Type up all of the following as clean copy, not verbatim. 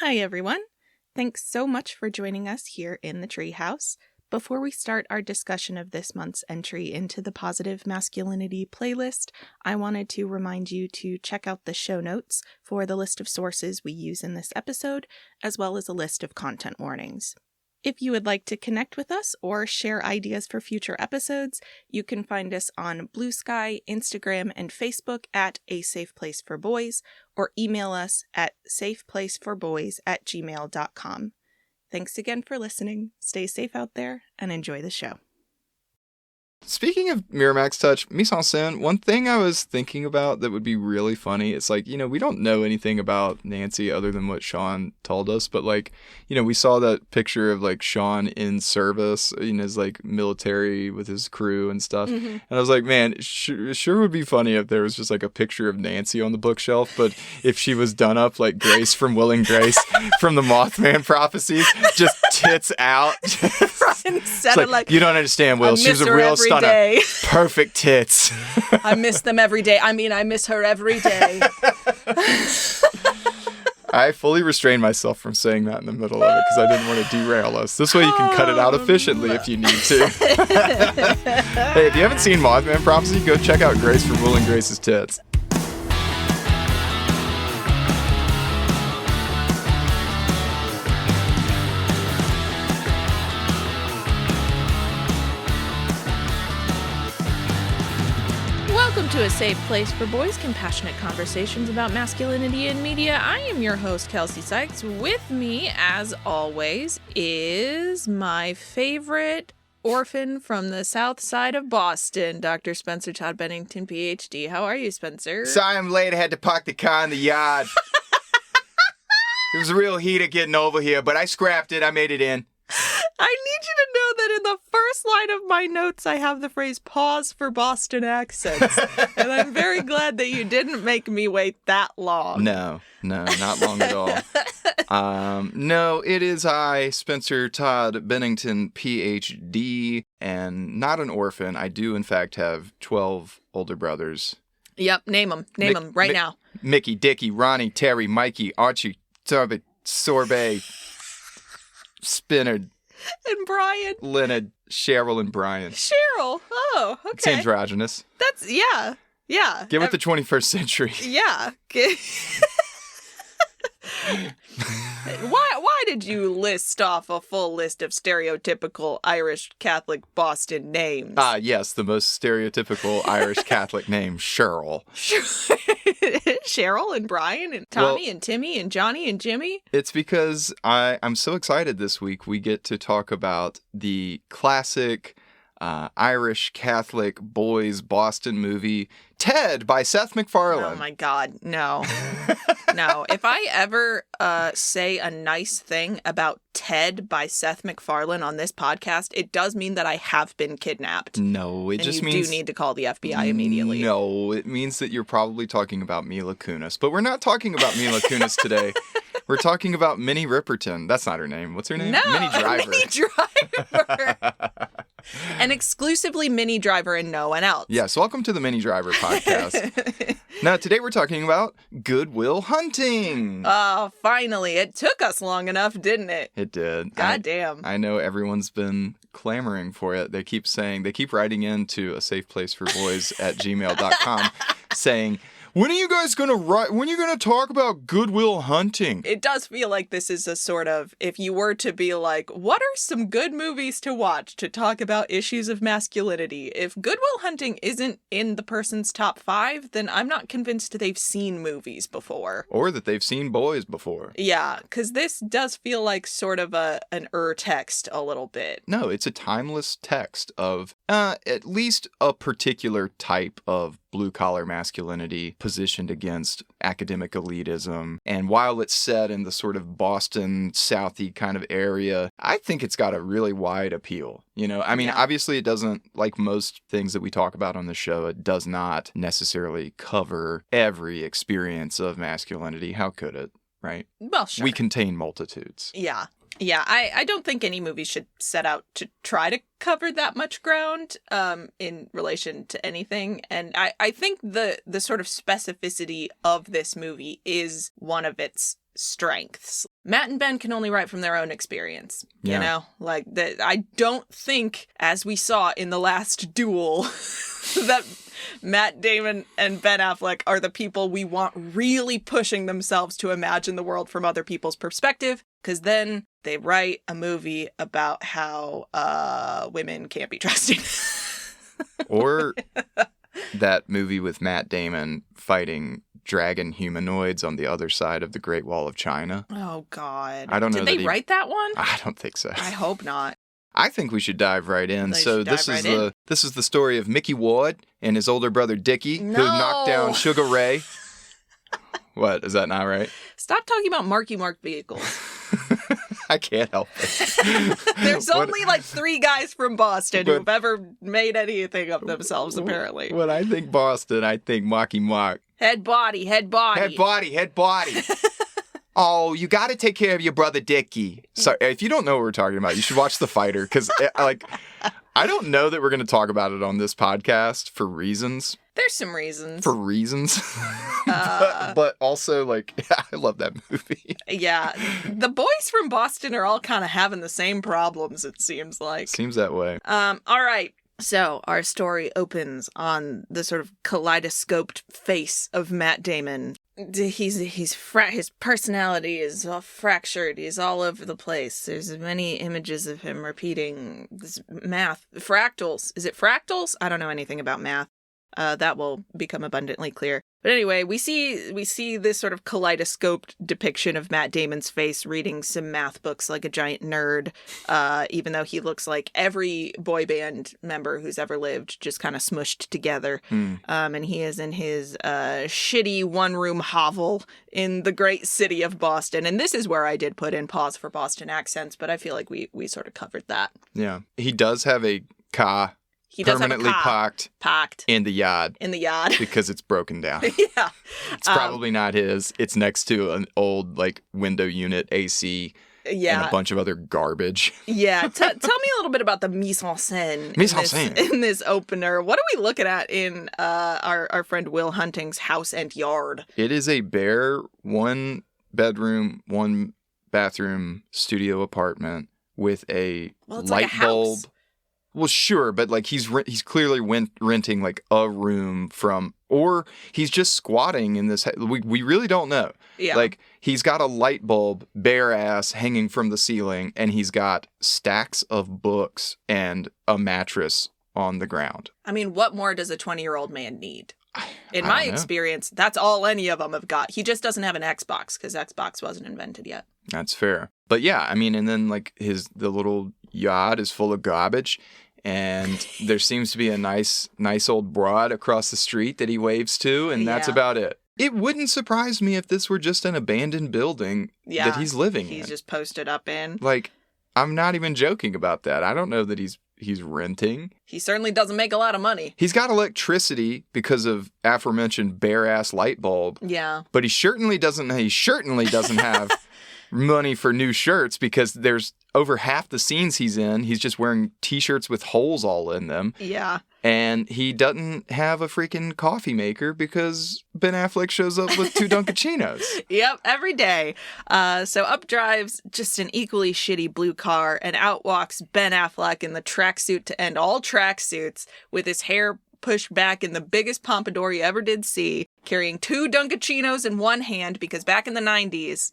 Hi, everyone. Thanks so much for joining us here in the Treehouse. Before we start our discussion of this month's entry into the Positive Masculinity playlist, I wanted to remind you to check out the show notes for the list of sources we use in this episode, as well as a list of content warnings. If you would like to connect with us or share ideas for future episodes, you can find us on Blue Sky, Instagram, and Facebook at A Safe Place for Boys, or email us at safeplaceforboys@gmail.com. Thanks again for listening. Stay safe out there and enjoy the show. Speaking of Miramax Touch, mise en scène, one thing I was thinking about that would be really funny, it's like, we don't know anything about Nancy other than what Sean told us, but we saw that picture of Sean in service in his military with his crew and stuff. Mm-hmm. And I was like, man, it sure would be funny if there was just a picture of Nancy on the bookshelf, but if she was done up like Grace from Will and Grace from the Mothman prophecies, just tits out. Instead of you don't understand, Will. She was a real stunner. Day. Perfect tits. I miss them every day. I miss her every day. I fully restrained myself from saying that in the middle of it because I didn't want to derail us. This way you can cut it out efficiently if you need to. Hey, if you haven't seen Mothman Prophecy, go check out Grace from Will and Grace's tits. Welcome to A Safe Place for Boys, compassionate conversations about masculinity in media. I am your host, Kelcee Sykes. With me, as always, is my favorite orphan from the south side of Boston, Dr. Spencer Todd Bennington, Ph.D. How are you, Spencer? Sorry I'm late. I had to park the car in the yard. It was a real heater getting over here, but I scrapped it. I made it in. I need you to know that in the first line of my notes, I have the phrase pause for Boston accents. And I'm very glad that you didn't make me wait that long. No, not long at all. No, it is I, Spencer Todd Bennington, Ph.D., and not an orphan. I do, in fact, have 12 older brothers. Yep, name them. Name them right now. Mickey, Dickie, Ronnie, Terry, Mikey, Archie, Turbot, Sorbet, Spinner, and Brian, Leonard, Cheryl, and Brian. Cheryl. Oh, okay. It's androgynous. That's yeah. Get with the 21st century. Yeah. Why did you list off a full list of stereotypical Irish Catholic Boston names? Yes, the most stereotypical Irish Catholic name, Cheryl. Cheryl and Brian and Tommy and Timmy and Johnny and Jimmy? It's because I'm so excited this week we get to talk about the classic Irish Catholic boys Boston movie, Ted by Seth MacFarlane. Oh my God, no. No. If I ever say a nice thing about Ted by Seth MacFarlane on this podcast, it does mean that I have been kidnapped. No, it just means... you do need to call the FBI immediately. No, it means that you're probably talking about Mila Kunis. But we're not talking about Mila Kunis today. We're talking about Minnie Riperton. That's not her name. What's her name? No, Minnie Driver. Minnie Driver. And exclusively Minnie Driver and no one else. Yes, welcome to the Minnie Driver podcast. Now, today we're talking about Good Will Hunting. Oh, finally. It took us long enough, didn't it? It did. God damn. I know everyone's been clamoring for it. They keep writing into a safe place for boys at gmail.com saying, when are you guys going to talk about Good Will Hunting? It does feel like this is a sort of, if you were to be like, what are some good movies to watch to talk about issues of masculinity? If Good Will Hunting isn't in the person's top 5, then I'm not convinced they've seen movies before. Or that they've seen boys before. Yeah, because this does feel like sort of an text a little bit. No, it's a timeless text of at least a particular type of blue-collar masculinity positioned against academic elitism. And while it's set in the sort of Boston, Southie kind of area, I think it's got a really wide appeal. Obviously it doesn't, like most things that we talk about on the show, it does not necessarily cover every experience of masculinity. How could it, right? Well, sure. We contain multitudes. Yeah. Yeah, I don't think any movie should set out to try to cover that much ground in relation to anything. And I think the sort of specificity of this movie is one of its strengths. Matt and Ben can only write from their own experience, you know? Like, I don't think, as we saw in the last duel, that Matt Damon and Ben Affleck are the people we want really pushing themselves to imagine the world from other people's perspective, because then they write a movie about how women can't be trusted. Or that movie with Matt Damon fighting dragon humanoids on the other side of the Great Wall of China. Oh, God. I don't know. Did they write that one? I don't think so. I hope not. I think we should dive right in. This is the story of Mickey Ward and his older brother Dickie, who knocked down Sugar Ray. What? Is that not right? Stop talking about Marky Mark vehicles. I can't help it. There's only like 3 guys from Boston who've ever made anything of themselves, apparently. When I think Boston, I think Marky Mark. Head body. Head body. Oh, you got to take care of your brother Dickie. Sorry, if you don't know what we're talking about, you should watch The Fighter, because I don't know that we're going to talk about it on this podcast for reasons. There's some reasons. For reasons. but also, I love that movie. Yeah. The boys from Boston are all kind of having the same problems, it seems like. Seems that way. All right. So our story opens on the sort of kaleidoscoped face of Matt Damon. His personality is all fractured. He's all over the place. There's many images of him repeating this math. Fractals. Is it fractals? I don't know anything about math. That will become abundantly clear. But anyway, we see this sort of kaleidoscoped depiction of Matt Damon's face reading some math books like a giant nerd, even though he looks like every boy band member who's ever lived, just kind of smushed together. And he is in his shitty one-room hovel in the great city of Boston. And this is where I did put in pause for Boston accents, but I feel like we sort of covered that. Yeah. He does have a car. He does permanently parked in the yard. Because it's broken down. Yeah. It's probably not his. It's next to an old, window unit AC. Yeah. And a bunch of other garbage. Yeah. Tell me a little bit about the mise-en-scène in this opener. What are we looking at in our friend Will Hunting's house and yard? It is a bare 1-bedroom, 1-bathroom studio apartment with a light bulb. Well, sure, but he's clearly renting a room from, or he's just squatting in this. We really don't know. Yeah. He's got a light bulb, bare ass, hanging from the ceiling, and he's got stacks of books and a mattress on the ground. I mean, what more does a 20-year-old man need? In my experience, that's all any of them have got. He just doesn't have an Xbox because Xbox wasn't invented yet. That's fair. But yeah, I mean, and then the little yard is full of garbage. And there seems to be a nice old broad across the street that he waves to, and that's about it. It wouldn't surprise me if this were just an abandoned building that he's living in. He's just posted up in. I'm not even joking about that. I don't know that he's renting. He certainly doesn't make a lot of money. He's got electricity because of aforementioned bare-ass light bulb. Yeah. But he certainly doesn't have money for new shirts, because there's over half the scenes he's in, he's just wearing t-shirts with holes all in them. Yeah. And he doesn't have a freaking coffee maker because Ben Affleck shows up with 2 Dunkachinos. Yep, every day. So up drives just an equally shitty blue car, and out walks Ben Affleck in the tracksuit to end all tracksuits, with his hair pushed back in the biggest pompadour you ever did see, carrying 2 Dunkachinos in one hand, because back in the 90s,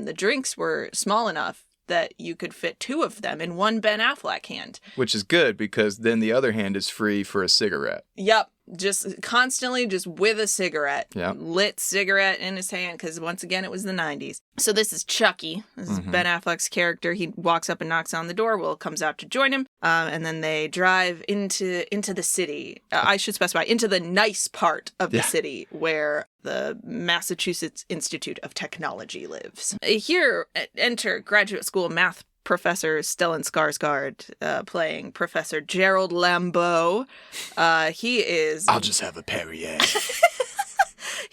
the drinks were small enough that you could fit 2 of them in one Ben Affleck hand. Which is good, because then the other hand is free for a cigarette. Yep. Just constantly just with a cigarette. Yep. Lit cigarette in his hand, because once again, it was the 90s. So this is Chucky. This is Ben Affleck's character. He walks up and knocks on the door. Will comes out to join him. And then they drive into the city. I should specify, into the nice part of the city where the Massachusetts Institute of Technology lives. Here, enter graduate school math Professor Stellan Skarsgård playing Professor Gerald Lambeau. He is... I'll just have a Perrier.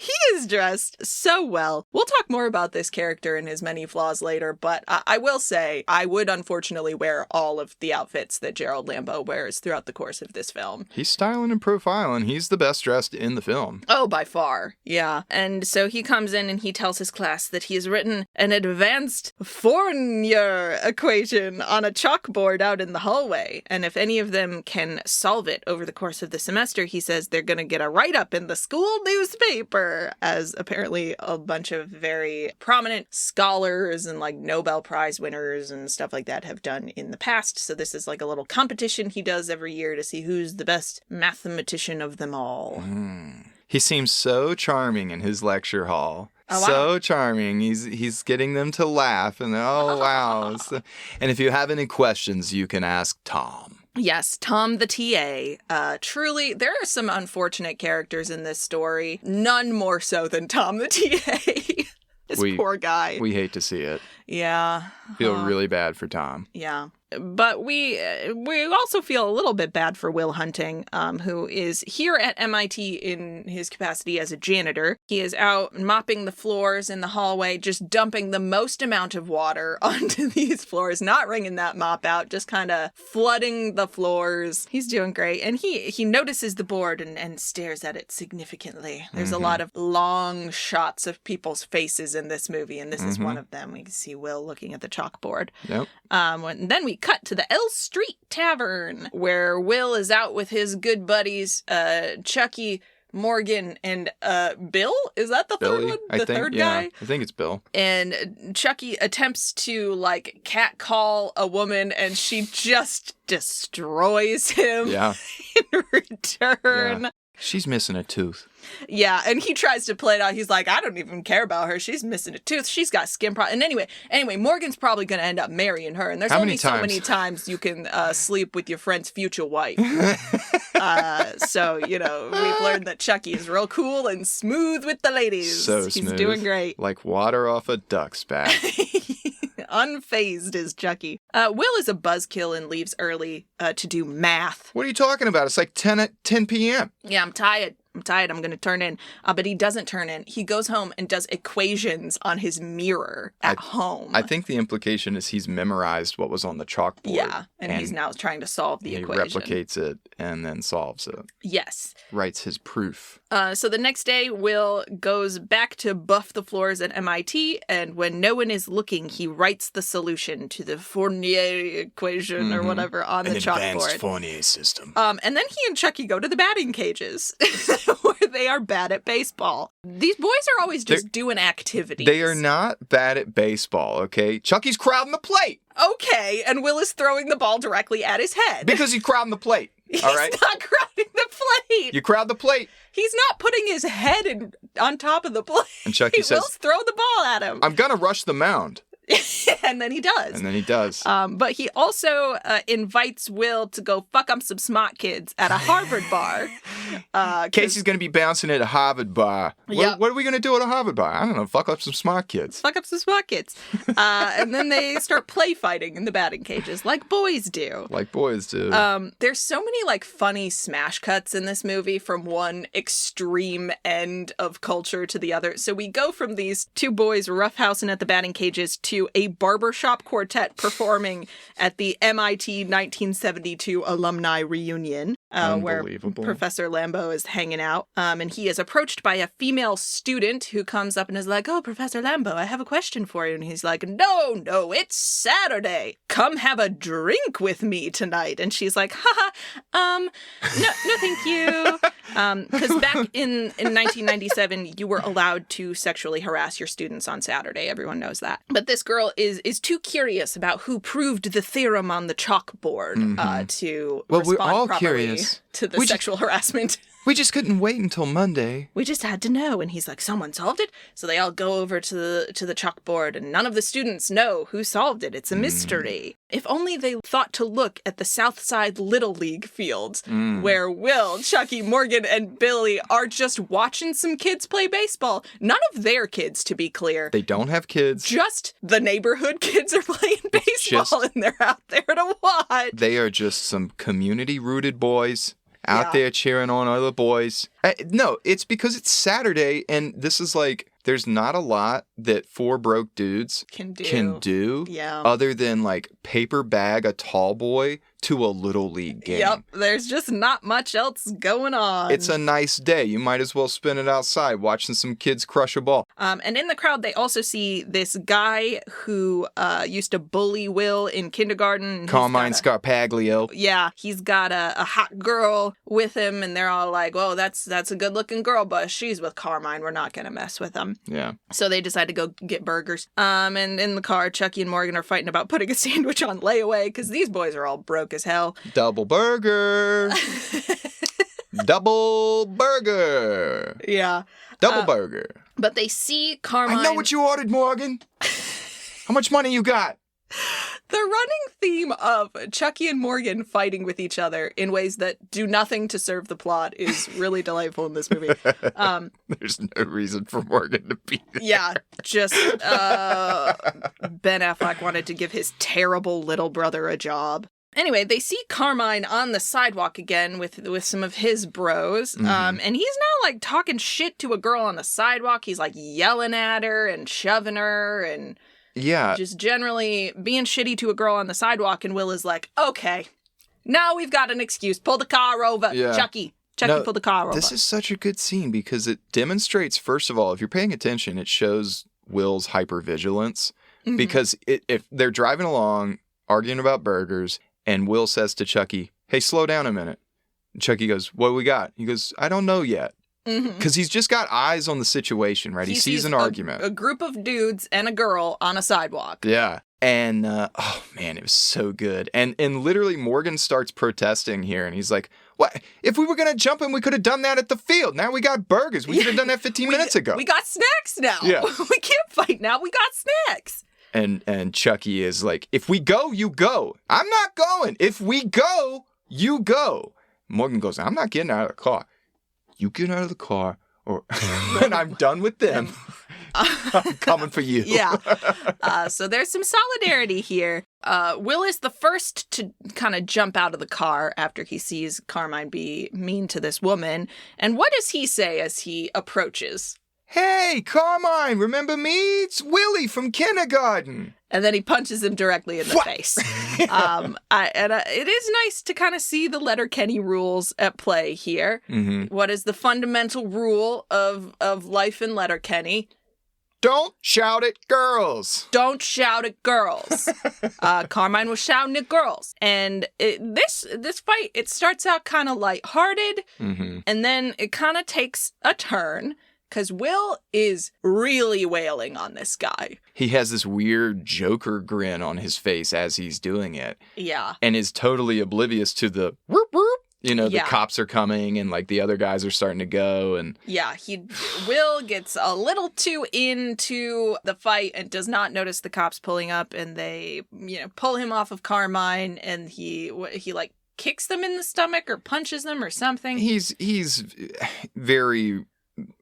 He is dressed so well. We'll talk more about this character and his many flaws later, but I will say I would unfortunately wear all of the outfits that Gerald Lambeau wears throughout the course of this film. He's styling and profiling. He's the best dressed in the film. Oh, by far. Yeah. And so he comes in and he tells his class that he has written an advanced Fourier equation on a chalkboard out in the hallway. And if any of them can solve it over the course of the semester, he says they're going to get a write-up in the school newspaper, as apparently a bunch of very prominent scholars and like Nobel Prize winners and stuff like that have done in the past. So this is like a little competition he does every year to see who's the best mathematician of them all. He seems so charming in his lecture hall. Oh, wow. So charming. He's getting them to laugh and oh wow. And if you have any questions, you can ask Tom. Yes, Tom the TA. Truly, there are some unfortunate characters in this story. None more so than Tom the TA. This poor guy. We hate to see it. Yeah. Feel really bad for Tom. Yeah. But we also feel a little bit bad for Will Hunting, who is here at MIT in his capacity as a janitor. He is out mopping the floors in the hallway, just dumping the most amount of water onto these floors, not wringing that mop out, just kind of flooding the floors. He's doing great. And he notices the board and stares at it significally. There's a lot of long shots of people's faces in this movie, and this is one of them. We can see Will looking at the chalkboard. Yep. And then we cut to the L Street Tavern, where Will is out with his good buddies, Chucky, Morgan, and Bill? Is that the third one? The third guy? I think it's Bill. And Chucky attempts to, like, catcall a woman, and she just destroys him in return. Yeah. She's missing a tooth. Yeah, and he tries to play it out. He's like, I don't even care about her. She's missing a tooth. She's got skin problems. And anyway, Morgan's probably going to end up marrying her. And there's only so many times you can sleep with your friend's future wife. So, we've learned that Chucky is real cool and smooth with the ladies. So smooth. He's doing great. Like water off a duck's back. Unfazed is Chucky. Will is a buzzkill and leaves early to do math. What are you talking about? It's like 10 p.m. Yeah, I'm tired. I'm going to turn in. But he doesn't turn in. He goes home and does equations on his mirror at home. I think the implication is he's memorized what was on the chalkboard. Yeah, and he's now trying to solve the equation. He replicates it and then solves it. Yes. Writes his proof. So the next day, Will goes back to buff the floors at MIT, and when no one is looking, he writes the solution to the Fourier equation or whatever on the chalkboard. An advanced Fourier system. And then he and Chucky go to the batting cages. Where they are bad at baseball. These boys are always just doing activities. They are not bad at baseball, okay? Chucky's crowding the plate. Okay, and Will is throwing the ball directly at his head. Because he's crowding the plate, all right? He's not crowding the plate. You crowd the plate. He's not putting his head on top of the plate. And Chucky says, Will's throw the ball at him. I'm going to rush the mound. And then he does. But he also invites Will to go fuck up some smart kids at a Harvard bar. Casey's going to be bouncing at a Harvard bar. What are we going to do at a Harvard bar? I don't know. Fuck up some smart kids. Fuck up some smart kids. And then they start play fighting in the batting cages like boys do. There's so many like funny smash cuts in this movie from one extreme end of culture to the other. So we go from these two boys roughhousing at the batting cages to a barbershop quartet performing at the MIT 1972 alumni reunion, where Professor Lambeau is hanging out. And he is approached by a female student who comes up and is like, "Oh, Professor Lambeau, I have a question for you." And he's like, No, it's Saturday. Come have a drink with me tonight. And she's like, no, thank you. Because back in 1997, you were allowed to sexually harass your students on Saturday. Everyone knows that. But this girl is too curious about who proved the theorem on the chalkboard to respond we're all properly curious. To the sexual harassment. We just couldn't wait until Monday. We just had to know. And he's like, someone solved it? So they all go over to the chalkboard, and none of the students know who solved it. It's a mystery. If only they thought to look at the Southside Little League fields, where Will, Chucky, Morgan, and Billy are just watching some kids play baseball. None of their kids, to be clear. They don't have kids. Just the neighborhood kids are playing baseball, and they're out there to watch. They are just some community-rooted boys out there cheering on other boys. No, it's because it's Saturday, and this is like, there's not a lot that 4 broke dudes can do other than like paper bag a tall boy to a little league game. Yep, there's just not much else going on. It's a nice day. You might as well spend it outside watching some kids crush a ball. And in the crowd, they also see this guy who used to bully Will in kindergarten. Carmine Scarpaglio. Yeah, he's got a hot girl with him, and they're all like, well, that's a good-looking girl, but she's with Carmine. We're not going to mess with them. Yeah. So they decide to go get burgers. And in the car, Chucky and Morgan are fighting about putting a sandwich on layaway because these boys are all broke as hell. Double burger. Double burger. Yeah. Double burger. But they see Carmine. I know what you ordered, Morgan. How much money you got? The running theme of Chucky and Morgan fighting with each other in ways that do nothing to serve the plot is really delightful in this movie. There's no reason for Morgan to be there. Yeah, just Ben Affleck wanted to give his terrible little brother a job. Anyway, they see Carmine on the sidewalk again with some of his bros, and he's now, like, talking shit to a girl on the sidewalk. He's, like, yelling at her and shoving her and just generally being shitty to a girl on the sidewalk, and Will is like, okay, now we've got an excuse. Pull the car over. Yeah. Chucky, pull the car over. This is such a good scene because it demonstrates, first of all, if you're paying attention, it shows Will's hypervigilance, because if they're driving along, arguing about burgers, and Will says to Chucky, hey, slow down a minute. And Chucky goes, what do we got? He goes, I don't know yet. Because he's just got eyes on the situation, right? He sees an argument. A group of dudes and a girl on a sidewalk. Yeah. And, oh, man, it was so good. And literally Morgan starts protesting here, and he's like, what? If we were going to jump in, we could have done that at the field. Now we got burgers. We could have done that 15 minutes ago. We got snacks now. Yeah. We can't fight now. We got snacks. And Chucky is like, if we go, you go. I'm not going. If we go, you go. Morgan goes, I'm not getting out of the car. You get out of the car, or when I'm done with them, I'm coming for you. Yeah. So there's some solidarity here. Will is the first to kind of jump out of the car after he sees Carmine be mean to this woman. And what does he say as he approaches? Hey, Carmine, remember me? It's Willie from kindergarten. And then he punches him directly in the face. It is nice to kind of see the Letterkenny rules at play here. What is the fundamental rule of life in Letterkenny? Don't shout at girls. Don't shout at girls. Carmine was shouting at girls. And this fight, it starts out kind of lighthearted, and then it kind of takes a turn. Because Will is really wailing on this guy. He has this weird Joker grin on his face as he's doing it. Yeah. And is totally oblivious to the whoop whoop. You know, the cops are coming and like the other guys are starting to go. And yeah, Will gets a little too into the fight and does not notice the cops pulling up, and they, pull him off of Carmine, and he like kicks them in the stomach or punches them or something. He's very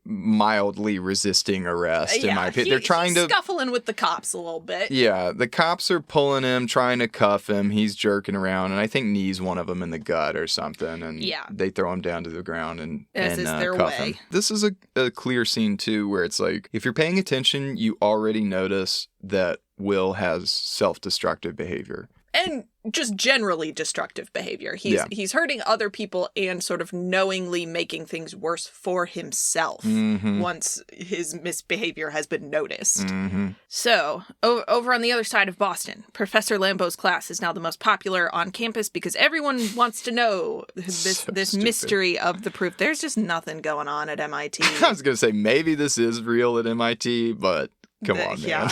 mildly resisting arrest, in my opinion. They're trying to scuffling with the cops a little bit. Yeah, the cops are pulling him, trying to cuff him. He's jerking around, and I think knees one of them in the gut or something, and they throw him down to the ground and cuff him. This is a clear scene, too, where it's like, if you're paying attention, you already notice that Will has self-destructive behavior. And just generally destructive behavior. He's hurting other people and sort of knowingly making things worse for himself once his misbehavior has been noticed. So, over on the other side of Boston, Professor Lambeau's class is now the most popular on campus because everyone wants to know this mystery of the proof. There's just nothing going on at MIT. I was going to say, maybe this is real at MIT, but... Come on, man. Yeah,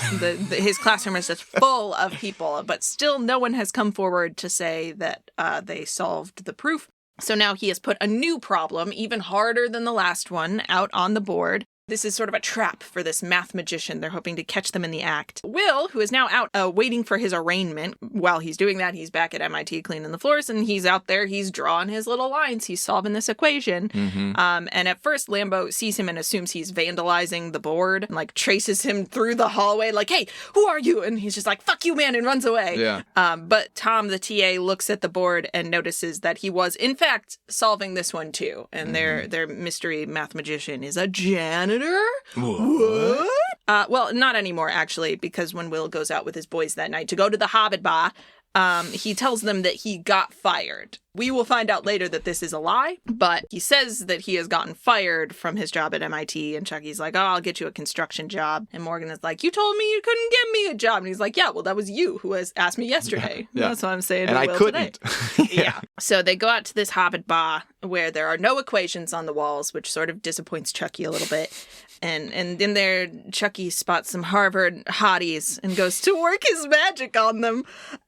his classroom is just full of people, but still no one has come forward to say that they solved the proof. So now he has put a new problem, even harder than the last one, out on the board. This is sort of a trap for this math magician. They're hoping to catch them in the act. Will, who is now out waiting for his arraignment, while he's doing that, he's back at MIT cleaning the floors, and he's out there, he's drawing his little lines, he's solving this equation. And at first, Lambo sees him and assumes he's vandalizing the board, and like traces him through the hallway, like, hey, who are you? And he's just like, fuck you, man, and runs away. Yeah. But Tom, the TA, looks at the board and notices that he was, in fact, solving this one too. And their mystery math magician is a janitor. What? Well, not anymore, actually, because when Will goes out with his boys that night to go to the Hobbit bar, he tells them that he got fired. We will find out later that this is a lie, but he says that he has gotten fired from his job at MIT, and Chucky's like, oh, I'll get you a construction job. And Morgan is like, you told me you couldn't get me a job. And he's like, yeah, well, that was you who has asked me yesterday. Yeah. That's what I'm saying. And I couldn't. Yeah. So they go out to this Hobbit bar where there are no equations on the walls, which sort of disappoints Chucky a little bit. And in there, Chucky spots some Harvard hotties and goes to work his magic on them.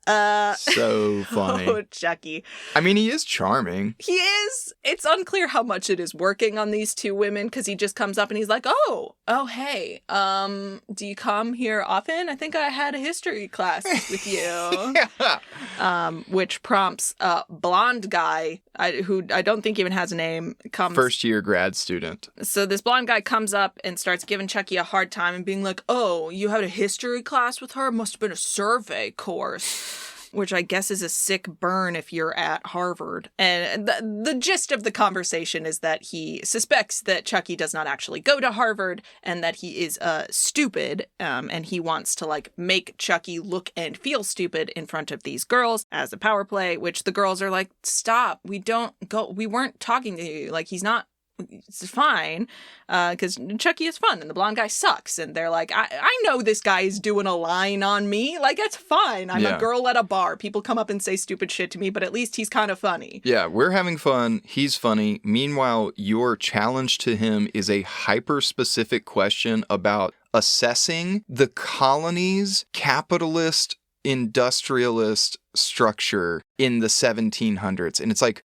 So funny. Oh, Chucky. I mean, he is charming. He is. It's unclear how much it is working on these two women, because he just comes up and he's like, oh, hey, do you come here often? I think I had a history class with you. Yeah. Which prompts a blonde guy, who I don't think even has a name, comes. First year grad student. So this blonde guy comes up and starts giving Chucky a hard time and being like, oh, you had a history class with her? Must have been a survey course. Which I guess is a sick burn if you're at Harvard. And the gist of the conversation is that he suspects that Chucky does not actually go to Harvard and that he is stupid, and he wants to like make Chucky look and feel stupid in front of these girls as a power play, which the girls are like, stop, we weren't talking to you. Like, he's not, it's fine, because Chucky is fun and the blonde guy sucks. And they're like, I know this guy is doing a line on me. Like, it's fine. I'm a girl at a bar. People come up and say stupid shit to me, but at least he's kind of funny. Yeah, we're having fun. He's funny. Meanwhile, your challenge to him is a hyper-specific question about assessing the colony's capitalist industrialist structure in the 1700s. And it's like,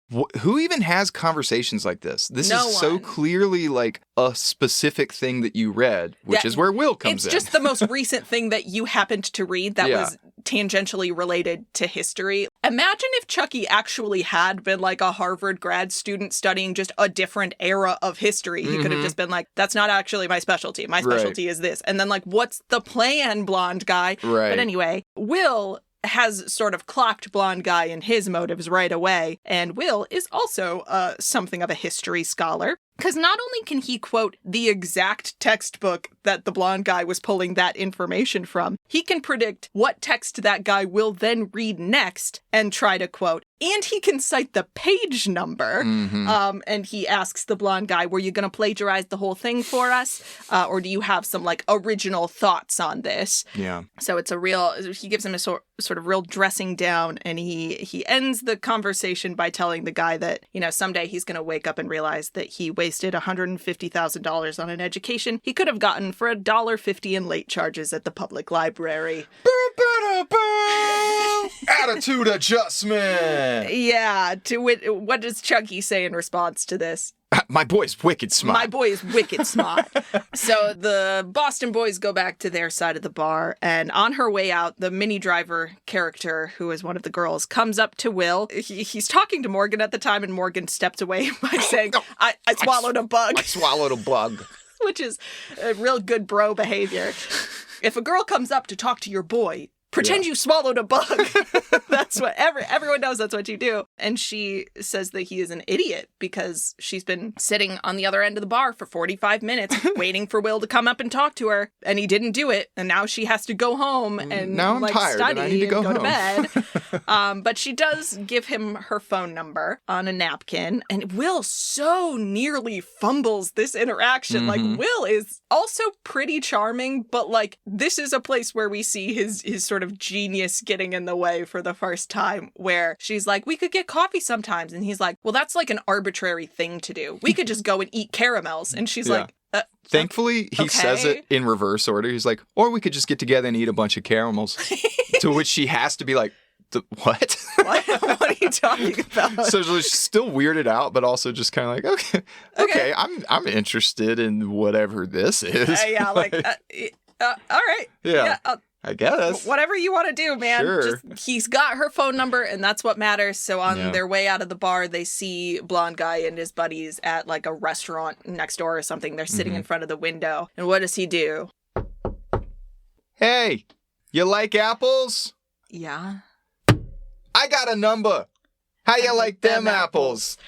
who even has conversations like this? This is so clearly like a specific thing that you read, which is where Will comes in. It's just the most recent thing that you happened to read that was tangentially related to history. Imagine if Chucky actually had been like a Harvard grad student studying just a different era of history. He could have just been like, that's not actually my specialty. My specialty is this. And then like, what's the plan, blonde guy? Right. But anyway, Will has sort of clocked blonde guy and his motives right away. And Will is also something of a history scholar. Because not only can he quote the exact textbook that the blonde guy was pulling that information from, he can predict what text that guy will then read next and try to quote. And he can cite the page number. And he asks the blonde guy, were you going to plagiarize the whole thing for us? Or do you have some like original thoughts on this? Yeah. So it's he gives him a sort of real dressing down, and he ends the conversation by telling the guy that, you know, someday he's going to wake up and realize that he wasted $150,000 on an education he could have gotten for $1.50 in late charges at the public library. Attitude adjustment. Yeah. What does Chucky say in response to this? My boy's wicked smart. My boy is wicked smart. So the Boston boys go back to their side of the bar, and on her way out, the mini driver character, who is one of the girls, comes up to Will. He's talking to Morgan at the time, and Morgan steps away by saying, I swallowed a bug. I swallowed a bug. Which is a real good bro behavior. If a girl comes up to talk to your boy, pretend you swallowed a bug. That's what everyone knows. That's what you do. And she says that he is an idiot because she's been sitting on the other end of the bar for 45 minutes waiting for Will to come up and talk to her. And he didn't do it. And now she has to go home and now I'm tired study and I need to go home. To bed. But she does give him her phone number on a napkin. And Will so nearly fumbles this interaction. Like, Will is also pretty charming, but like, this is a place where we see his sort of genius getting in the way for the first time, where she's like, we could get coffee sometimes. And he's like, well, that's like an arbitrary thing to do. We could just go and eat caramels. And she's like, thankfully, he says it in reverse order. He's like, or we could just get together and eat a bunch of caramels. To which she has to be like, What? What are you talking about? So she's still weirded out, but also just kind of like, okay, I'm interested in whatever this is. Yeah, like, all right. Yeah. I guess. Whatever you want to do, man. Sure. He's got her phone number, and that's what matters. So on their way out of the bar, they see blonde guy and his buddies at like a restaurant next door or something. They're sitting in front of the window. And what does he do? Hey, you like apples? Yeah. I got a number. How you like them apples?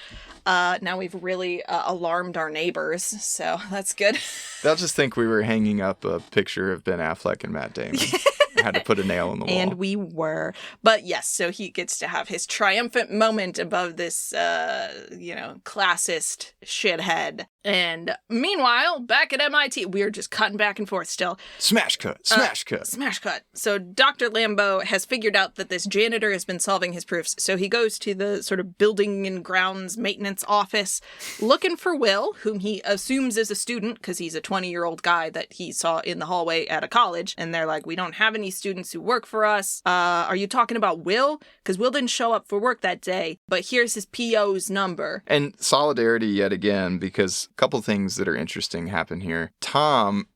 Now we've really alarmed our neighbors, so that's good. They'll just think we were hanging up a picture of Ben Affleck and Matt Damon. I had to put a nail in the wall. And we were. But yes, so he gets to have his triumphant moment above this, classist shithead. And meanwhile, back at MIT, we're just cutting back and forth still. Smash cut. Smash cut. Smash cut. So Dr. Lambeau has figured out that this janitor has been solving his proofs. So he goes to the sort of building and grounds maintenance office looking for Will, whom he assumes is a student because he's a 20-year-old guy that he saw in the hallway at a college. And they're like, we don't have any students who work for us. Are you talking about Will? Because Will didn't show up for work that day, but here's his PO's number. And solidarity yet again, because a couple things that are interesting happen here. Tom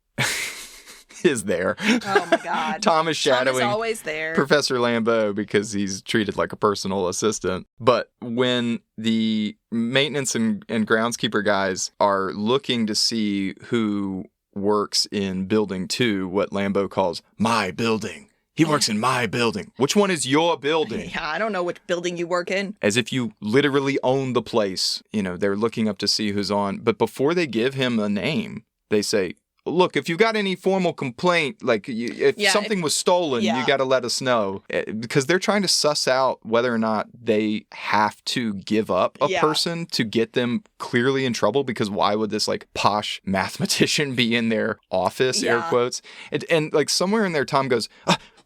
is there. Oh my God. Tom is shadowing Tom is always there. Professor Lambeau because he's treated like a personal assistant. But when the maintenance and groundskeeper guys are looking to see who works in building 2, what Lambeau calls my building. He works in my building. Which one is your building? Yeah, I don't know which building you work in. As if you literally own the place. You know, they're looking up to see who's on. But before they give him a name, they say, look, if you've got any formal complaint, like if something was stolen, you got to let us know. Because they're trying to suss out whether or not they have to give up a person to get them clearly in trouble. Because why would this like posh mathematician be in their office, air quotes? And like somewhere in there, Tom goes,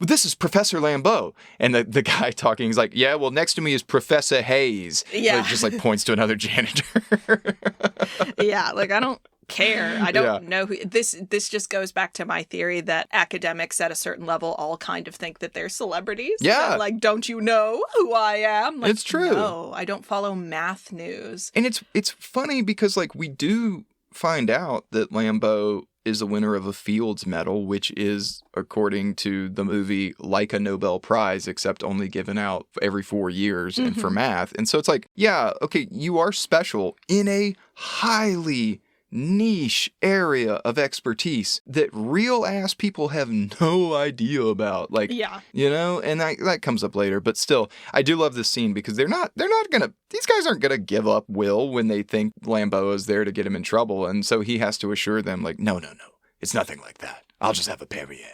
this is Professor Lambeau. And the guy talking is like, yeah, well, next to me is Professor Hayes. Yeah. He just like points to another janitor. Yeah, like I don't care. I don't know who this just goes back to my theory that academics at a certain level all kind of think that they're celebrities. Yeah. Like, don't you know who I am? Like, it's true. No, I don't follow math news. And it's funny because like we do find out that Lambeau is the winner of a Fields Medal, which is, according to the movie, like a Nobel Prize, except only given out every 4 years and for math. And so it's like, yeah, okay, you are special in a highly niche area of expertise that real ass people have no idea about. Like, you know, and that comes up later. But still, I do love this scene because they're not gonna, these guys aren't gonna give up Will when they think Lambeau is there to get him in trouble. And so he has to assure them, like, no, it's nothing like that. I'll just have a Perrier.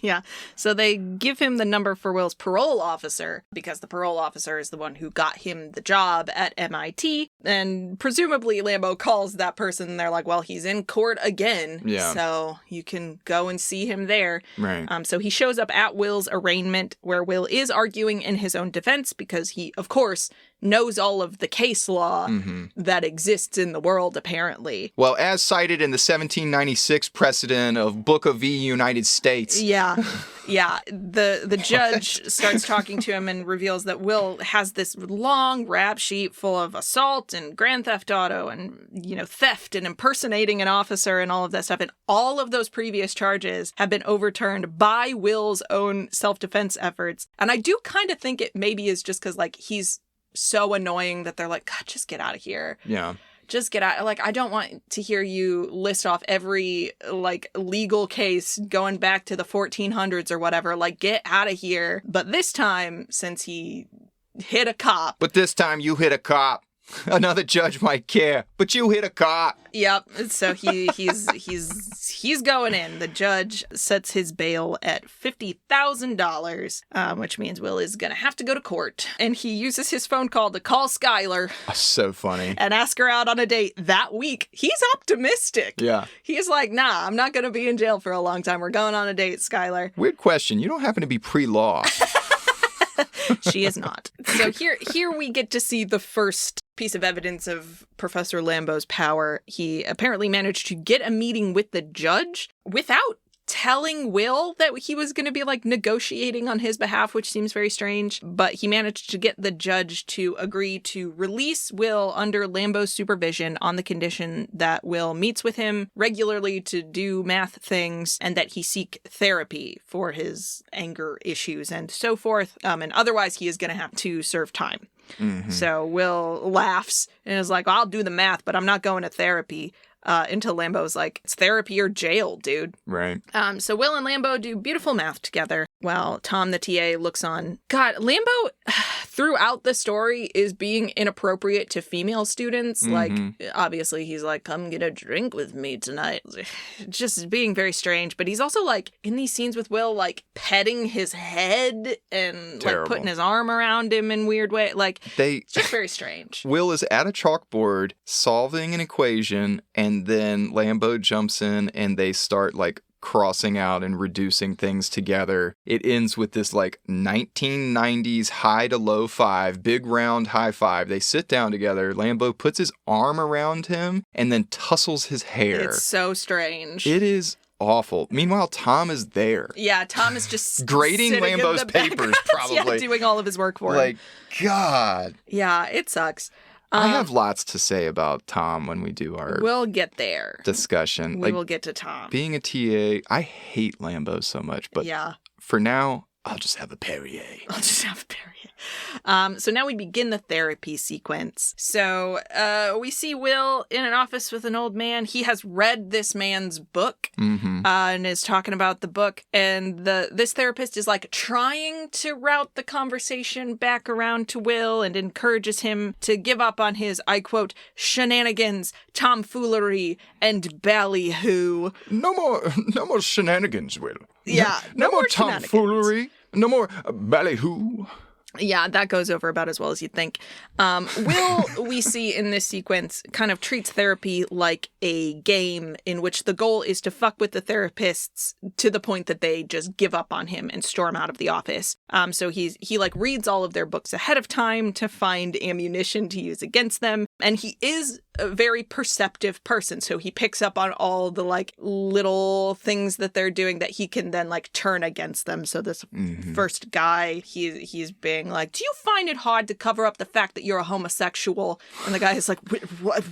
Yeah. So they give him the number for Will's parole officer because the parole officer is the one who got him the job at MIT. And presumably Lambeau calls that person and they're like, well, he's in court again. Yeah. So you can go and see him there. Right. So he shows up at Will's arraignment where Will is arguing in his own defense because he, of course, knows all of the case law that exists in the world, apparently. Well, as cited in the 1796 precedent of Book of V United States. Yeah. Yeah. The judge starts talking to him and reveals that Will has this long rap sheet full of assault and grand theft auto and, you know, theft and impersonating an officer and all of that stuff. And all of those previous charges have been overturned by Will's own self-defense efforts. And I do kind of think it maybe is just because, like, he's so annoying that they're like, God, just get out of here. Yeah. Just get out. Like, I don't want to hear you list off every, like, legal case going back to the 1400s or whatever. Like, get out of here. But this time, since he hit a cop. But this time you hit a cop. Another judge might care, but you hit a cop. Yep. So he's going in. The judge sets his bail at $50,000, which means Will is gonna have to go to court. And he uses his phone call to call Skylar. So funny. And ask her out on a date that week. He's optimistic. Yeah. He's like, nah, I'm not gonna be in jail for a long time. We're going on a date, Skylar. Weird question. You don't happen to be pre-law. She is not. So here we get to see the first piece of evidence of Professor Lambeau's power. He apparently managed to get a meeting with the judge without telling Will that he was going to be like negotiating on his behalf, which seems very strange. But he managed to get the judge to agree to release Will under Lambo's supervision on the condition that Will meets with him regularly to do math things and that he seek therapy for his anger issues and so forth. And otherwise, he is going to have to serve time. Mm-hmm. So Will laughs and is like, I'll do the math, but I'm not going to therapy. Until Lambo's like, it's therapy or jail, dude. Right. So Will and Lambo do beautiful math together while Tom, the TA, looks on. God, Lambo, throughout the story, is being inappropriate to female students. Mm-hmm. Like, obviously, he's like, come get a drink with me tonight. Just being very strange. But he's also, like, in these scenes with Will, like, petting his head and, like, putting his arm around him in weird way. Like, it's just very strange. Will is at a chalkboard solving an equation, and then Lambo jumps in and they start like crossing out and reducing things together. It ends with this like 1990s high to low five, big round high five. They sit down together. Lambo puts his arm around him and then tussles his hair. It's so strange. It is awful. Meanwhile, Tom is there. Yeah, Tom is just grading Lambo's papers, probably. Yeah, doing all of his work for him. Like, God. Yeah, it sucks. I have lots to say about Tom when we do our We'll get there. Discussion. We will get to Tom. Being a TA, I hate Lambo so much, but for now, I'll just have a Perrier. So now we begin the therapy sequence. So we see Will in an office with an old man. He has read this man's book and is talking about the book. And this therapist is like trying to route the conversation back around to Will and encourages him to give up on his, I quote, shenanigans, tomfoolery, and ballyhoo. No more shenanigans, Will. Yeah, no more tomfoolery. No more ballyhoo. Yeah, that goes over about as well as you'd think. Will, we see in this sequence, kind of treats therapy like a game in which the goal is to fuck with the therapists to the point that they just give up on him and storm out of the office. So he like reads all of their books ahead of time to find ammunition to use against them. And he is a very perceptive person. So he picks up on all the like little things that they're doing that he can then like turn against them. So this first guy, he's being like, do you find it hard to cover up the fact that you're a homosexual? And the guy is like,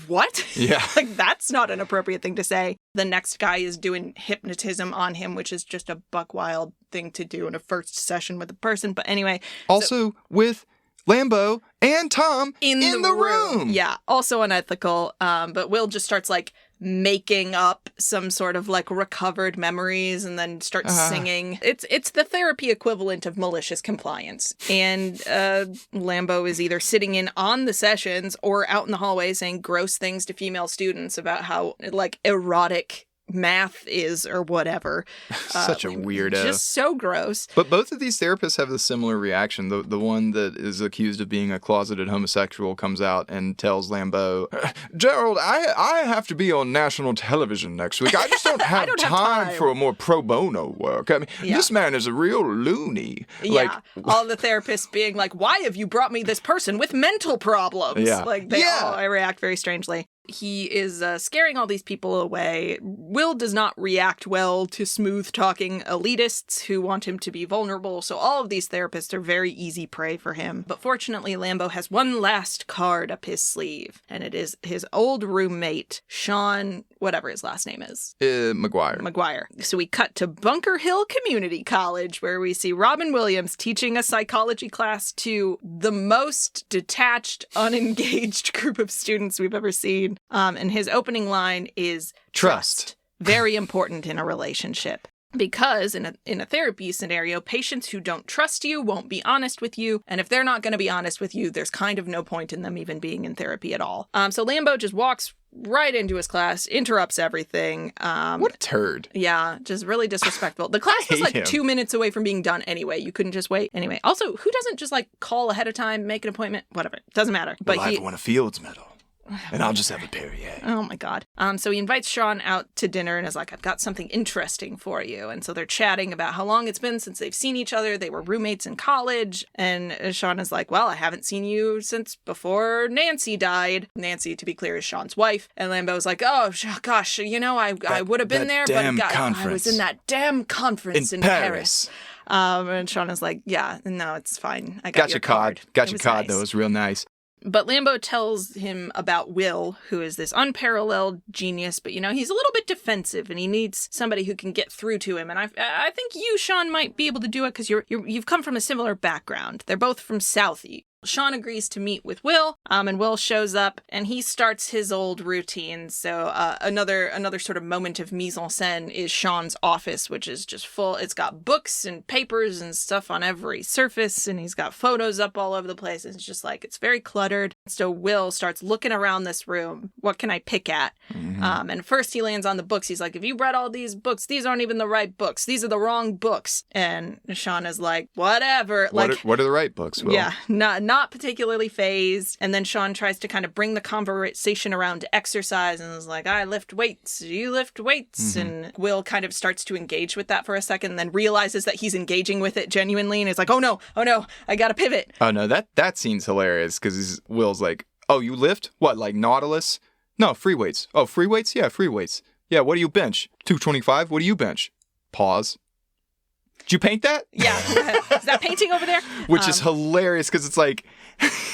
what? Yeah. Like, that's not an appropriate thing to say. The next guy is doing hypnotism on him, which is just a buck wild thing to do in a first session with a person. But anyway. Also with Lambo and Tom in the room. Yeah, also unethical. But Will just starts like making up some sort of like recovered memories and then starts singing. It's the therapy equivalent of malicious compliance. And Lambo is either sitting in on the sessions or out in the hallway saying gross things to female students about how like erotic math is or whatever. Such a weirdo. Just so gross. But both of these therapists have a similar reaction. The one that is accused of being a closeted homosexual comes out and tells Lambo, Gerald, I have to be on national television next week. I just don't have time for more pro bono work. I mean, this man is a real loony. Yeah. Like, all the therapists being like, why have you brought me this person with mental problems? Yeah. Like, they all react very strangely. He is scaring all these people away. Will does not react well to smooth-talking elitists who want him to be vulnerable, so all of these therapists are very easy prey for him. But fortunately, Lambo has one last card up his sleeve, and it is his old roommate, Sean, whatever his last name is. McGuire. So we cut to Bunker Hill Community College, where we see Robin Williams teaching a psychology class to the most detached, unengaged group of students we've ever seen. And his opening line is trust. Very important in a relationship. Because in a therapy scenario, patients who don't trust you won't be honest with you. And if they're not going to be honest with you, there's kind of no point in them even being in therapy at all. So Lambo just walks right into his class, interrupts everything. What a turd. Yeah, just really disrespectful. The class was like 2 minutes away from being done anyway. You couldn't just wait. Anyway, also, who doesn't just like call ahead of time, make an appointment, whatever. Doesn't matter. But he won a Fields Medal. And I'll just have a Perrier. Oh, my God. So he invites Sean out to dinner and is like, I've got something interesting for you. And so they're chatting about how long it's been since they've seen each other. They were roommates in college. And Sean is like, well, I haven't seen you since before Nancy died. Nancy, to be clear, is Sean's wife. And Lambeau's like, oh, gosh, I would have been there, but I was in that damn conference in Paris. And Sean is like, yeah, no, it's fine. I got your card. Got your card, though. It was real nice. But Lambeau tells him about Will, who is this unparalleled genius, but, he's a little bit defensive and he needs somebody who can get through to him. And I think you, Sean, might be able to do it because you've come from a similar background. They're both from Southie. Sean agrees to meet with Will, and Will shows up, and he starts his old routine. So another sort of moment of mise en scène is Sean's office, which is just full. It's got books and papers and stuff on every surface, and he's got photos up all over the place. It's just like, it's very cluttered. So Will starts looking around this room. What can I pick at? Mm-hmm. And first he lands on the books. He's like, if you read all these books, these aren't even the right books. These are the wrong books. And Sean is like, whatever. What are the right books, Will? Yeah, not particularly phased. And then Sean tries to kind of bring the conversation around to exercise and is like, I lift weights, you lift weights. Mm-hmm. And Will kind of starts to engage with that for a second and then realizes that he's engaging with it genuinely and is like, oh no, I gotta pivot. Oh no, that scene's hilarious because Will's like, oh, you lift? What, like Nautilus? No, free weights. Oh, free weights? Yeah, free weights. Yeah, what do you bench? 225? What do you bench? Pause. Did you paint that? Yeah. Is that painting over there? Which is hilarious because it's like,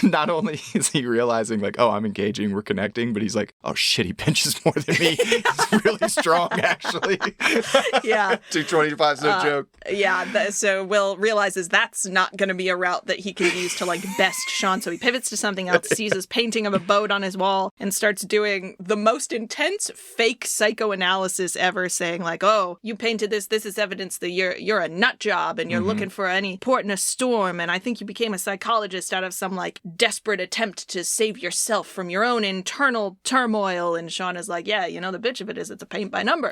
not only is he realizing like, oh, I'm engaging, we're connecting, but he's like, oh shit, he benches more than me. He's really strong, actually. Yeah. 225's no joke. Yeah. So Will realizes that's not going to be a route that he can use to like best Sean. So he pivots to something else, sees his painting of a boat on his wall, and starts doing the most intense fake psychoanalysis ever, saying like, oh, you painted this. This is evidence that you're a nut job and you're looking for any port in a storm. And I think you became a psychologist out of some like desperate attempt to save yourself from your own internal turmoil. And Sean is like, yeah, the bitch of it is it's a paint by number.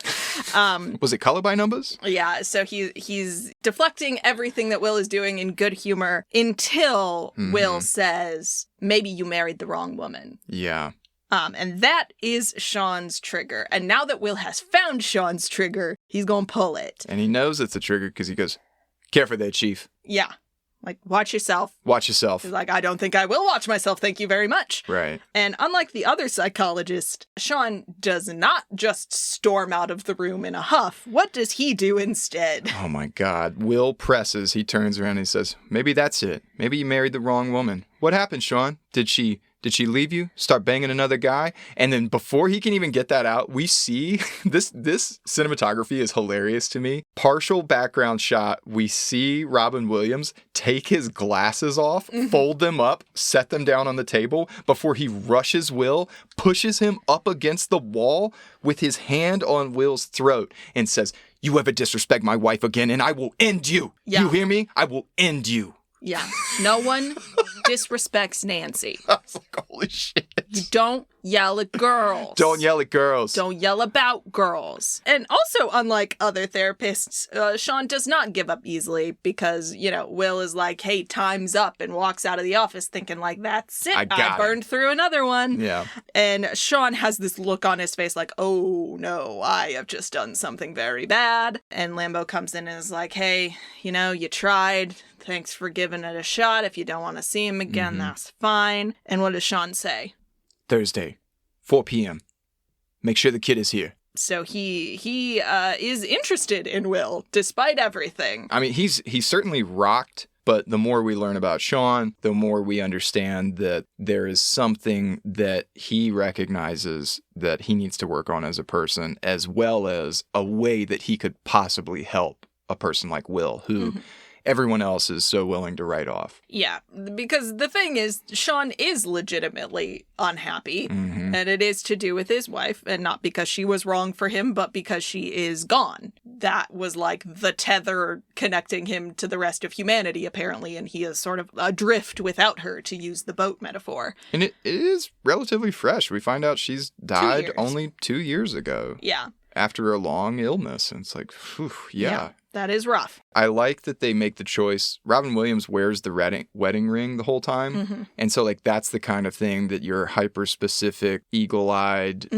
Was it color by numbers? Yeah. So he's deflecting everything that Will is doing in good humor until Will says, maybe you married the wrong woman. Yeah. And that is Sean's trigger. And now that Will has found Sean's trigger, he's going to pull it. And he knows it's a trigger because he goes, careful there, Chief. Yeah. Like, watch yourself. Watch yourself. He's like, I don't think I will watch myself. Thank you very much. Right. And unlike the other psychologist, Sean does not just storm out of the room in a huff. What does he do instead? Oh, my God. Will presses. He turns around and he says, maybe that's it. Maybe you married the wrong woman. What happened, Sean? Did she leave you? Start banging another guy? And then before he can even get that out, we see this cinematography is hilarious to me. Partial background shot. We see Robin Williams take his glasses off, fold them up, set them down on the table before he rushes Will, pushes him up against the wall with his hand on Will's throat and says, you ever disrespect my wife again and I will end you. Yeah. You hear me? I will end you. Yeah. No one disrespects Nancy. I was like, holy shit. You don't yell at girls. Don't yell at girls. Don't yell about girls. And also, unlike other therapists, Sean does not give up easily because, Will is like, hey, time's up, and walks out of the office thinking like, that's it. I burned through another one. Yeah. And Sean has this look on his face like, oh, no, I have just done something very bad. And Lambeau comes in and is like, hey, you tried. Thanks for giving it a shot. If you don't want to see him again, that's fine. And what does Sean say? Thursday, 4 p.m. Make sure the kid is here. So he is interested in Will, despite everything. I mean, he's certainly rocked, but the more we learn about Sean, the more we understand that there is something that he recognizes that he needs to work on as a person, as well as a way that he could possibly help a person like Will, who... everyone else is so willing to write off. Yeah, because the thing is, Sean is legitimately unhappy, and it is to do with his wife, and not because she was wrong for him, but because she is gone. That was like the tether connecting him to the rest of humanity, apparently, and he is sort of adrift without her, to use the boat metaphor. And it is relatively fresh. We find out she's died only 2 years ago. Yeah. After a long illness. And it's like, whew, yeah. That is rough. I like that they make the choice. Robin Williams wears the wedding ring the whole time. Mm-hmm. And so, like, that's the kind of thing that your hyper-specific, eagle-eyed,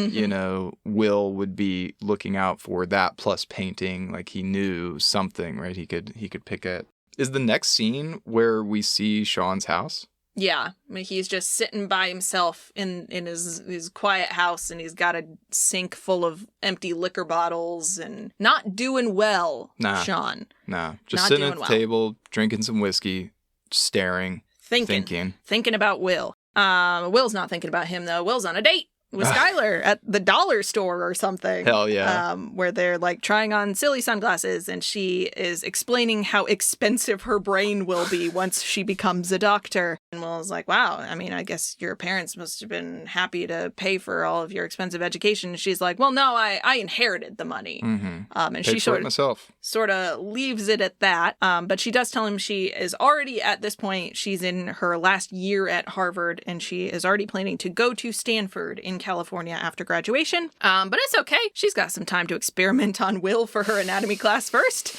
Will would be looking out for. That plus painting, like, he knew something, right? He could pick it. Is the next scene where we see Sean's house? Yeah, I mean, he's just sitting by himself in his quiet house, and he's got a sink full of empty liquor bottles and not doing well, Sean. Nah, just not sitting at the table, drinking some whiskey, staring, thinking about Will. Will's not thinking about him, though. Will's on a date with Skylar at the dollar store or something. Hell yeah. Where they're like trying on silly sunglasses, and she is explaining how expensive her brain will be once she becomes a doctor. And Will's like, wow, I mean, I guess your parents must have been happy to pay for all of your expensive education. And she's like, well, no, I inherited the money. Mm-hmm. And paid she sort of leaves it at that. But she does tell him she is already at this point, she's in her last year at Harvard, and she is already planning to go to Stanford in California after graduation. But it's okay. She's got some time to experiment on Will for her anatomy class first.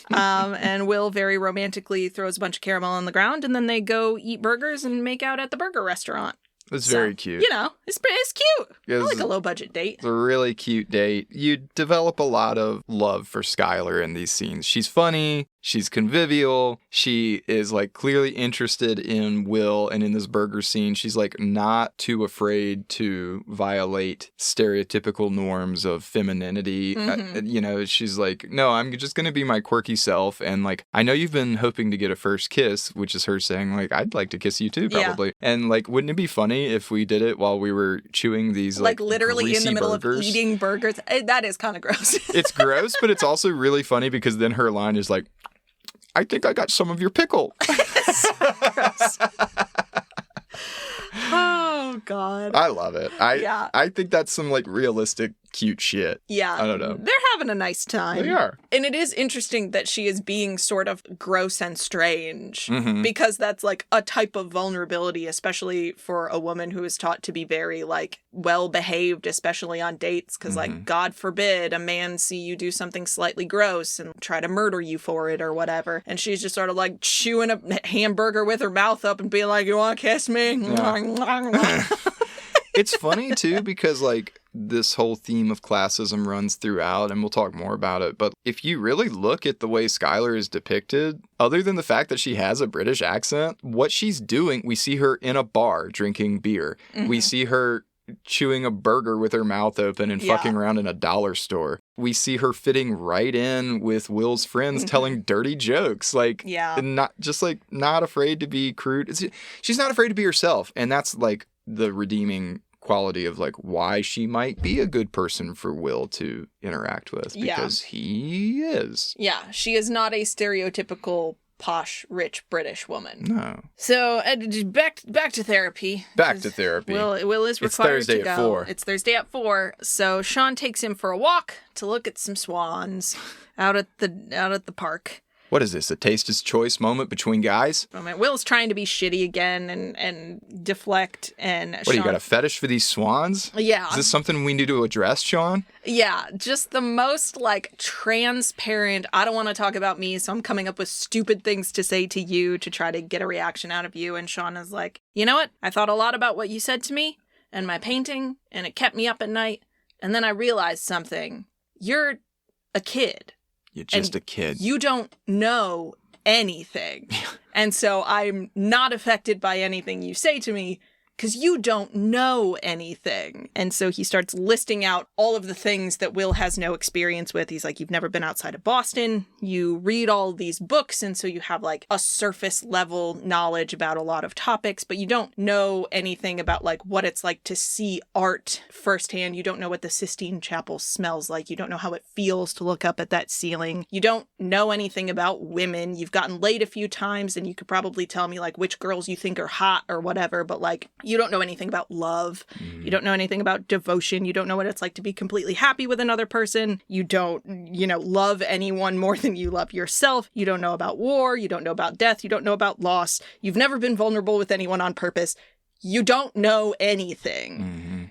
And Will very romantically throws a bunch of caramel on the ground, and then they go eat burgers and make out at the burger restaurant. It's very cute. You know, it's cute. I like a low-budget date. It's a really cute date. You develop a lot of love for Skylar in these scenes. She's funny. She's convivial. She is, like, clearly interested in Will, and in this burger scene, she's, like, not too afraid to violate stereotypical norms of femininity. You know, she's like, no, I'm just going to be my quirky self, and, like, I know you've been hoping to get a first kiss, which is her saying, like, I'd like to kiss you too, probably. Yeah. And, like, wouldn't it be funny if we did it while we were chewing these, like literally in the middle burgers? Of eating burgers? That is kind of gross. It's gross, but it's also really funny because then her line is like, I think I got some of your pickle. Gross. Oh, God. I love it. I think that's some, like, realistic, cute shit. Yeah. I don't know. They're having a nice time. They are. And it is interesting that she is being sort of gross and strange, Mm-hmm. because that's, like, a type of vulnerability, especially for a woman who is taught to be very, like, well-behaved, especially on dates, because, like, God forbid a man see you do something slightly gross and try to murder you for it or whatever. And she's just sort of, like, chewing a hamburger with her mouth up and being like, you want to kiss me? Yeah. It's funny, too, because, like, this whole theme of classism runs throughout, and we'll talk more about it. But if you really look at the way Skylar is depicted, other than the fact that she has a British accent, what she's doing, we see her in a bar drinking beer. Mm-hmm. We see her chewing a burger with her mouth open and fucking around in a dollar store. We see her fitting right in with Will's friends, telling dirty jokes, like, not afraid to be crude. She's not afraid to be herself. And that's, like, the redeeming quality of, like, why she might be a good person for Will to interact with, because he is. Yeah, she is not a stereotypical posh, rich British woman. No. So back to therapy. Back to therapy. Will is required to go. It's Thursday at 4. It's Thursday at 4. So Sean takes him for a walk to look at some swans out at the park. What is this, a Taster's Choice moment between guys? Will's trying to be shitty again and deflect, and What, Sean, you got a fetish for these swans? Yeah. Is this something we need to address, Sean? Yeah, just the most, like, transparent, I don't want to talk about me, so I'm coming up with stupid things to say to you to try to get a reaction out of you. And Sean is like, you know what? I thought a lot about what you said to me and my painting, and it kept me up at night. And then I realized something. You're a kid. You're just a kid. You don't know anything. And so I'm not affected by anything you say to me because you don't know anything. And so he starts listing out all of the things that Will has no experience with. He's like, you've never been outside of Boston. You read all these books, and so you have, like, a surface level knowledge about a lot of topics, but you don't know anything about, like, what it's like to see art firsthand. You don't know what the Sistine Chapel smells like. You don't know how it feels to look up at that ceiling. You don't know anything about women. You've gotten laid a few times, and you could probably tell me, like, which girls you think are hot or whatever, but, like, you don't know anything about love. You don't know anything about devotion. You don't know what it's like to be completely happy with another person. You don't, love anyone more than you love yourself. You don't know about war. You don't know about death. You don't know about loss. You've never been vulnerable with anyone on purpose. You don't know anything.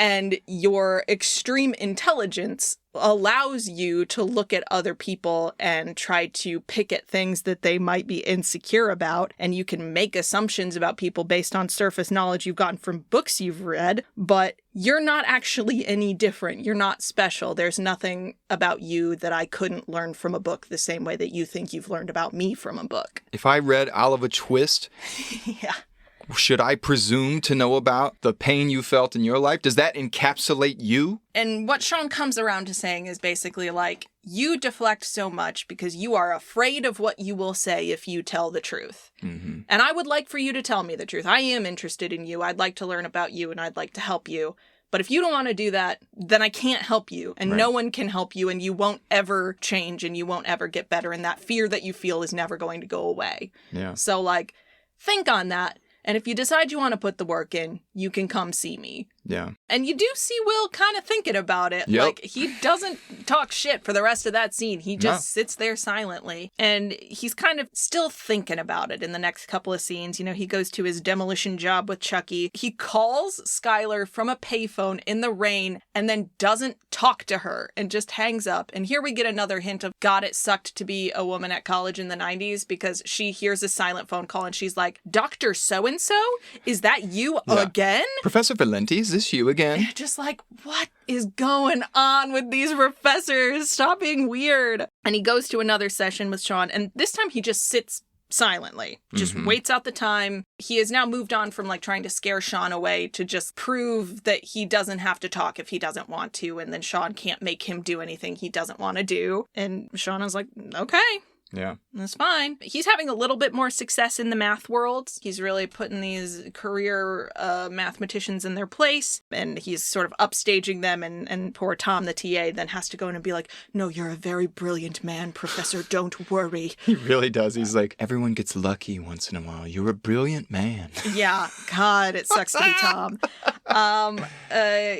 And your extreme intelligence allows you to look at other people and try to pick at things that they might be insecure about. And you can make assumptions about people based on surface knowledge you've gotten from books you've read, but you're not actually any different. You're not special. There's nothing about you that I couldn't learn from a book the same way that you think you've learned about me from a book. If I read Oliver Twist, yeah. Should I presume to know about the pain you felt in your life? Does that encapsulate you? And what Sean comes around to saying is basically like, you deflect so much because you are afraid of what you will say if you tell the truth. Mm-hmm. And I would like for you to tell me the truth. I am interested in you. I'd like to learn about you and I'd like to help you. But if you don't want to do that, then I can't help you. And no one can help you and you won't ever change and you won't ever get better. And that fear that you feel is never going to go away. Yeah. So like, think on that. And if you decide you want to put the work in, you can come see me. Yeah. And you do see Will kind of thinking about it. Yep. Like, he doesn't talk shit for the rest of that scene. He just sits there silently. And he's kind of still thinking about it in the next couple of scenes. You know, he goes to his demolition job with Chucky. He calls Skylar from a payphone in the rain and then doesn't talk to her and just hangs up. And here we get another hint of, God, it sucked to be a woman at college in the 90s, because she hears a silent phone call and she's like, Dr. So-and-so? Is that you again? Professor Valenti, is this you again? Just like, what is going on with these professors? Stop being weird. And he goes to another session with Sean, and this time he just sits silently, just waits out the time. He has now moved on from like trying to scare Sean away to just prove that he doesn't have to talk if he doesn't want to, and then Sean can't make him do anything he doesn't want to do. And Sean is like, okay. Yeah. That's fine. He's having a little bit more success in the math world. He's really putting these career mathematicians in their place, and he's sort of upstaging them, and poor Tom, the TA, then has to go in and be like, no, you're a very brilliant man, Professor, don't worry. He really does. He's like, everyone gets lucky once in a while. You're a brilliant man. Yeah. God, it sucks to be Tom.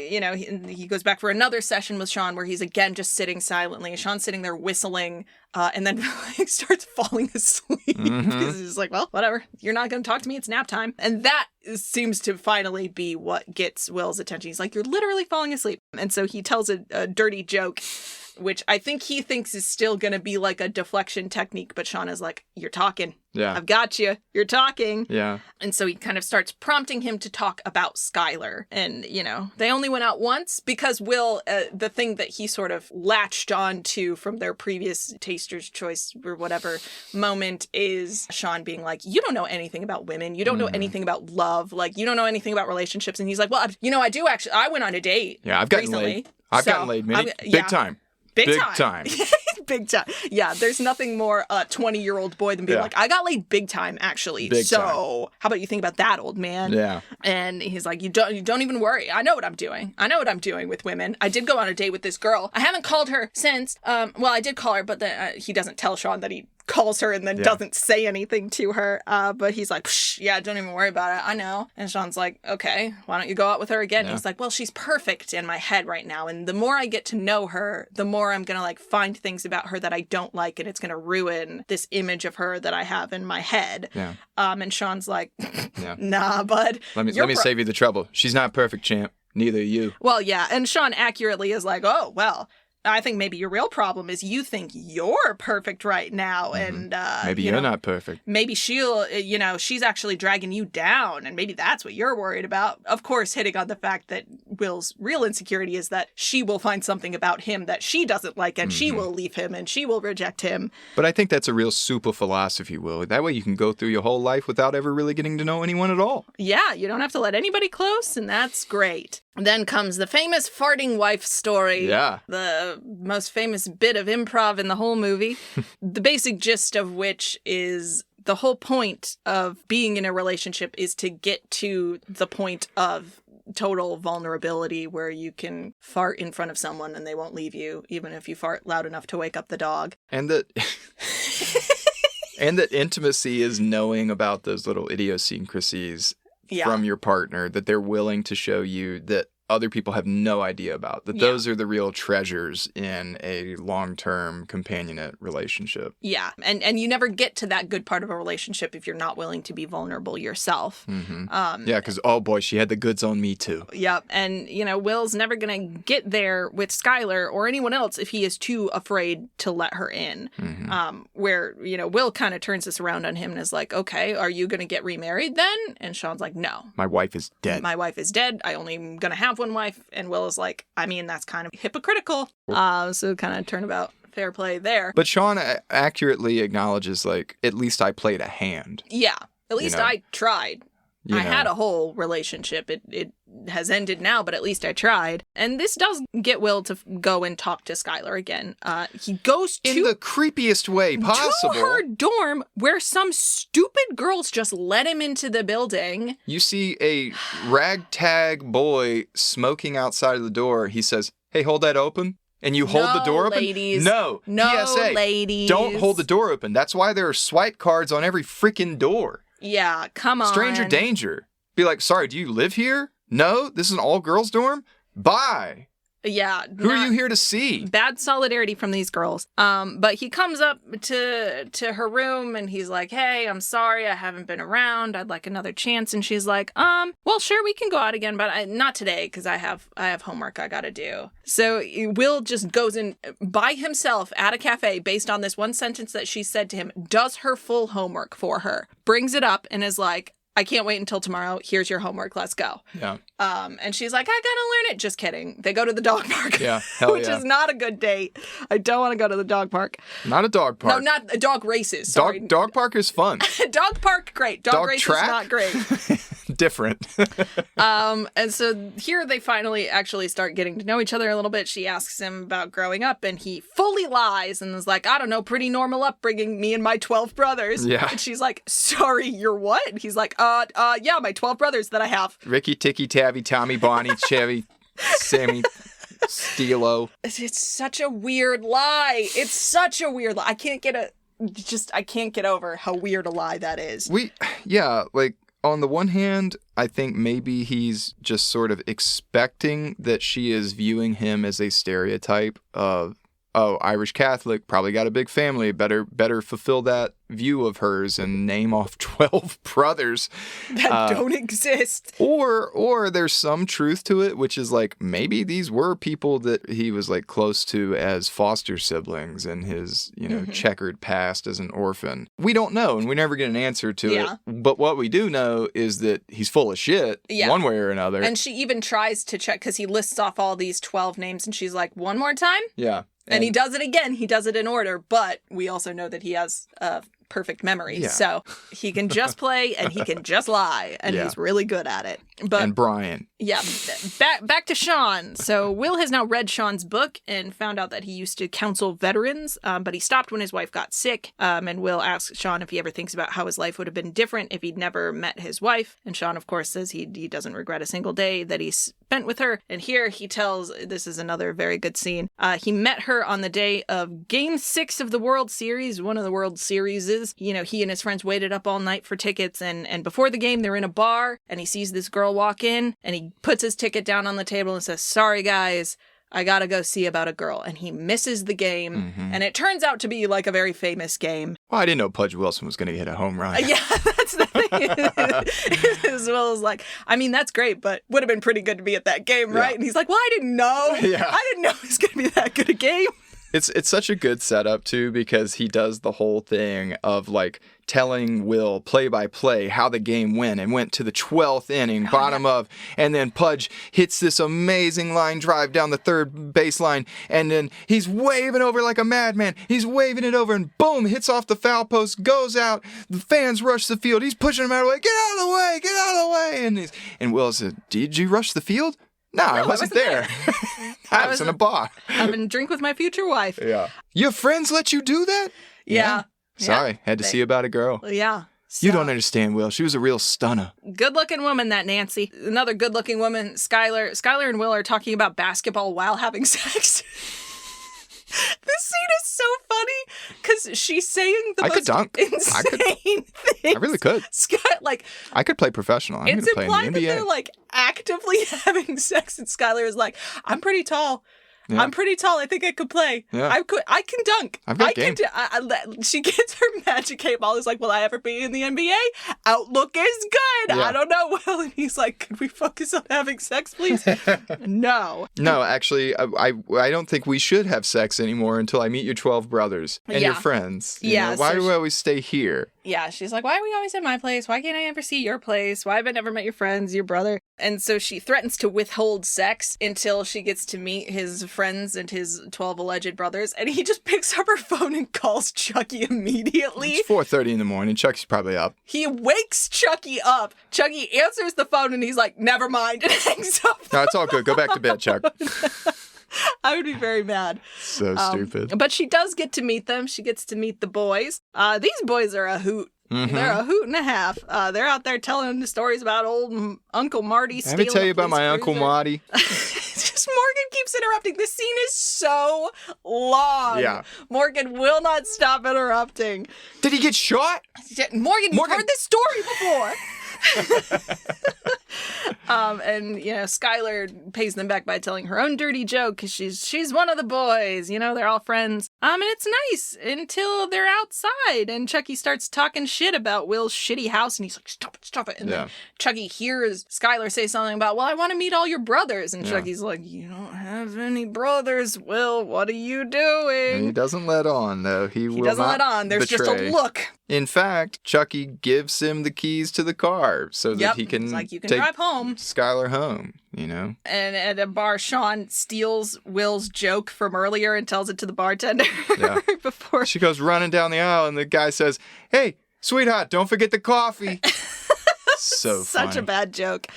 You know, he goes back for another session with Sean where he's again just sitting silently. Sean's sitting there whistling, and then starts falling asleep because he's like, well, whatever. You're not going to talk to me. It's nap time. And that seems to finally be what gets Will's attention. He's like, you're literally falling asleep. And so he tells a dirty joke, which I think he thinks is still going to be like a deflection technique. But Sean is like, you're talking. Yeah. I've got you. You're talking. Yeah. And so he kind of starts prompting him to talk about Skylar. And, you know, they only went out once because Will, the thing that he sort of latched on to from their previous Taster's Choice or whatever moment is Sean being like, you don't know anything about women. You don't know anything about love. Like, you don't know anything about relationships. And he's like, well, I do actually. I went on a date. Yeah, I've gotten recently, laid. I've gotten laid many. Big time. Big time. Big time. Yeah, there's nothing more 20-year-old boy than being like, I got laid big time, actually. Big time. How about you think about that, old man? Yeah. And he's like, you don't even worry. I know what I'm doing. I know what I'm doing with women. I did go on a date with this girl. I haven't called her since. Well, I did call her, but then he doesn't tell Sean that he calls her and then doesn't say anything to her. But he's like, yeah, don't even worry about it. I know. And Sean's like, okay, why don't you go out with her again? Yeah. And he's like, well, she's perfect in my head right now. And the more I get to know her, the more I'm going to like find things about her that I don't like. And it's going to ruin this image of her that I have in my head. Yeah. And Sean's like, nah, bud. Let me save you the trouble. She's not perfect, champ. Neither are you. Well, yeah. And Sean accurately is like, oh, well, I think maybe your real problem is you think you're perfect right now. And maybe you're not perfect. Maybe she's actually dragging you down. And maybe that's what you're worried about. Of course, hitting on the fact that Will's real insecurity is that she will find something about him that she doesn't like, and she will leave him and she will reject him. But I think that's a real super philosophy, Will. That way you can go through your whole life without ever really getting to know anyone at all. Yeah, you don't have to let anybody close, and that's great. Then comes the famous farting wife story. Yeah. The most famous bit of improv in the whole movie. The basic gist of which is the whole point of being in a relationship is to get to the point of total vulnerability where you can fart in front of someone and they won't leave you, even if you fart loud enough to wake up the dog. And that... and that intimacy is knowing about those little idiosyncrasies from your partner, that they're willing to show you that other people have no idea about. That those are the real treasures in a long-term companionate relationship. Yeah, and you never get to that good part of a relationship if you're not willing to be vulnerable yourself. Yeah, because, oh boy, she had the goods on me too. Yep, and, Will's never going to get there with Skylar or anyone else if he is too afraid to let her in. Where, Will kind of turns this around on him and is like, okay, are you going to get remarried then? And Sean's like, no. My wife is dead. My wife is dead. I only am going to have one wife. And Will is like, I mean, that's kind of hypocritical. So kind of turnabout fair play there. But Sean accurately acknowledges, like, at least I played a hand. Yeah, at least I tried. I had a whole relationship. It has ended now, but at least I tried. And this does get Will to go and talk to Skylar again. He goes in the creepiest way possible to her dorm, where some stupid girls just let him into the building. You see a ragtag boy smoking outside of the door. He says, "Hey, hold that open." And you hold the door open? Ladies. No, PSA. Ladies. Don't hold the door open. That's why there are swipe cards on every freaking door. Yeah, come on. Stranger danger. Be like, sorry, do you live here? No, this is an all-girls dorm? Bye. Yeah. Who are you here to see? Bad solidarity from these girls. But he comes up to her room and he's like, hey, I'm sorry, I haven't been around. I'd like another chance. And she's like, well, sure, we can go out again, but not today because I have homework I gotta do. So Will just goes in by himself at a cafe based on this one sentence that she said to him, does her full homework for her, brings it up and is like, I can't wait until tomorrow. Here's your homework. Let's go. Yeah. And she's like, I gotta learn it. Just kidding. They go to the dog park. Yeah. Hell which is not a good date. I don't want to go to the dog park. Not a dog park. No, not dog races. Sorry. Dog park is fun. Dog park, great. Dog race track? is not great. Different. And so here they finally actually start getting to know each other a little bit. She asks him about growing up and he fully lies and is like, I don't know, pretty normal upbringing, me and my 12 brothers. Yeah. And she's like, sorry, you're what? And he's like, yeah, my 12 brothers that I have. Ricky, Ticky, Tabby, Tommy, Bonnie, Chevy, Sammy, Steelo. It's such a weird lie. It's such a weird lie. I can't get over how weird a lie that is. Like, on the one hand, I think maybe he's just sort of expecting that she is viewing him as a stereotype of, oh, Irish Catholic, probably got a big family, better fulfill that view of hers and name off 12 brothers that don't exist. Or there's some truth to it, which is like maybe these were people that he was like close to as foster siblings in his, checkered past as an orphan. We don't know, and we never get an answer to it. But what we do know is that he's full of shit one way or another. And she even tries to check because he lists off all these 12 names and she's like, one more time? Yeah. And he does it again. He does it in order, but we also know that he has perfect memory. Yeah. So he can just play and he can just lie, and he's really good at it. And Brian. Yeah. Back to Sean. So Will has now read Sean's book and found out that he used to counsel veterans, but he stopped when his wife got sick. And Will asks Sean if he ever thinks about how his life would have been different if he'd never met his wife. And Sean, of course, says he doesn't regret a single day that he spent with her. And here he tells, this is another very good scene, he met her on the day of Game 6 of the World Series, one of the World Series is. He and his friends waited up all night for tickets, and before the game, they're in a bar, and he sees this girl walk in, and he puts his ticket down on the table and says, sorry, guys, I gotta go see about a girl. And he misses the game, and it turns out to be like a very famous game. Well, I didn't know Pudge Wilson was gonna hit a home run. Yeah, that's the thing. As well as like, I mean, that's great, but would have been pretty good to be at that game, right? And he's like, well, I didn't know. Yeah. I didn't know it was gonna be that good a game. It's such a good setup, too, because he does the whole thing of, like, telling Will play by play how the game went and went to the 12th inning, bottom of, and then Pudge hits this amazing line drive down the third baseline, and then he's waving over like a madman. He's waving it over, and boom, hits off the foul post, goes out. The fans rush the field. He's pushing him out of the way. Get out of the way! Get out of the way! And Will said, did you rush the field? No, I wasn't there. I was in a bar. Having a drink with my future wife. Yeah. Your friends let you do that? Yeah. Sorry, had to see about a girl. Yeah. So, you don't understand, Will. She was a real stunner. Good-looking woman, that Nancy. Another good-looking woman, Skylar. Skylar and Will are talking about basketball while having sex. This scene is so funny because she's saying the I could most dunk. insane things. I really could. Like, I could play professional. I'm going it's to play in the implied that NBA. they're like actively having sex, and Skylar is like, I'm pretty tall. Yeah. I'm pretty tall. I think I could play. Yeah. I can dunk. I've got I game. she gets her magic eight ball. Is like, will I ever be in the NBA? Outlook is good. Yeah. I don't know. Well, and he's like, could we focus on having sex, please? No. No, actually, I don't think we should have sex anymore until I meet your 12 brothers and your friends. You know, why do we always stay here? Yeah, she's like, why are we always at my place? Why can't I ever see your place? Why have I never met your friends, your brother? And so she threatens to withhold sex until she gets to meet his friends and his 12 alleged brothers. And he just picks up her phone and calls Chucky immediately. It's 4:30 in the morning. Chucky's probably up. He wakes Chucky up. Chucky answers the phone and he's like, never mind, and hangs up. No, it's all good. Go back to bed, Chuck. I would be very mad. So stupid. But she does get to meet them. She gets to meet the boys. These boys are a hoot. Mm-hmm. They're a hoot and a half. They're out there telling the stories about old Uncle Marty stealing. Let me tell you about my Uncle Marty. Just Morgan keeps interrupting. This scene is so long. Yeah. Morgan will not stop interrupting. Did he get shot? Morgan, you've heard this story before. And you know, Skylar pays them back by telling her own dirty joke because she's one of the boys. You know, they're all friends. And it's nice until they're outside and Chucky starts talking shit about Will's shitty house, and he's like, stop it. And then Chucky hears Skylar say something about, well, I want to meet all your brothers, and Chucky's like, you don't have any brothers, Will. What are you doing? And he doesn't let on, though. He doesn't let on. There's betray. just a look. In fact, Chucky gives him the keys to the car so that he can, it's like, you can take drive home. Skylar home, you know? And at a bar, Sean steals Will's joke from earlier and tells it to the bartender before. She goes running down the aisle, and the guy says, hey, sweetheart, don't forget the coffee. So Such a bad joke.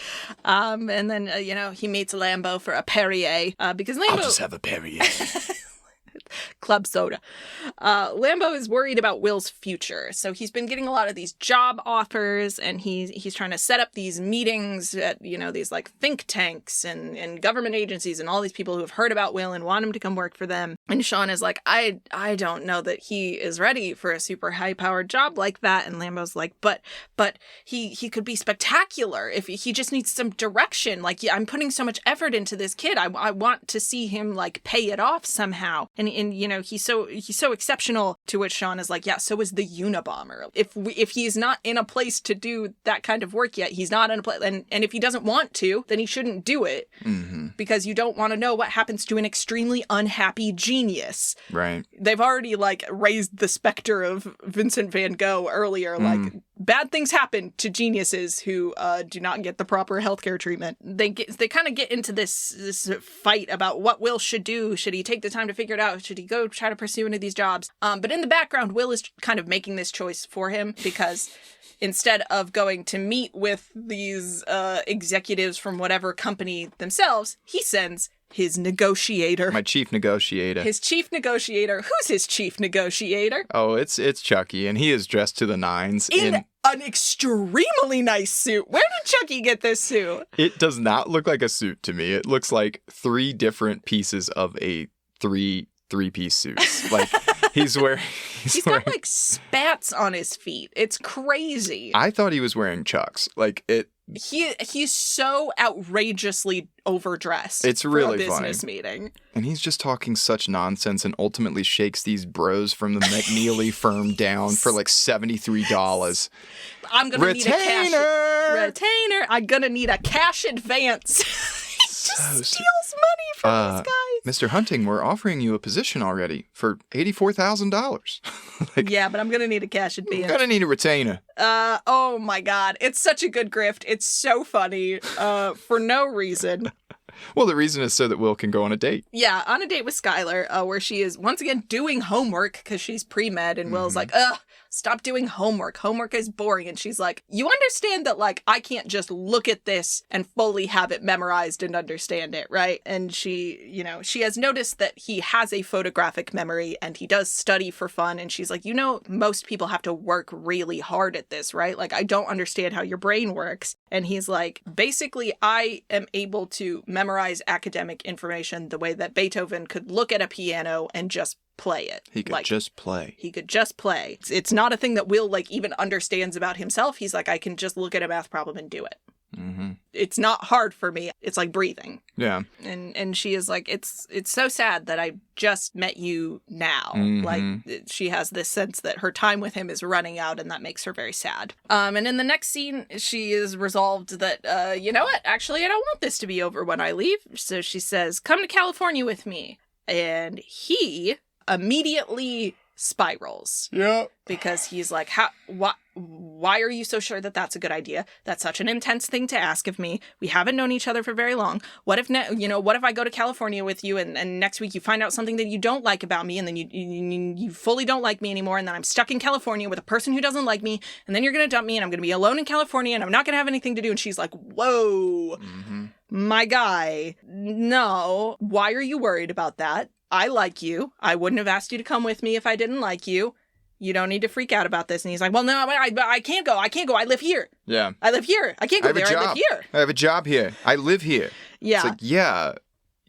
And then, you know, he meets Lambo for a Perrier because Lambo... I'll just have a Perrier. Club soda. Lambo is worried about Will's future. So he's been getting a lot of these job offers, and he's trying to set up these meetings at, you know, these like think tanks and government agencies and all these people who have heard about Will and want him to come work for them. And Sean is like, I don't know that he is ready for a super high powered job like that. And Lambo's like, but he could be spectacular if he just needs some direction. Like, I'm putting so much effort into this kid. I want to see him like pay it off somehow. And you know, he's so exceptional, to which Sean is like, yeah, so is the Unabomber. If he's not in a place to do that kind of work yet, he's not in a place, and if he doesn't want to, then he shouldn't do it. Mm-hmm. Because you don't want to know what happens to an extremely unhappy genius. Right. They've already like raised the specter of Vincent van Gogh earlier, like bad things happen to geniuses who do not get the proper healthcare treatment. They kind of get into this fight about what Will should do. Should he take the time to figure it out? Should he go try to pursue any of these jobs? But in the background, Will is kind of making this choice for him because instead of going to meet with these executives from whatever company themselves, he sends his negotiator. My chief negotiator. His chief negotiator. Who's his chief negotiator? Oh, it's Chucky, and he is dressed to the nines in an extremely nice suit. Where did Chucky get this suit? It does not look like a suit to me. It looks like 3 different pieces of a three-piece suit. Like, he's got like spats on his feet. It's crazy. I thought he was wearing Chucks. Like, he's so outrageously overdressed. It's really for a business funny. Meeting. And he's just talking such nonsense and ultimately shakes these bros from the McNeely firm down for like $73. I'm gonna need a retainer. I'm gonna need a cash advance. Just steals money from these guys. Mr. Hunting, we're offering you a position already for $84,000. Like, yeah, but I'm gonna need a cash advance. I'm gonna need a retainer. Oh my god, it's such a good grift. It's so funny. For no reason. Well, the reason is so that Will can go on a date. Yeah, on a date with Skylar, where she is once again doing homework because she's pre-med, and Will's like, ugh, stop doing homework. Homework is boring. And she's like, you understand that, like, I can't just look at this and fully have it memorized and understand it, right? And she, you know, she has noticed that he has a photographic memory and he does study for fun. And she's like, you know, most people have to work really hard at this, right? Like, I don't understand how your brain works. And he's like, basically, I am able to memorize memorize academic information the way that Beethoven could look at a piano and just play it. He could just play. He could just play. It's not a thing that Will, like, even understands about himself. He's like, I can just look at a math problem and do it. Mm-hmm. It's not hard for me. It's like breathing. Yeah. And she is like, it's so sad that I just met you now. Mm-hmm. Like, she has this sense that her time with him is running out, and that makes her very sad. And in the next scene, she is resolved that, you know what? Actually, I don't want this to be over when I leave. So she says, come to California with me. And he immediately spirals. Yeah. Because he's like, why are you so sure that that's a good idea? That's such an intense thing to ask of me. We haven't known each other for very long. What if I go to California with you and next week you find out something that you don't like about me, and then you fully don't like me anymore, and then I'm stuck in California with a person who doesn't like me, and then you're going to dump me, and I'm going to be alone in California, and I'm not going to have anything to do. And she's like, whoa, my guy, no. Why are you worried about that? I like you. I wouldn't have asked you to come with me if I didn't like you. You don't need to freak out about this. And he's like, well, no, I can't go. I can't go. I live here. Yeah. I live here. I can't go there. I live here. I have a job here. I live here. Yeah. It's like, yeah.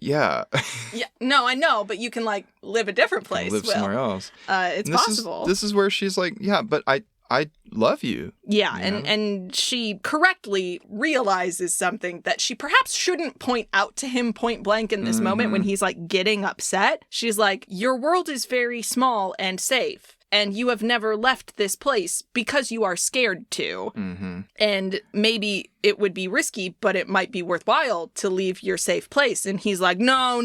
Yeah. No, I know, but you can, like, live a different place. Live somewhere else. It's possible. This is where she's like, yeah, but I love you. Yeah, you know? and she correctly realizes something that she perhaps shouldn't point out to him point blank in this moment when he's, like, getting upset. She's like, your world is very small and safe, and you have never left this place because you are scared to. Mm-hmm. And maybe it would be risky, but it might be worthwhile to leave your safe place. And he's like, no.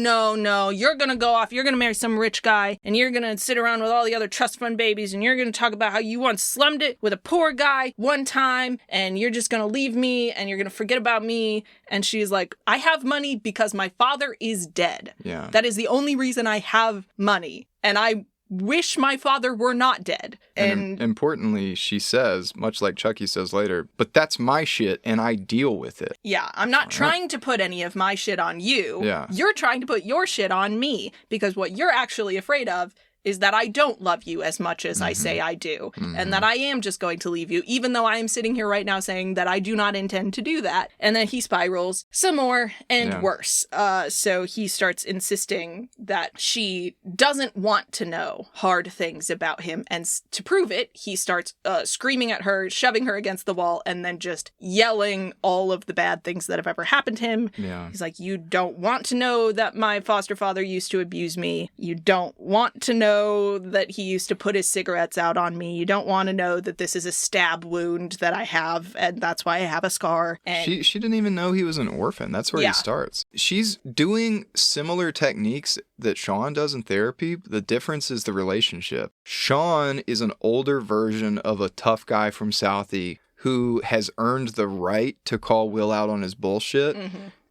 You're going to go off. You're going to marry some rich guy, and you're going to sit around with all the other trust fund babies, and you're going to talk about how you once slummed it with a poor guy one time, and you're just going to leave me, and you're going to forget about me. And she's like, I have money because my father is dead. Yeah. That is the only reason I have money. And I wish my father were not dead. And importantly, she says, much like Chucky says later, but that's my shit and I deal with it. Yeah, I'm not trying to put any of my shit on you. Yeah. You're trying to put your shit on me, because what you're actually afraid of is that I don't love you as much as I say I do, and that I am just going to leave you, even though I am sitting here right now saying that I do not intend to do that. And then he spirals some more and worse. So he starts insisting that she doesn't want to know hard things about him, and to prove it, he starts screaming at her, shoving her against the wall, and then just yelling all of the bad things that have ever happened to him. Yeah. He's like, you don't want to know that my foster father used to abuse me. You don't want to know that he used to put his cigarettes out on me. You don't want to know that this is a stab wound that I have, and that's why I have a scar. And she didn't even know he was an orphan. That's where he starts. She's doing similar techniques that Sean does in therapy. The difference is the relationship. Sean is an older version of a tough guy from Southie who has earned the right to call Will out on his bullshit.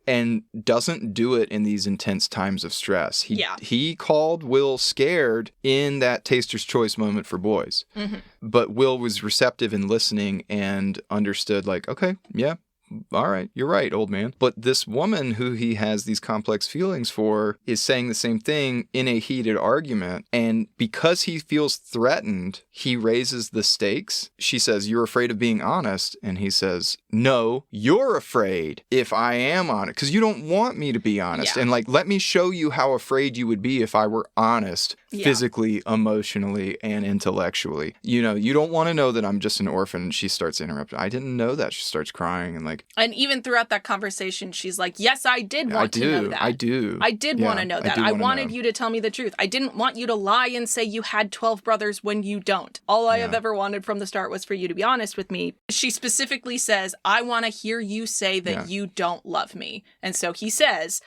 And doesn't do it in these intense times of stress. He called Will scared in that Taster's Choice moment for boys. But Will was receptive and listening and understood, like, okay, yeah, all right, you're right, old man. But this woman who he has these complex feelings for is saying the same thing in a heated argument. And because he feels threatened, he raises the stakes. She says, you're afraid of being honest. And he says, no, you're afraid if I am honest, because you don't want me to be honest. And like, let me show you how afraid you would be if I were honest, physically, emotionally, and intellectually. You know, you don't want to know that I'm just an orphan. And she starts interrupting. I didn't know that. She starts crying and like. And even throughout that conversation, she's like, yes, I did want to know that. I do. I did want to know that. I wanted you to tell me the truth. I didn't want you to lie and say you had 12 brothers when you don't. All I have ever wanted from the start was for you to be honest with me. She specifically says, I want to hear you say that you don't love me. And so he says,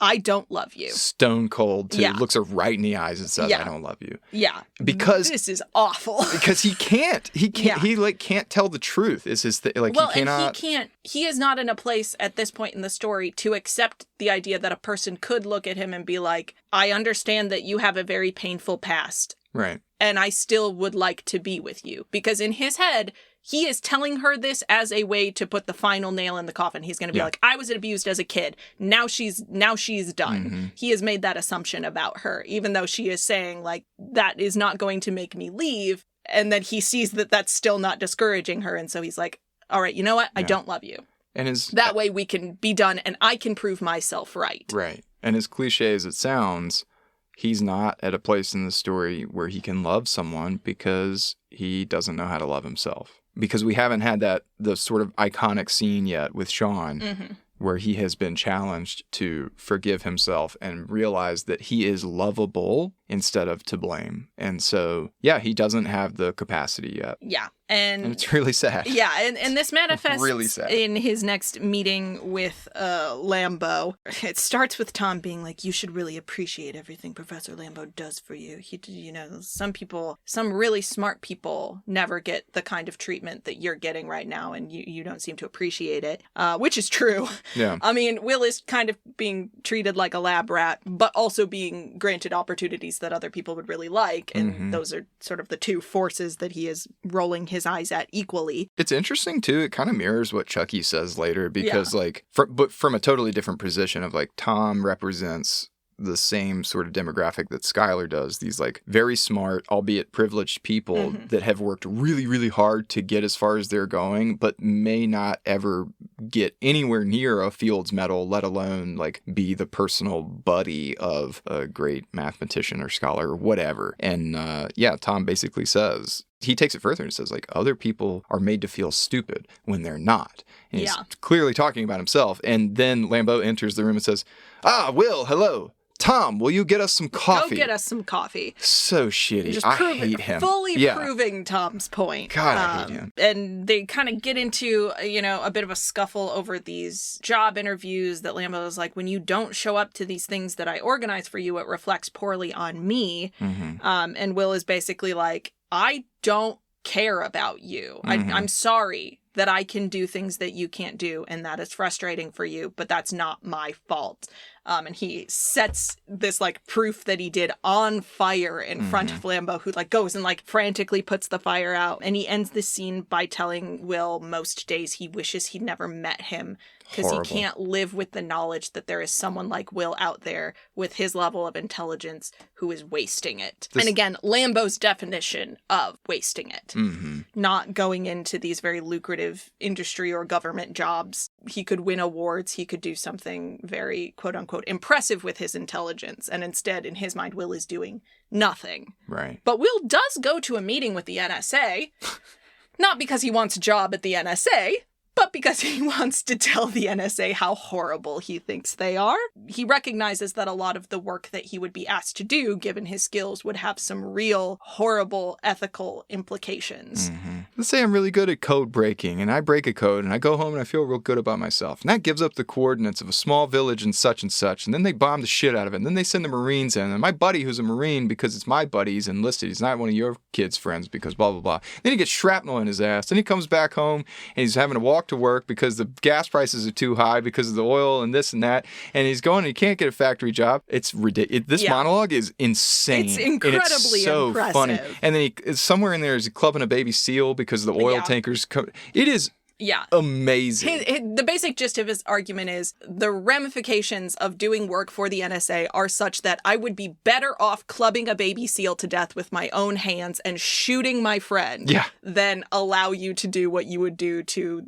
I don't love you. Stone cold, too. Looks her right in the eyes and says, I don't love you. Yeah. Because this is awful. Because he can't. He can't. He like can't tell the truth. Is his like well, he cannot. And he can't. He is not in a place at this point in the story to accept the idea that a person could look at him and be like, I understand that you have a very painful past. Right. And I still would like to be with you. Because in his head, he is telling her this as a way to put the final nail in the coffin. He's going to be like, I was abused as a kid. Now she's done. He has made that assumption about her, even though she is saying, like, that is not going to make me leave. And then he sees that that's still not discouraging her. And so he's like, all right, you know what? I don't love you. That way we can be done and I can prove myself right. Right. And as cliche as it sounds, he's not at a place in the story where he can love someone because he doesn't know how to love himself. Because we haven't had the sort of iconic scene yet with Sean where he has been challenged to forgive himself and realize that he is lovable instead of to blame. And so, yeah, he doesn't have the capacity yet. Yeah. And it's really sad. Yeah, and this manifests really sad. in his next meeting with Lambeau. It starts with Tom being like, you should really appreciate everything Professor Lambeau does for you. Some really smart people never get the kind of treatment that you're getting right now, and you don't seem to appreciate it, which is true. Yeah. I mean, Will is kind of being treated like a lab rat, but also being granted opportunities that other people would really like, and those are sort of the two forces that he is rolling his eyes at equally. It's interesting too. It kind of mirrors what Chucky says later because but from a totally different position of like Tom represents the same sort of demographic that Skylar does. These like very smart, albeit privileged people that have worked really, really hard to get as far as they're going, but may not ever get anywhere near a Fields Medal, let alone like be the personal buddy of a great mathematician or scholar or whatever. And Tom basically says, he takes it further and says, like, other people are made to feel stupid when they're not. And he's clearly talking about himself. And then Lambeau enters the room and says, Will, hello. Tom, will you get us some coffee? Go get us some coffee. So shitty. I hate him. Fully proving Tom's point. God, I hate him. And they kind of get into, a bit of a scuffle over these job interviews that Lambeau is like, when you don't show up to these things that I organize for you, it reflects poorly on me. And Will is basically like, I don't care about you. I'm sorry that I can do things that you can't do, and that is frustrating for you, but that's not my fault. And he sets this like proof that he did on fire in front of Lambeau, who like goes and like frantically puts the fire out. And he ends the scene by telling Will most days he wishes he'd never met him, because he can't live with the knowledge that there is someone like Will out there with his level of intelligence who is wasting it. And again, Lambeau's definition of wasting it. Not going into these very lucrative industry or government jobs. He could win awards. He could do something very, quote unquote, impressive with his intelligence. And instead, in his mind, Will is doing nothing. Right. But Will does go to a meeting with the NSA, not because he wants a job at the NSA, but because he wants to tell the NSA how horrible he thinks they are. He recognizes that a lot of the work that he would be asked to do, given his skills, would have some real horrible ethical implications. Let's say I'm really good at code breaking, and I break a code, and I go home and I feel real good about myself. And that gives up the coordinates of a small village and such, and then they bomb the shit out of it, and then they send the Marines in, and my buddy who's a Marine, because it's my buddy, he's enlisted, he's not one of your kids' friends, because blah, blah, blah. Then he gets shrapnel in his ass, then he comes back home, and he's having to walk to work because the gas prices are too high because of the oil and this and that, and he's going and he can't get a factory job. It's ridiculous. This monologue is insane. It's incredibly and it's so impressive. Funny. And then somewhere in there is clubbing a baby seal because the oil tankers come. It is amazing. The basic gist of his argument is the ramifications of doing work for the NSA are such that I would be better off clubbing a baby seal to death with my own hands and shooting my friend than allow you to do what you would do to,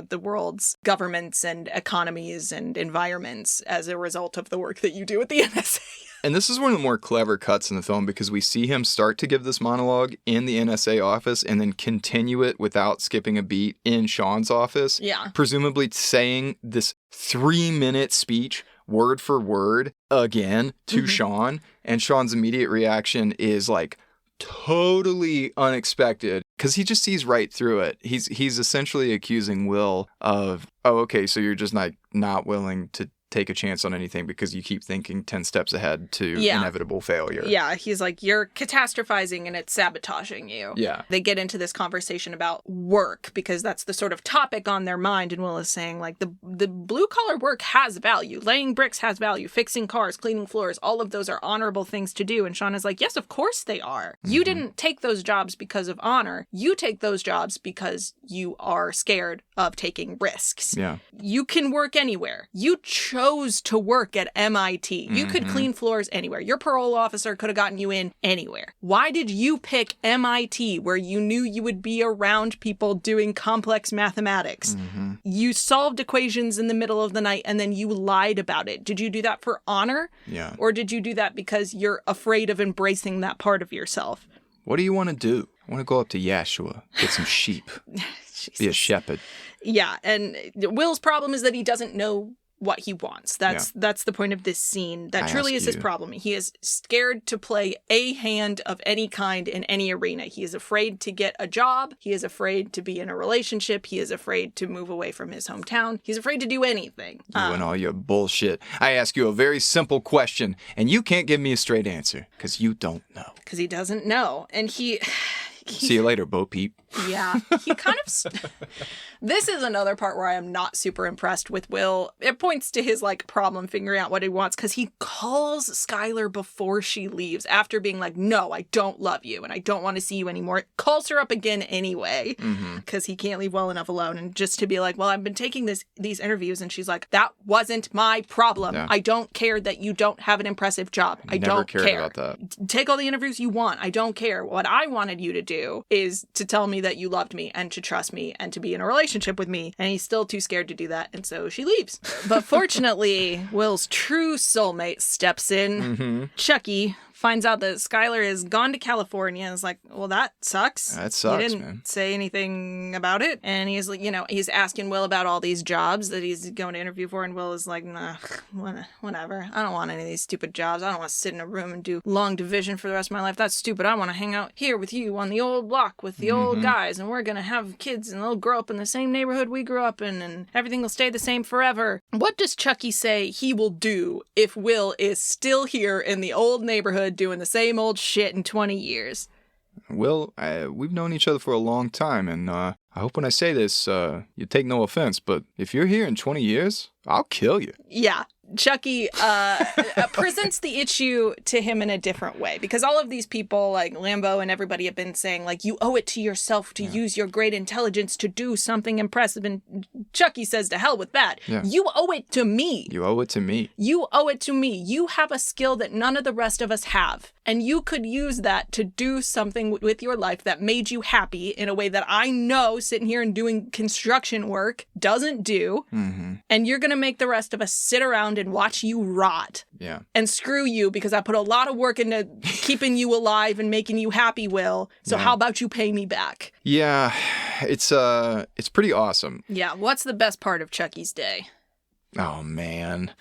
the world's governments and economies and environments as a result of the work that you do at the NSA. And this is one of the more clever cuts in the film because we see him start to give this monologue in the NSA office and then continue it without skipping a beat in Sean's office. Yeah. Presumably saying this 3-minute speech word for word again to Sean. And Sean's immediate reaction is like totally unexpected because he just sees right through it. He's essentially accusing Will of, okay, so you're just not willing to take a chance on anything because you keep thinking 10 steps ahead to inevitable failure. Yeah, he's like, you're catastrophizing and it's sabotaging you. Yeah. They get into this conversation about work because that's the sort of topic on their mind, and Will is saying, like, the blue-collar work has value. Laying bricks has value. Fixing cars, cleaning floors, all of those are honorable things to do. And Sean is like, yes, of course they are. You didn't take those jobs because of honor. You take those jobs because you are scared of taking risks. Yeah. You can work anywhere. You chose chose to work at MIT. You could clean floors anywhere. Your parole officer could have gotten you in anywhere. Why did you pick MIT, where you knew you would be around people doing complex mathematics? You solved equations in the middle of the night and then you lied about it. Did you do that for honor? Yeah. Or did you do that because you're afraid of embracing that part of yourself? What do you want to do? I want to go up to Yashua, get some sheep, be a shepherd. Yeah, and Will's problem is that he doesn't know what he wants. That's the point of this scene. That truly is his problem. He is scared to play a hand of any kind in any arena. He is afraid to get a job. He is afraid to be in a relationship. He is afraid to move away from his hometown. He's afraid to do anything. You and all your bullshit. I ask you a very simple question, and you can't give me a straight answer, because you don't know. Because he doesn't know. And he... See you later, Bo Peep. Yeah, he kind of... This is another part where I am not super impressed with Will. It points to his, problem figuring out what he wants, because he calls Skylar before she leaves, after being like, no, I don't love you, and I don't want to see you anymore. Calls her up again anyway, because he can't leave well enough alone, and just to be like, well, I've been taking these interviews, and she's like, that wasn't my problem. Yeah. I don't care that you don't have an impressive job. I don't care. Never cared about that. Take all the interviews you want. I don't care. What I wanted you to do is to tell me that you loved me and to trust me and to be in a relationship with me, and he's still too scared to do that, and so she leaves. But fortunately, Will's true soulmate steps in. Chucky finds out that Skylar has gone to California and is like, well, that sucks. That sucks, He didn't say anything about it. And he's like, he's asking Will about all these jobs that he's going to interview for. And Will is like, nah, whatever. I don't want any of these stupid jobs. I don't want to sit in a room and do long division for the rest of my life. That's stupid. I want to hang out here with you on the old block with the old guys. And we're going to have kids and they'll grow up in the same neighborhood we grew up in. And everything will stay the same forever. What does Chucky say he will do if Will is still here in the old neighborhood doing the same old shit in 20 years? Will, we've known each other for a long time, and I hope when I say this, you take no offense, but if you're here in 20 years, I'll kill you. Yeah. Chucky presents the issue to him in a different way, because all of these people like Lambo and everybody have been saying you owe it to yourself to use your great intelligence to do something impressive, and Chucky says to hell with that. You owe it to me. You owe it to me. You owe it to me. You have a skill that none of the rest of us have, and you could use that to do something with your life that made you happy in a way that I know sitting here and doing construction work doesn't do. And you're gonna make the rest of us sit around and watch you rot. Yeah. And screw you, because I put a lot of work into keeping you alive and making you happy, Will. So how about you pay me back? Yeah, it's pretty awesome. Yeah, what's the best part of Chucky's day? Oh, man.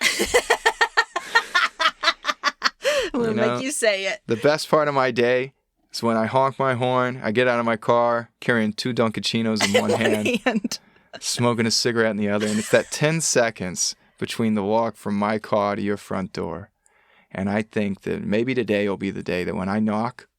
I'm going to make you say it. The best part of my day is when I honk my horn, I get out of my car, carrying 2 Dunkachinos in one hand, smoking a cigarette in the other, and it's that 10 seconds between the walk from my car to your front door. And I think that maybe today will be the day that when I knock,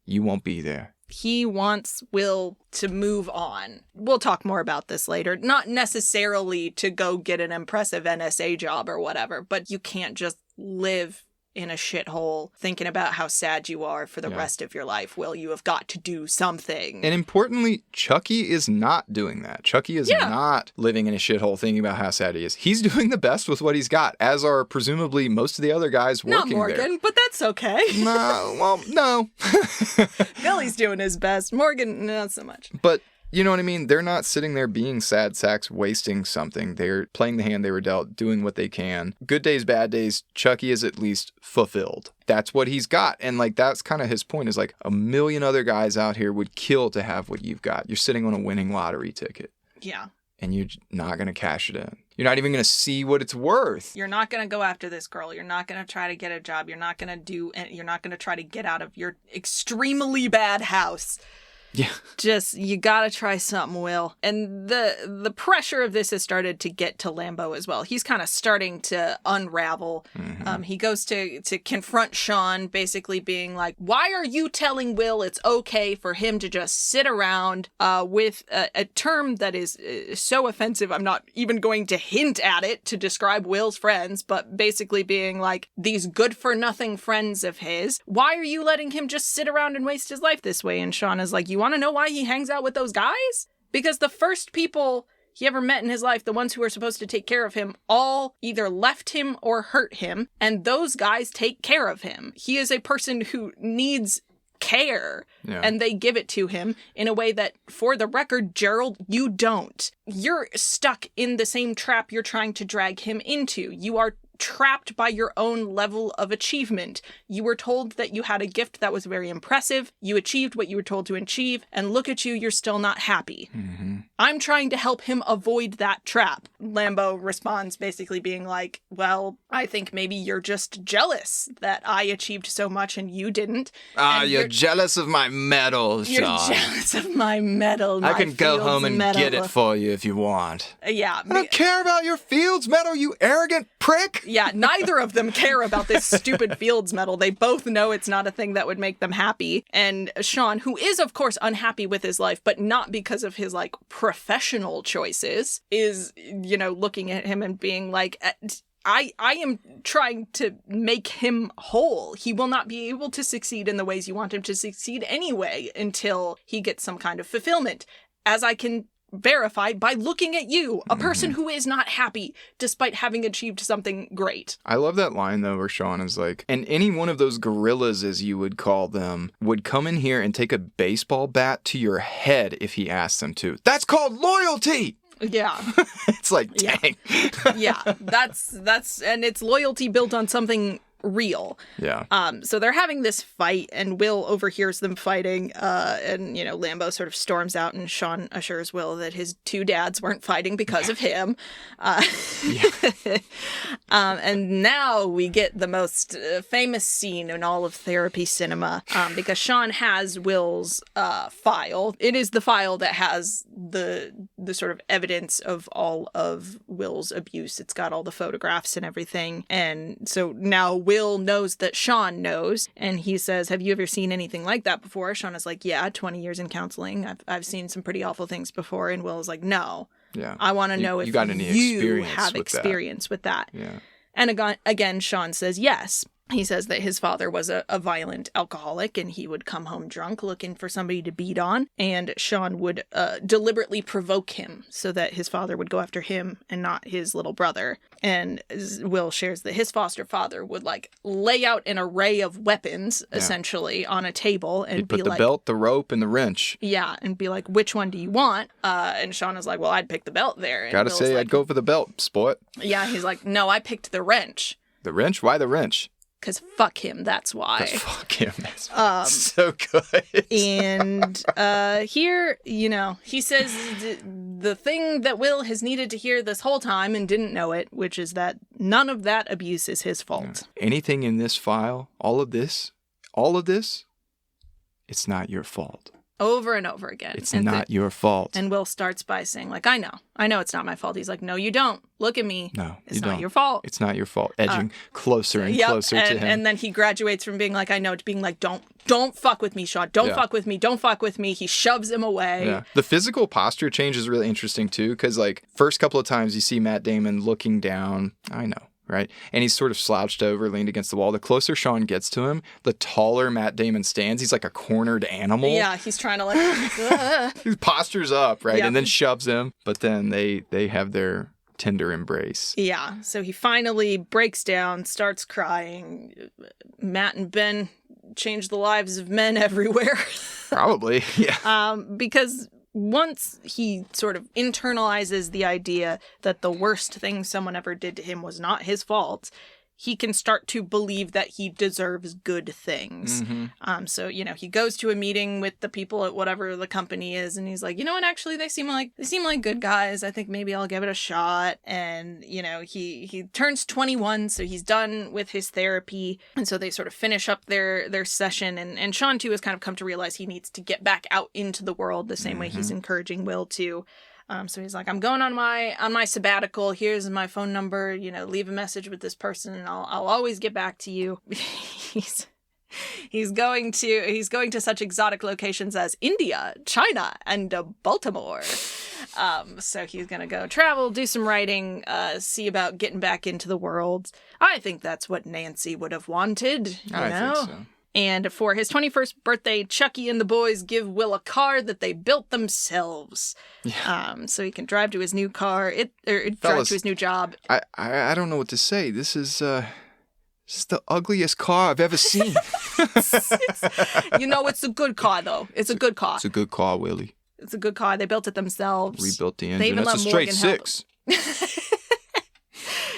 you won't be there. He wants Will to move on. We'll talk more about this later. Not necessarily to go get an impressive NSA job or whatever, but you can't just live in a shithole thinking about how sad you are for the rest of your life. Will, you have got to do something. And importantly, Chucky is not doing that. Chucky is not living in a shithole thinking about how sad he is. He's doing the best with what he's got, as are presumably most of the other guys working there. Not Morgan, but that's okay. No. Billy's doing his best. Morgan, not so much. But you know what I mean? They're not sitting there being sad sacks, wasting something. They're playing the hand they were dealt, doing what they can. Good days, bad days, Chucky is at least fulfilled. That's what he's got. And that's kind of his point, is a million other guys out here would kill to have what you've got. You're sitting on a winning lottery ticket. Yeah. And you're not going to cash it in. You're not even going to see what it's worth. You're not going to go after this girl. You're not going to try to get a job. You're not going to try to get out of your extremely bad house. Yeah. Just, you gotta try something, Will. And the pressure of this has started to get to Lambo as well. He's kind of starting to unravel. He goes to confront Sean, basically being like, why are you telling Will it's okay for him to just sit around with a term that is so offensive, I'm not even going to hint at it to describe Will's friends, but basically being like, these good-for-nothing friends of his. Why are you letting him just sit around and waste his life this way? And Sean is like, you want to know why he hangs out with those guys? Because the first people he ever met in his life, the ones who were supposed to take care of him, all either left him or hurt him, and those guys take care of him. He is a person who needs care, and they give it to him in a way that, for the record, Gerald, you don't. You're stuck in the same trap you're trying to drag him into. You are trapped by your own level of achievement. You were told that you had a gift that was very impressive. You achieved what you were told to achieve, and look at you, you're still not happy. I'm trying to help him avoid that trap. Lambeau responds basically being like, well, I think maybe you're just jealous that I achieved so much and you didn't. You're jealous of my medal, Sean. You're jealous of my medal. I can go home and get it for you if you want. Yeah. I don't care about your Fields medal, you arrogant prick. Yeah, neither of them care about this stupid Fields medal. They both know it's not a thing that would make them happy. And Sean, who is, of course, unhappy with his life, but not because of his, like, professional choices, is, you know, looking at him and being like, I am trying to make him whole. He will not be able to succeed in the ways you want him to succeed anyway until he gets some kind of fulfillment. As I can verify by looking at you, a person who is not happy despite having achieved something great. I love that line, though, where Sean is like, and any one of those gorillas, as you would call them, would come in here and take a baseball bat to your head if he asked them to. That's called loyalty! Yeah. It's like, dang. Yeah, that's, and it's loyalty built on something real. Yeah. So they're having this fight, and Will overhears them fighting, and, you know, Lambeau sort of storms out, and Sean assures Will that his two dads weren't fighting because of him. And now we get the most famous scene in all of therapy cinema, because Sean has Will's file. It is the file that has the sort of evidence of all of Will's abuse. It's got all the photographs and everything. And so now Will knows that Sean knows, and he says, have you ever seen anything like that before? Sean is like, yeah, 20 years in counseling. I've seen some pretty awful things before. And Will is like, no. Yeah. I want to know if you got any experience with that. Yeah. And again, Sean says yes. He says that his father was a violent alcoholic, and he would come home drunk looking for somebody to beat on. And Sean would deliberately provoke him so that his father would go after him and not his little brother. And Will shares that his foster father would, like, lay out an array of weapons, essentially, on a table. And he'd put the belt, the rope, and the wrench. Yeah, and be like, which one do you want? And Sean is like, well, I'd pick the belt there. And Gotta Will's say, like, I'd go for the belt, sport. Yeah, he's like, no, I picked the wrench. The wrench? Why the wrench? Because fuck him, that's why. Because fuck him, that's why. So good. And here, you know, he says the thing that Will has needed to hear this whole time and didn't know it, which is that none of that abuse is his fault. Yeah. Anything in this file, all of this, it's not your fault. Over and over again. It's not your fault. And Will starts by saying, like, I know it's not my fault. He's like, no, you don't. Look at me. No, it's not your fault. It's not your fault. Edging closer and closer to him. And then he graduates from being like, I know, to being like, don't fuck with me, Sean. Don't fuck with me. Don't fuck with me. He shoves him away. Yeah. The physical posture change is really interesting, too, because, like, first couple of times you see Matt Damon looking down. I know. Right? And he's sort of slouched over, leaned against the wall. The closer Sean gets to him, the taller Matt Damon stands. He's like a cornered animal. Yeah, he's trying to like... He postures up, right? Yep. And then shoves him. But then they have their tender embrace. Yeah, so he finally breaks down, starts crying. Matt and Ben changed the lives of men everywhere. Probably, yeah. Because... once he sort of internalizes the idea that the worst thing someone ever did to him was not his fault, he can start to believe that he deserves good things. Mm-hmm. So, you know, he goes to a meeting with the people at whatever the company is, and he's like, you know what, actually, they seem like good guys. I think maybe I'll give it a shot. And, you know, he turns 21, so he's done with his therapy. And so they sort of finish up their session. And Sean, too, has kind of come to realize he needs to get back out into the world the same way he's encouraging Will to. So he's like, I'm going on my sabbatical. Here's my phone number. You know, leave a message with this person, and I'll always get back to you. He's going to such exotic locations as India, China, and Baltimore. So he's gonna go travel, do some writing, see about getting back into the world. I think that's what Nancy would have wanted. You know? I think so. And for his 21st birthday, Chucky and the boys give Will a car that they built themselves. Yeah. So he can drive to his new car, drive Fellas, to his new job. I don't know what to say. This is the ugliest car I've ever seen. It's a good car, though. It's a good car. It's a good car, Willie. It's a good car. They built it themselves. Rebuilt the They engine. even That's a let straight Morgan 6.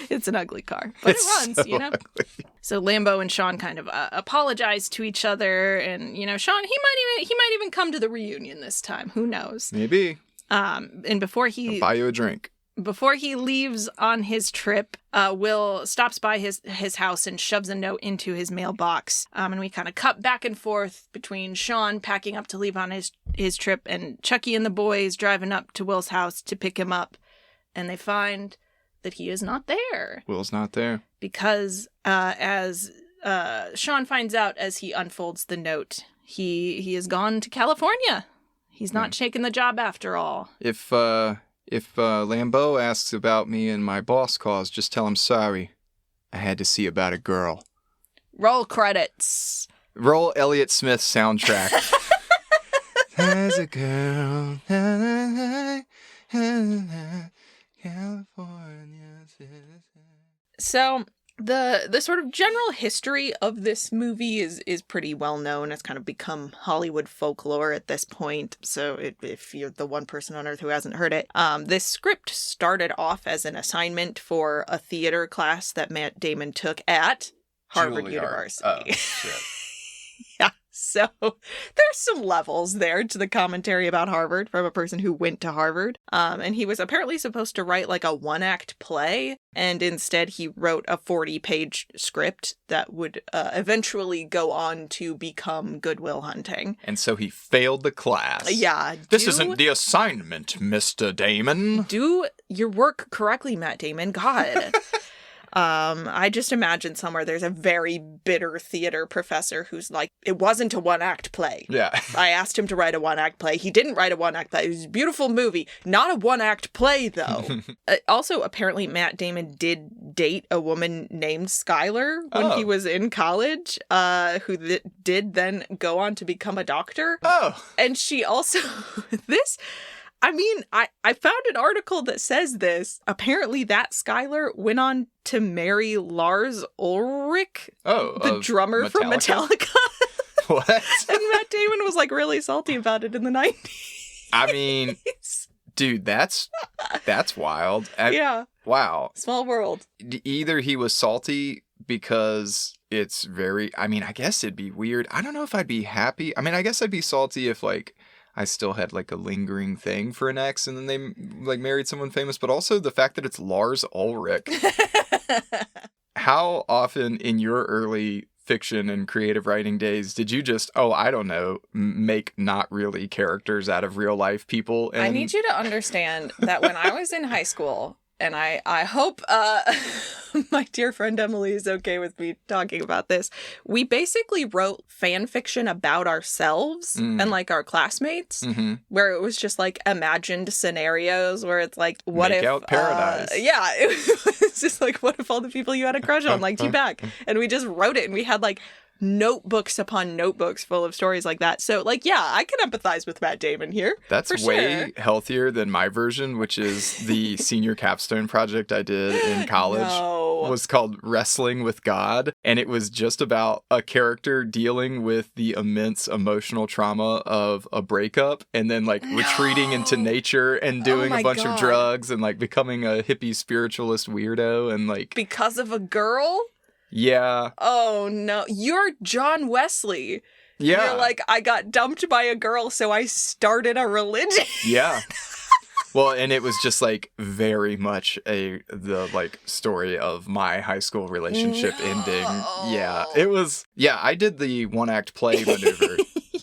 It's an ugly car, but it runs, so ugly. So Lambo and Sean kind of apologize to each other, and Sean, he might even come to the reunion this time. Who knows? Maybe. And before I'll buy you a drink. Before he leaves on his trip, Will stops by his house and shoves a note into his mailbox. And we kind of cut back and forth between Sean packing up to leave on his trip and Chucky and the boys driving up to Will's house to pick him up. And they find that he is not there. Will's not there. Because as Sean finds out as he unfolds the note, he has gone to California. He's not taking the job after all. If Lambeau asks about me and my boss calls, just tell him sorry. I had to see about a girl. Roll credits. Roll Elliott Smith soundtrack. There's a girl. California citizen. So the sort of general history of this movie is pretty well known. It's kind of become Hollywood folklore at this point. So if you're the one person on earth who hasn't heard it, this script started off as an assignment for a theater class that Matt Damon took at Harvard University. Oh, shit. Yeah. So there's some levels there to the commentary about Harvard from a person who went to Harvard. And he was apparently supposed to write like a 1-act play. And instead he wrote a 40-page script that would eventually go on to become Good Will Hunting. And so he failed the class. Yeah. This isn't the assignment, Mr. Damon. Do your work correctly, Matt Damon. God. I just imagine somewhere there's a very bitter theater professor who's like, it wasn't a 1-act play. Yeah. I asked him to write a 1-act play. He didn't write a 1-act play. It was a beautiful movie. Not a 1-act play, though. Also, apparently, Matt Damon did date a woman named Skylar when he was in college, who did then go on to become a doctor. Oh. And she also, I found an article that says this. Apparently that Skylar went on to marry Lars Ulrich, the drummer from Metallica. What? And Matt Damon was like really salty about it in the 90s. I mean, dude, that's wild. Yeah. Wow. Small world. Either he was salty because it's I guess it'd be weird. I don't know if I'd be happy. I mean, I guess I'd be salty if like I still had like a lingering thing for an ex and then they like married someone famous, but also the fact that it's Lars Ulrich. How often in your early fiction and creative writing days did you just, make not really characters out of real life people? And I need you to understand that when I was in high school, and I hope my dear friend Emily is okay with me talking about this. We basically wrote fan fiction about ourselves and like our classmates, where it was just like imagined scenarios where it's like, what Make if out paradise? It was just like, what if all the people you had a crush on liked you back? And we just wrote it, and we had like notebooks upon notebooks full of stories like that. So like, yeah, I can empathize with Matt Damon here. That's way healthier than my version, which is the senior capstone project I did in college. Was called Wrestling with God, and it was just about a character dealing with the immense emotional trauma of a breakup and then like retreating into nature and doing a bunch of drugs and like becoming a hippie spiritualist weirdo and like because of a girl. Yeah. Oh, no. You're John Wesley. Yeah. You're like, I got dumped by a girl, so I started a religion. Yeah. Well, and it was just like very much the story of my high school relationship ending. Yeah. It was, I did the 1-act play maneuver.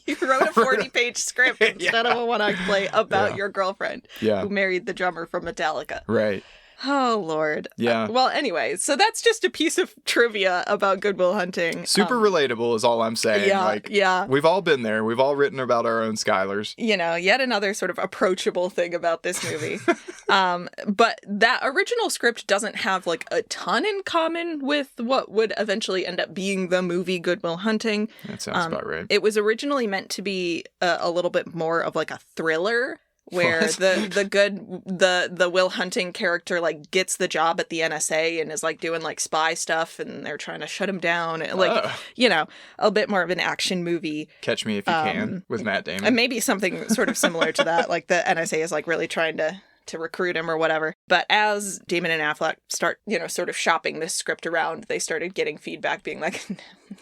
You wrote a 40-page script instead of a 1-act play about your girlfriend who married the drummer from Metallica. Right. Oh, Lord. Yeah. Well, anyway, so that's just a piece of trivia about Good Will Hunting. Super relatable is all I'm saying. Yeah. We've all been there. We've all written about our own Skylars. Yet another sort of approachable thing about this movie. But that original script doesn't have like a ton in common with what would eventually end up being the movie Good Will Hunting. That sounds about right. It was originally meant to be a little bit more of like a thriller, where the Will Hunting character like gets the job at the NSA and is like doing like spy stuff, and they're trying to shut him down, and like a bit more of an action movie. Catch Me If You Can with Matt Damon, and maybe something sort of similar to that. Like the NSA is like really trying to recruit him or whatever. But as Damon and Affleck start, sort of shopping this script around, they started getting feedback being like,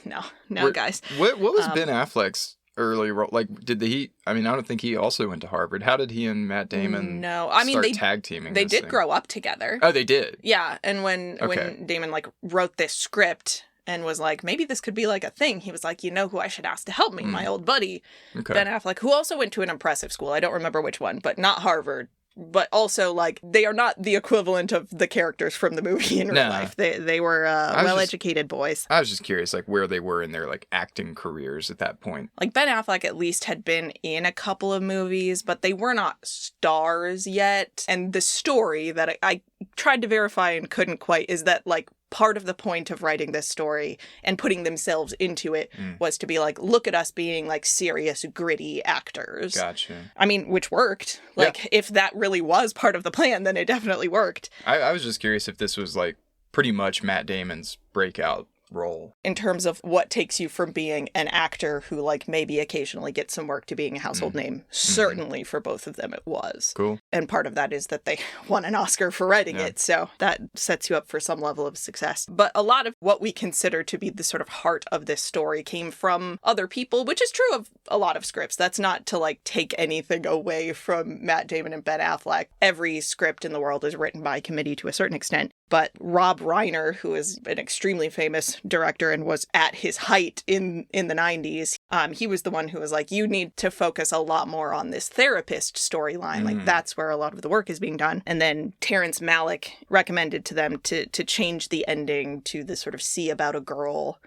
no, guys. What was Ben Affleck's early role? Like, I don't think he also went to Harvard. How did he and Matt Damon start tag teaming? They did grow up together. Oh, they did? Yeah, and when Damon like wrote this script and was like, maybe this could be like a thing, he was like, who I should ask to help me? My old buddy, Ben Affleck, who also went to an impressive school. I don't remember which one, but not Harvard. But also, like, they are not the equivalent of the characters from the movie in real life. They were well-educated boys. I was just curious, like, where they were in their, like, acting careers at that point. Like, Ben Affleck at least had been in a couple of movies, but they were not stars yet. And the story that I tried to verify and couldn't quite is that, like, part of the point of writing this story and putting themselves into it was to be like, look at us being like serious, gritty actors. Gotcha. I mean, which worked. Like, if that really was part of the plan, then it definitely worked. I was just curious if this was like pretty much Matt Damon's breakout role. In terms of what takes you from being an actor who like maybe occasionally gets some work to being a household name. Certainly for both of them it was. Cool. And part of that is that they won an Oscar for writing it, so that sets you up for some level of success. But a lot of what we consider to be the sort of heart of this story came from other people, which is true of a lot of scripts. That's not to like take anything away from Matt Damon and Ben Affleck. Every script in the world is written by committee to a certain extent. But Rob Reiner, who is an extremely famous director and was at his height in the 90s, he was the one who was like, you need to focus a lot more on this therapist storyline. Like, that's where a lot of the work is being done. And then Terrence Malick recommended to them to change the ending to this sort of See About a Girl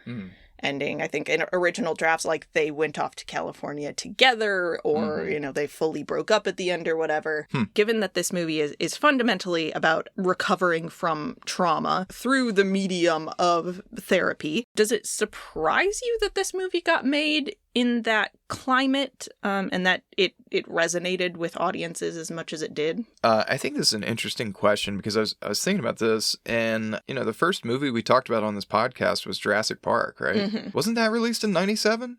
ending. I think in original drafts, like, they went off to California together, or, they fully broke up at the end or whatever. Given that this movie is fundamentally about recovering from trauma through the medium of therapy, does it surprise you that this movie got made in that climate, and that it resonated with audiences as much as it did? I think this is an interesting question, because I was thinking about this, and the first movie we talked about on this podcast was Jurassic Park, right? Wasn't that released in 97?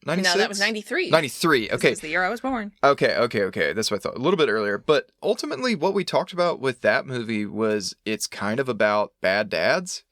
96? No, that was 93. 93, okay. This was the year I was born. Okay. That's what I thought. A little bit earlier. But ultimately, what we talked about with that movie was it's kind of about bad dads.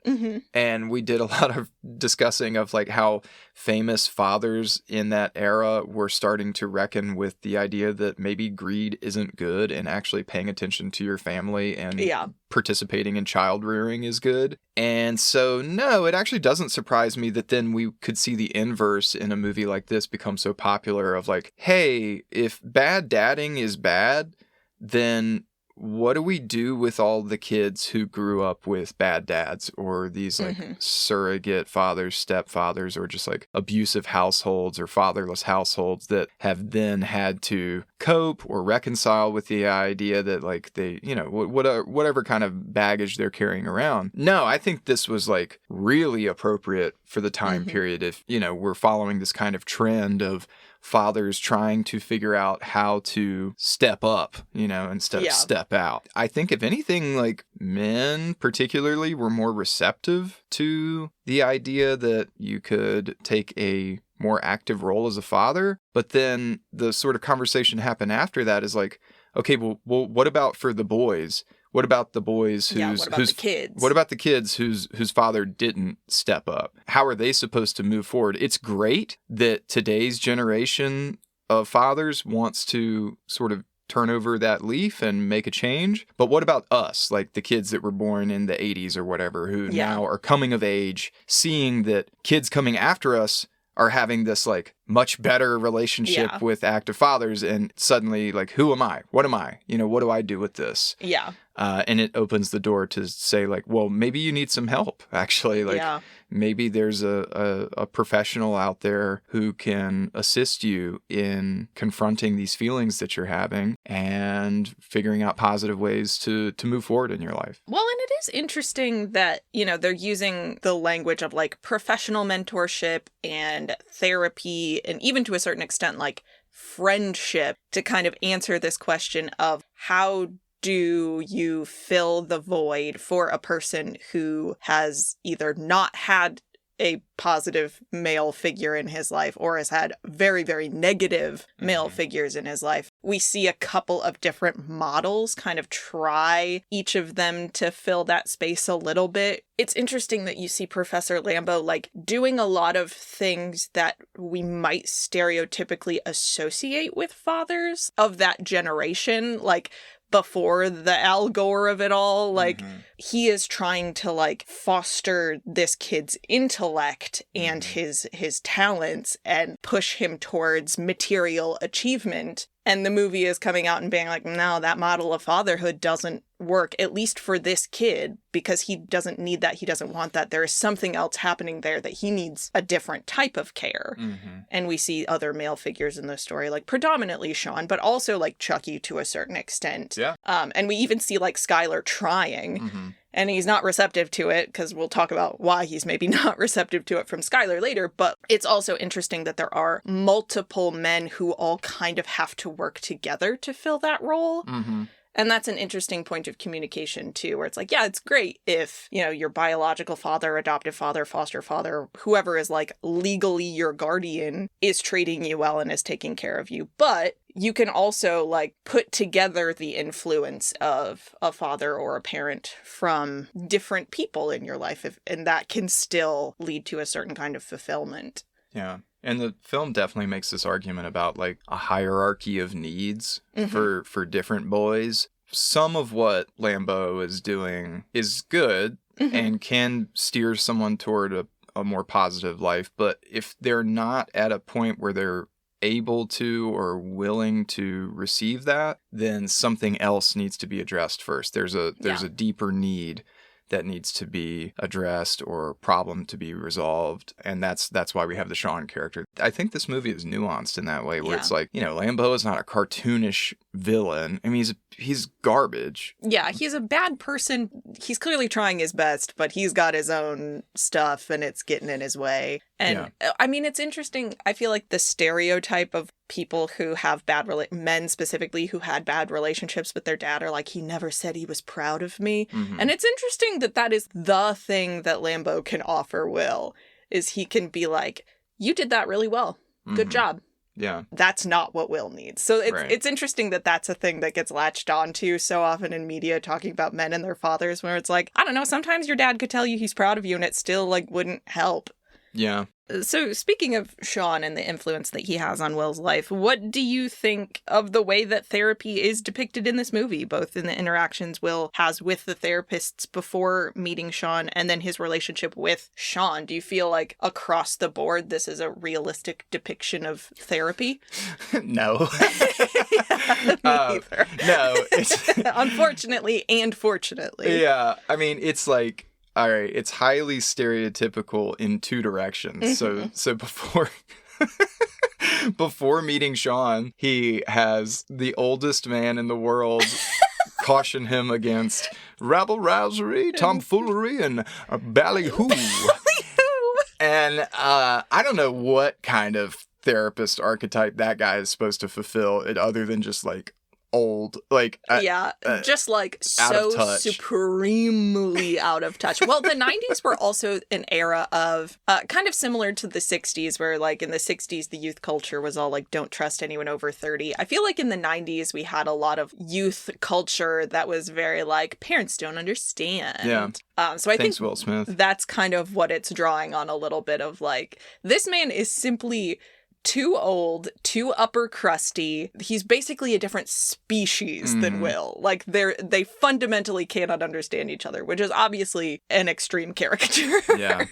And we did a lot of discussing of like how famous fathers in that era were starting to reckon with the idea that maybe greed isn't good, and actually paying attention to your family and participating in child rearing is good. And so, no, it actually doesn't surprise me that then we could see the inverse in a movie like this become so popular of like, hey, if bad dadding is bad, then what do we do with all the kids who grew up with bad dads, or these like surrogate fathers, stepfathers, or just like abusive households or fatherless households that have then had to cope or reconcile with the idea that like they, whatever kind of baggage they're carrying around. No, I think this was like really appropriate for the time period. If, we're following this kind of trend of fathers trying to figure out how to step up, instead of step out. I think if anything, like men particularly were more receptive to the idea that you could take a more active role as a father. But then the sort of conversation happened after that is like, okay, well, what about for the boys? What about the boys what about the kids? What about the kids whose father didn't step up? How are they supposed to move forward? It's great that today's generation of fathers wants to sort of turn over that leaf and make a change. But what about us, like the kids that were born in the 80s or whatever, who now are coming of age, seeing that kids coming after us are having this like much better relationship with active fathers, and suddenly, like, who am I? What am I? What do I do with this? Yeah. And it opens the door to say, like, well, maybe you need some help, actually. Like, maybe there's a professional out there who can assist you in confronting these feelings that you're having and figuring out positive ways to move forward in your life. Well, and it is interesting that, they're using the language of, like, professional mentorship and therapy, and even to a certain extent, like, friendship, to kind of answer this question of how do you fill the void for a person who has either not had a positive male figure in his life or has had very, very negative male figures in his life. We see a couple of different models kind of try each of them to fill that space a little bit. It's interesting that you see Professor Lambeau, like, doing a lot of things that we might stereotypically associate with fathers of that generation, like, before the Al Gore of it all. Like, he is trying to, like, foster this kid's intellect and his talents and push him towards material achievement. And the movie is coming out and being like, no, that model of fatherhood doesn't work, at least for this kid, because he doesn't need that. He doesn't want that. There is something else happening there that he needs a different type of care. And we see other male figures in the story, like predominantly Sean, but also like Chucky to a certain extent. Yeah. And we even see like Skylar trying. And he's not receptive to it, because we'll talk about why he's maybe not receptive to it from Skylar later. But it's also interesting that there are multiple men who all kind of have to work together to fill that role. And that's an interesting point of communication, too, where it's like, yeah, it's great if, your biological father, adoptive father, foster father, whoever is like legally your guardian is treating you well and is taking care of you. But you can also like put together the influence of a father or a parent from different people in your life, and that can still lead to a certain kind of fulfillment. Yeah. And the film definitely makes this argument about like a hierarchy of needs for different boys. Some of what Lambeau is doing is good and can steer someone toward a more positive life. But if they're not at a point where they're able to or willing to receive that, then something else needs to be addressed first. There's a deeper need that needs to be addressed or problem to be resolved. And that's why we have the Sean character. I think this movie is nuanced in that way, where it's like, Lambeau is not a cartoonish villain. I mean, he's garbage. Yeah, he's a bad person. He's clearly trying his best, but he's got his own stuff and it's getting in his way. And I mean, it's interesting. I feel like the stereotype of people who have men specifically who had bad relationships with their dad are like, he never said he was proud of me. And it's interesting that is the thing that Lambeau can offer Will, is he can be like, you did that really well. Good job. Yeah. That's not what Will needs. So it's interesting that that's a thing that gets latched onto so often in media, talking about men and their fathers, where it's like, I don't know, sometimes your dad could tell you he's proud of you and it still like wouldn't help. Yeah. So speaking of Sean and the influence that he has on Will's life, what do you think of the way that therapy is depicted in this movie, both in the interactions Will has with the therapists before meeting Sean and then his relationship with Sean? Do you feel like across the board this is a realistic depiction of therapy? No. Neither. No. It's unfortunately and fortunately. Yeah. I mean, it's like, all right, it's highly stereotypical in two directions. So before meeting Sean, he has the oldest man in the world caution him against rabble-rousery, tomfoolery, and ballyhoo. And I don't know what kind of therapist archetype that guy is supposed to fulfill, other than just like old, like just like so supremely out of touch. Well, the 90s were also an era of kind of similar to the 60s, where like in the 60s the youth culture was all like, don't trust anyone over 30. I feel like in the 90s we had a lot of youth culture that was very like, parents don't understand. So I think Will Smith. That's kind of what it's drawing on, a little bit of like, this man is simply too old, too upper crusty. He's basically a different species than Will. Like, they fundamentally cannot understand each other, which is obviously an extreme caricature. Yeah.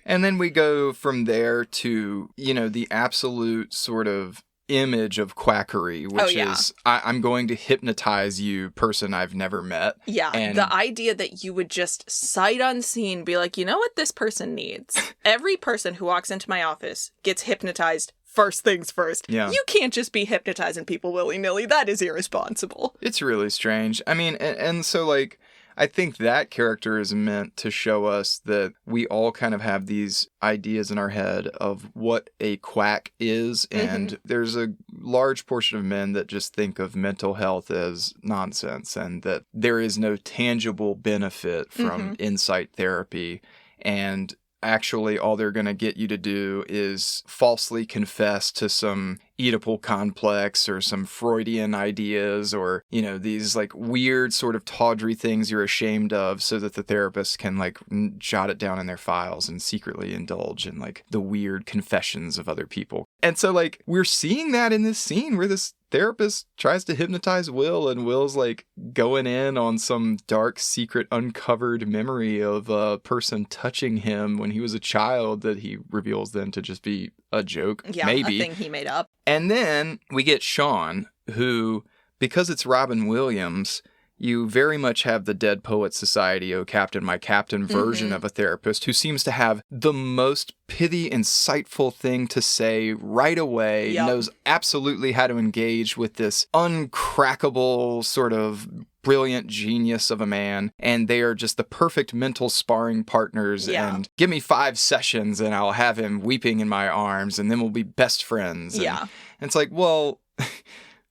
And then we go from there to, the absolute sort of image of quackery, which is I'm going to hypnotize you, person I've never met. Yeah, and the idea that you would just sight unseen be like, you know what this person needs? Every person who walks into my office gets hypnotized first things first. Yeah. You can't just be hypnotizing people willy-nilly. That is irresponsible. It's really strange. I mean, and so like, I think that character is meant to show us that we all kind of have these ideas in our head of what a quack is. And there's a large portion of men that just think of mental health as nonsense and that there is no tangible benefit from insight therapy. And actually, all they're going to get you to do is falsely confess to some Oedipal complex or some Freudian ideas or, these like weird sort of tawdry things you're ashamed of so that the therapist can like jot it down in their files and secretly indulge in like the weird confessions of other people. And so like we're seeing that in this scene where this therapist tries to hypnotize Will and Will's like going in on some dark, secret, uncovered memory of a person touching him when he was a child that he reveals then to just be a joke. Yeah, maybe. A thing he made up. And then we get Sean, who, because it's Robin Williams, you very much have the Dead Poets Society, oh Captain, my Captain version of a therapist who seems to have the most pithy, insightful thing to say right away, knows absolutely how to engage with this uncrackable sort of brilliant genius of a man, and they are just the perfect mental sparring partners. And give me 5 sessions and I'll have him weeping in my arms and then we'll be best friends. And it's like, well,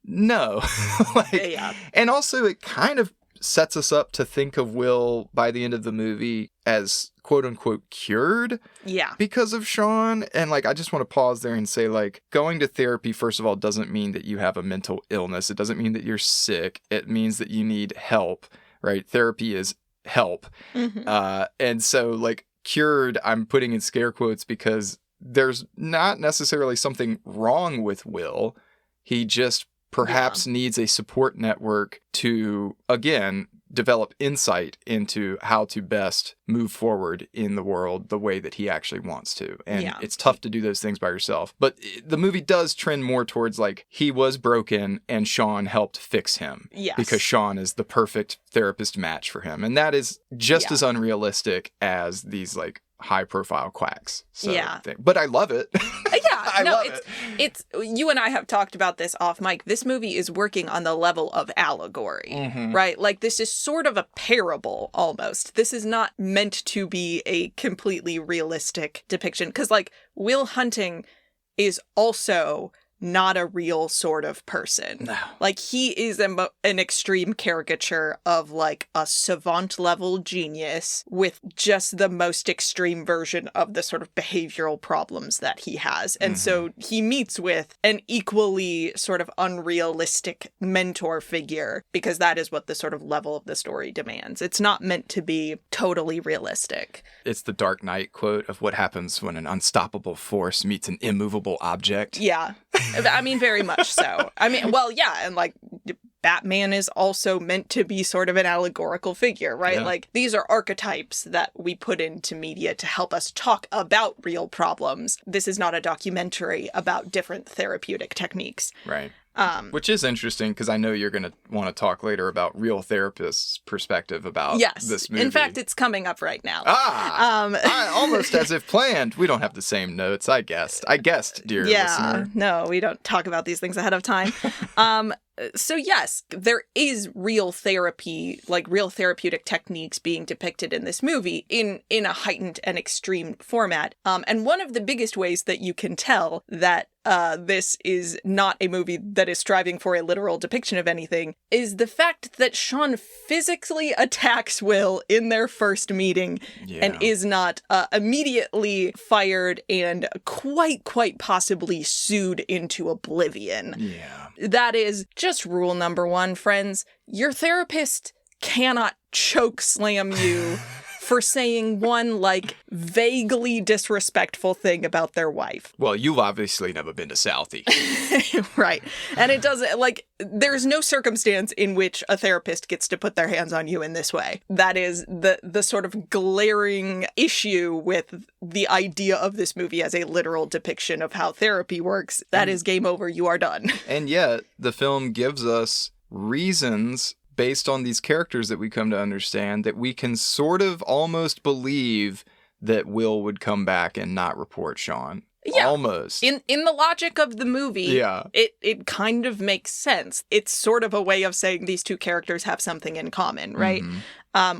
no. And also it kind of sets us up to think of Will by the end of the movie as quote unquote cured because of Sean. And like, I just want to pause there and say like going to therapy, first of all, doesn't mean that you have a mental illness. It doesn't mean that you're sick. It means that you need help, right? Therapy is help. And so like cured, I'm putting in scare quotes because there's not necessarily something wrong with Will. He just perhaps needs a support network to, again, develop insight into how to best move forward in the world the way that he actually wants to. And it's tough to do those things by yourself. But the movie does trend more towards like he was broken and Sean helped fix him. Because Sean is the perfect therapist match for him. And that is just as unrealistic as these like high profile quacks. But I love it. I love it. It's you and I have talked about this off mic. This movie is working on the level of allegory, right? Like this is sort of a parable almost. This is not meant to be a completely realistic depiction because like Will Hunting is also not a real sort of person. No. Like he is an extreme caricature of like a savant level genius with just the most extreme version of the sort of behavioral problems that he has. And so he meets with an equally sort of unrealistic mentor figure because that is what the sort of level of the story demands. It's not meant to be totally realistic. It's the Dark Knight quote of what happens when an unstoppable force meets an immovable object. Yeah. I mean, very much so. I mean, well, yeah, and like Batman is also meant to be sort of an allegorical figure, right? Like these are archetypes that we put into media to help us talk about real problems. This is not a documentary about different therapeutic techniques. Right. Which is interesting because I know you're going to want to talk later about real therapists' perspective about this movie. In fact, it's coming up right now. Almost as if planned. We don't have the same notes. I guessed, dear listener. No, we don't talk about these things ahead of time. So yes, there is real therapy, like real therapeutic techniques being depicted in this movie in a heightened and extreme format. And one of the biggest ways that you can tell that this is not a movie that is striving for a literal depiction of anything is the fact that Sean physically attacks Will in their first meeting and is not immediately fired and quite possibly sued into oblivion. That is just rule number 1, friends. Your therapist cannot choke slam you for saying one, like, vaguely disrespectful thing about their wife. Well, you've obviously never been to Southie. Right. And it doesn't, like, there's no circumstance in which a therapist gets to put their hands on you in this way. That is the sort of glaring issue with the idea of this movie as a literal depiction of how therapy works. That is game over. You are done. And yet, the film gives us reasons based on these characters that we come to understand that we can sort of almost believe that Will would come back and not report Sean. Yeah. Almost. In the logic of the movie, yeah, it kind of makes sense. It's sort of a way of saying these two characters have something in common, right?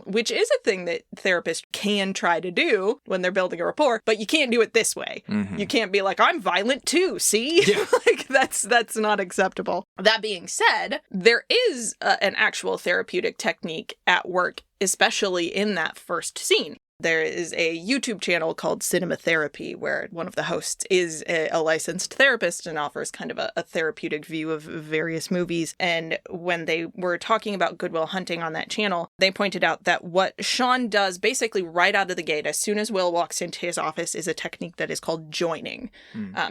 Which is a thing that therapists can try to do when they're building a rapport, but you can't do it this way. You can't be like, I'm violent too, see? Yeah. Like, that's not acceptable. That being said, there is an actual therapeutic technique at work, especially in that first scene. There is a YouTube channel called Cinema Therapy where one of the hosts is a licensed therapist and offers kind of a therapeutic view of various movies. And when they were talking about Good Will Hunting on that channel, they pointed out that what Sean does basically right out of the gate, as soon as Will walks into his office, is a technique that is called joining.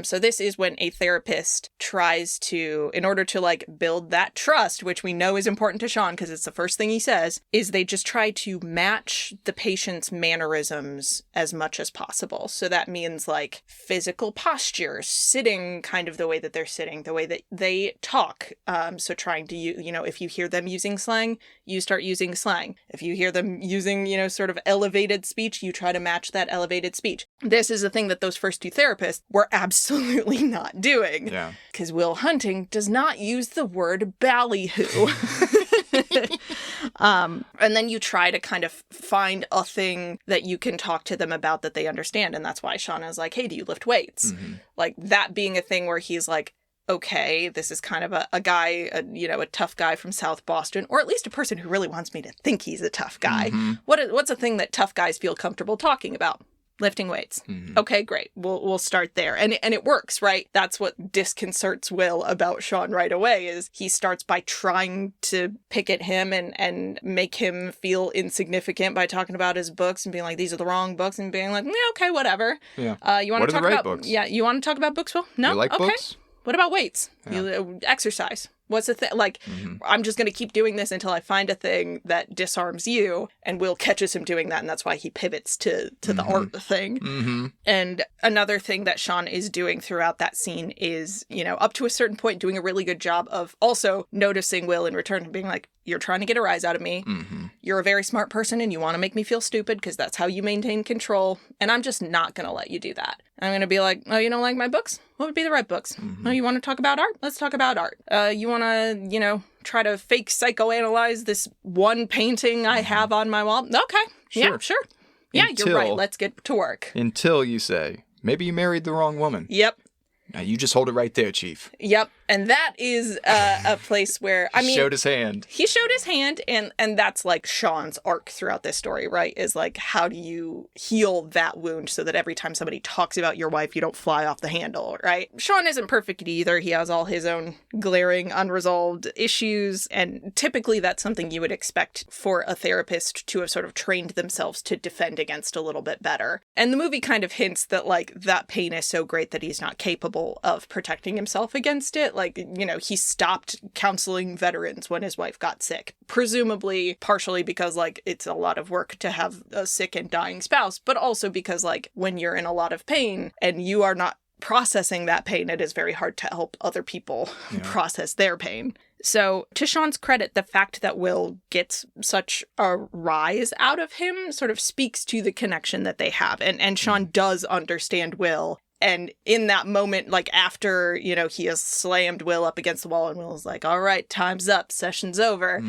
So this is when a therapist tries to, in order to like build that trust, which we know is important to Sean because it's the first thing he says, is they just try to match the patient's mannerisms as much as possible. So that means like physical posture, sitting kind of the way that they're sitting, the way that they talk. So trying to, if you hear them using slang, you start using slang. If you hear them using, sort of elevated speech, you try to match that elevated speech. This is a thing that those first two therapists were absolutely not doing. Yeah. Because Will Hunting does not use the word ballyhoo. And then you try to kind of find a thing that you can talk to them about that they understand. And that's why Shauna is like, hey, do you lift weights? Like that being a thing where he's like, okay, this is kind of a guy, a tough guy from South Boston, or at least a person who really wants me to think he's a tough guy. What's a thing that tough guys feel comfortable talking about? Lifting weights. Okay, great. We'll start there. And it works, right? That's what disconcerts Will about Sean right away is he starts by trying to pick at him and make him feel insignificant by talking about his books and being like, these are the wrong books, and being like, yeah, okay, whatever. Yeah. You want to talk about books? Yeah, you want to talk about books, Will? No? You like okay. books? What about weights? Yeah. Exercise. What's the thing? Like, I'm just going to keep doing this until I find a thing that disarms you, and Will catches him doing that, and that's why he pivots to the art thing. And another thing that Sean is doing throughout that scene is, up to a certain point, doing a really good job of also noticing Will in return and being like, you're trying to get a rise out of me. You're a very smart person, and you want to make me feel stupid because that's how you maintain control, and I'm just not going to let you do that. I'm going to be like, oh, you don't like my books? What would be the right books? Oh, you want to talk about art? Let's talk about art. You want to, try to fake psychoanalyze this one painting I have on my wall? Okay. Yeah, sure. Yeah, you're right. Let's get to work. Until you say, maybe you married the wrong woman. Yep. Now you just hold it right there, Chief. Yep. And that is a place where, He showed his hand. He showed his hand, and that's like Sean's arc throughout this story, right? Is like, how do you heal that wound so that every time somebody talks about your wife, you don't fly off the handle, right? Sean isn't perfect either. He has all his own glaring, unresolved issues, and typically that's something you would expect for a therapist to have sort of trained themselves to defend against a little bit better. And the movie kind of hints that, like, that pain is so great that he's not capable of protecting himself against it. Like, he stopped counseling veterans when his wife got sick. Presumably, partially because, like, it's a lot of work to have a sick and dying spouse, but also because, like, when you're in a lot of pain and you are not processing that pain, it is very hard to help other people process their pain. So, to Sean's credit, the fact that Will gets such a rise out of him sort of speaks to the connection that they have. And Sean does understand Will. And in that moment, like after, he has slammed Will up against the wall and Will's like, all right, time's up, session's over.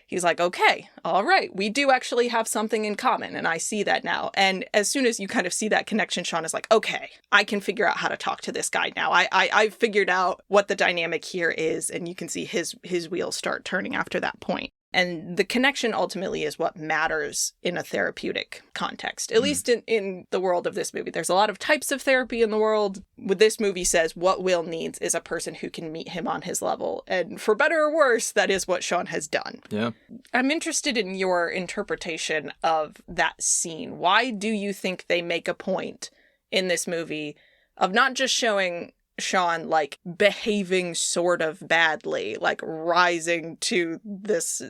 He's like, okay, all right, we do actually have something in common. And I see that now. And as soon as you kind of see that connection, Sean is like, okay, I can figure out how to talk to this guy now. I've figured out what the dynamic here is. And you can see his wheels start turning after that point. And the connection ultimately is what matters in a therapeutic context, at least in the world of this movie. There's a lot of types of therapy in the world. What this movie says, what Will needs is a person who can meet him on his level. And for better or worse, that is what Sean has done. Yeah. I'm interested in your interpretation of that scene. Why do you think they make a point in this movie of not just showing Sean, like, behaving sort of badly, like rising to this,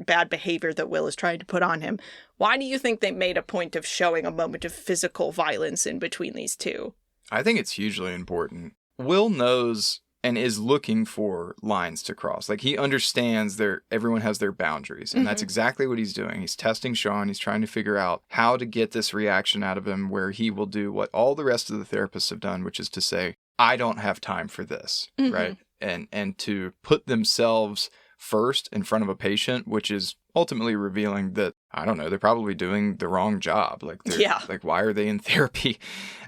bad behavior that Will is trying to put on him? Why do you think they made a point of showing a moment of physical violence in between these two? I think it's hugely important. Will knows and is looking for lines to cross. Like, he understands everyone has their boundaries, and that's exactly what he's doing. He's testing Sean. He's trying to figure out how to get this reaction out of him where he will do what all the rest of the therapists have done, which is to say, I don't have time for this, right? And to put themselves first in front of a patient, which is ultimately revealing that, I don't know, they're probably doing the wrong job. Like, like, why are they in therapy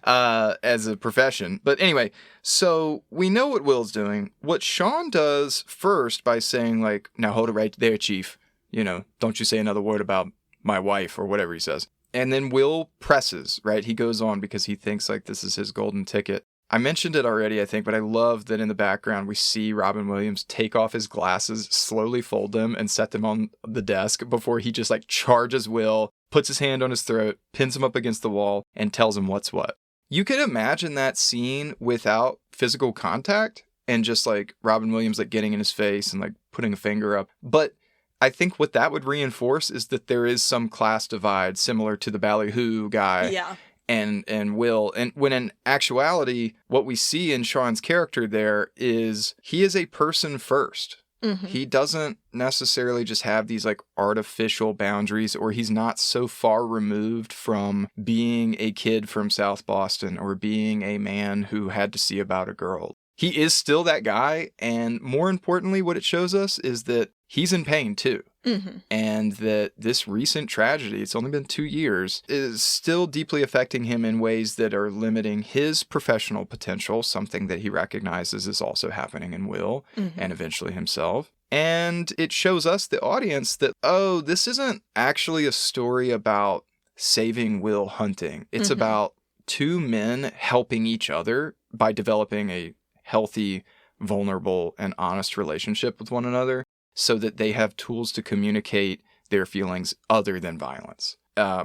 as a profession? But anyway, so we know what Will's doing. What Sean does first by saying, like, now hold it right there, Chief. Don't you say another word about my wife, or whatever he says. And then Will presses, right? He goes on because he thinks like this is his golden ticket. I mentioned it already, I think, but I love that in the background we see Robin Williams take off his glasses, slowly fold them, and set them on the desk before he just like charges Will, puts his hand on his throat, pins him up against the wall, and tells him what's what. You could imagine that scene without physical contact and just like Robin Williams like getting in his face and like putting a finger up. But I think what that would reinforce is that there is some class divide similar to the ballyhoo guy. Yeah. And Will, and when in actuality, what we see in Sean's character there is he is a person first. He doesn't necessarily just have these like artificial boundaries, or he's not so far removed from being a kid from South Boston or being a man who had to see about a girl. He is still that guy, and more importantly, what it shows us is that he's in pain too. And that this recent tragedy, it's only been 2 years, is still deeply affecting him in ways that are limiting his professional potential, something that he recognizes is also happening in Will and eventually himself. And it shows us, the audience, that, oh, this isn't actually a story about saving Will hunting. It's about two men helping each other by developing a healthy, vulnerable, and honest relationship with one another, so that they have tools to communicate their feelings other than violence.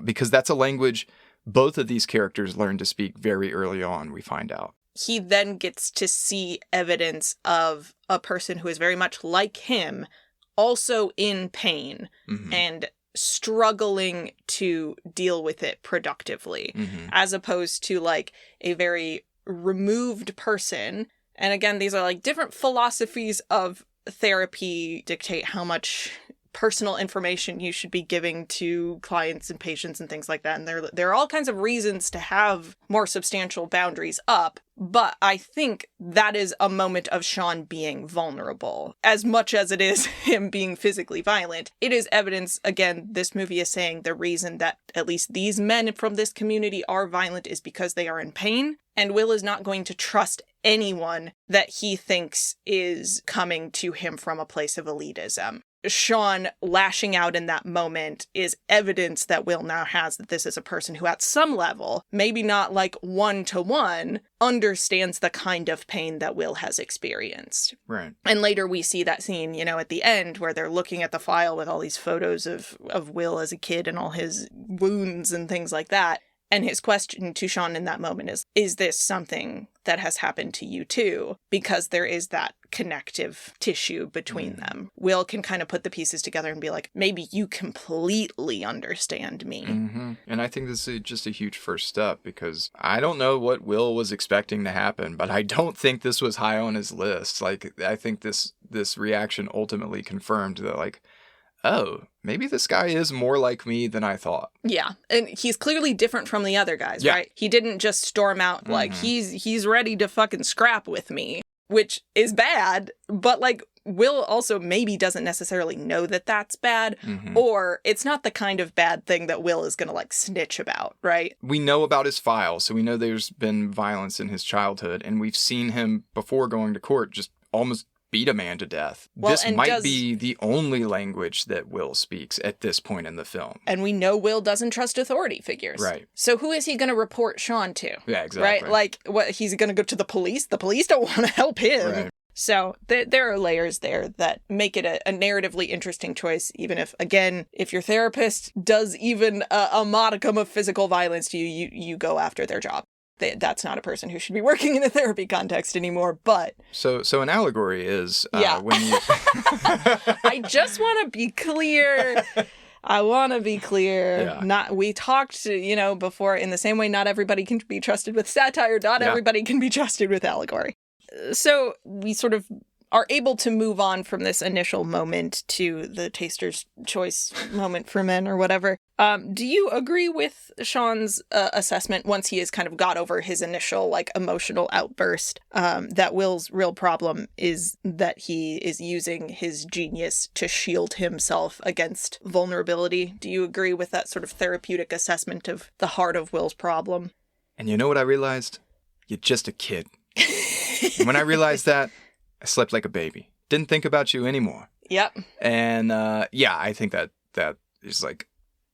Because that's a language both of these characters learn to speak very early on, we find out. He then gets to see evidence of a person who is very much like him, also in pain and struggling to deal with it productively, as opposed to like a very removed person. And again, these are like different philosophies of therapy dictate how much personal information you should be giving to clients and patients and things like that. And there are all kinds of reasons to have more substantial boundaries up. But I think that is a moment of Sean being vulnerable. As much as it is him being physically violent, it is evidence, again, this movie is saying the reason that at least these men from this community are violent is because they are in pain. And Will is not going to trust anyone that he thinks is coming to him from a place of elitism. Sean lashing out in that moment is evidence that Will now has that this is a person who at some level, maybe not like one-to-one, understands the kind of pain that Will has experienced. Right. And later we see that scene, at the end where they're looking at the file with all these photos of Will as a kid and all his wounds and things like that. And his question to Sean in that moment is this something that has happened to you too? Because there is that connective tissue between them. Will can kind of put the pieces together and be like, maybe you completely understand me. And I think this is just a huge first step, because I don't know what Will was expecting to happen, but I don't think this was high on his list. Like, I think this reaction ultimately confirmed that, like, oh, maybe this guy is more like me than I thought. Yeah. And he's clearly different from the other guys, right? He didn't just storm out like, he's ready to fucking scrap with me, which is bad. But like, Will also maybe doesn't necessarily know that that's bad, or it's not the kind of bad thing that Will is going to like snitch about, right? We know about his file, so we know there's been violence in his childhood, and we've seen him before going to court just almost beat a man to death. Well, this might be the only language that Will speaks at this point in the film. And we know Will doesn't trust authority figures. Right. So who is he going to report Sean to? Yeah, exactly. Right? Like, what, he's going to go to the police? The police don't want to help him. Right. So there are layers there that make it a narratively interesting choice, even if, again, if your therapist does even a modicum of physical violence to you, you go after their job. That's not a person who should be working in a therapy context anymore, but... So an allegory is when you... I just want to be clear... Yeah. We talked, before, in the same way not everybody can be trusted with satire, not everybody can be trusted with allegory. So we sort of are able to move on from this initial moment to the taster's choice moment for men or whatever. Do you agree with Sean's assessment once he has kind of got over his initial emotional outburst, that Will's real problem is that he is using his genius to shield himself against vulnerability? Do you agree with that sort of therapeutic assessment of the heart of Will's problem? And you know what I realized? You're just a kid. And when I realized that, I slept like a baby. Didn't think about you anymore. Yep. And I think that is like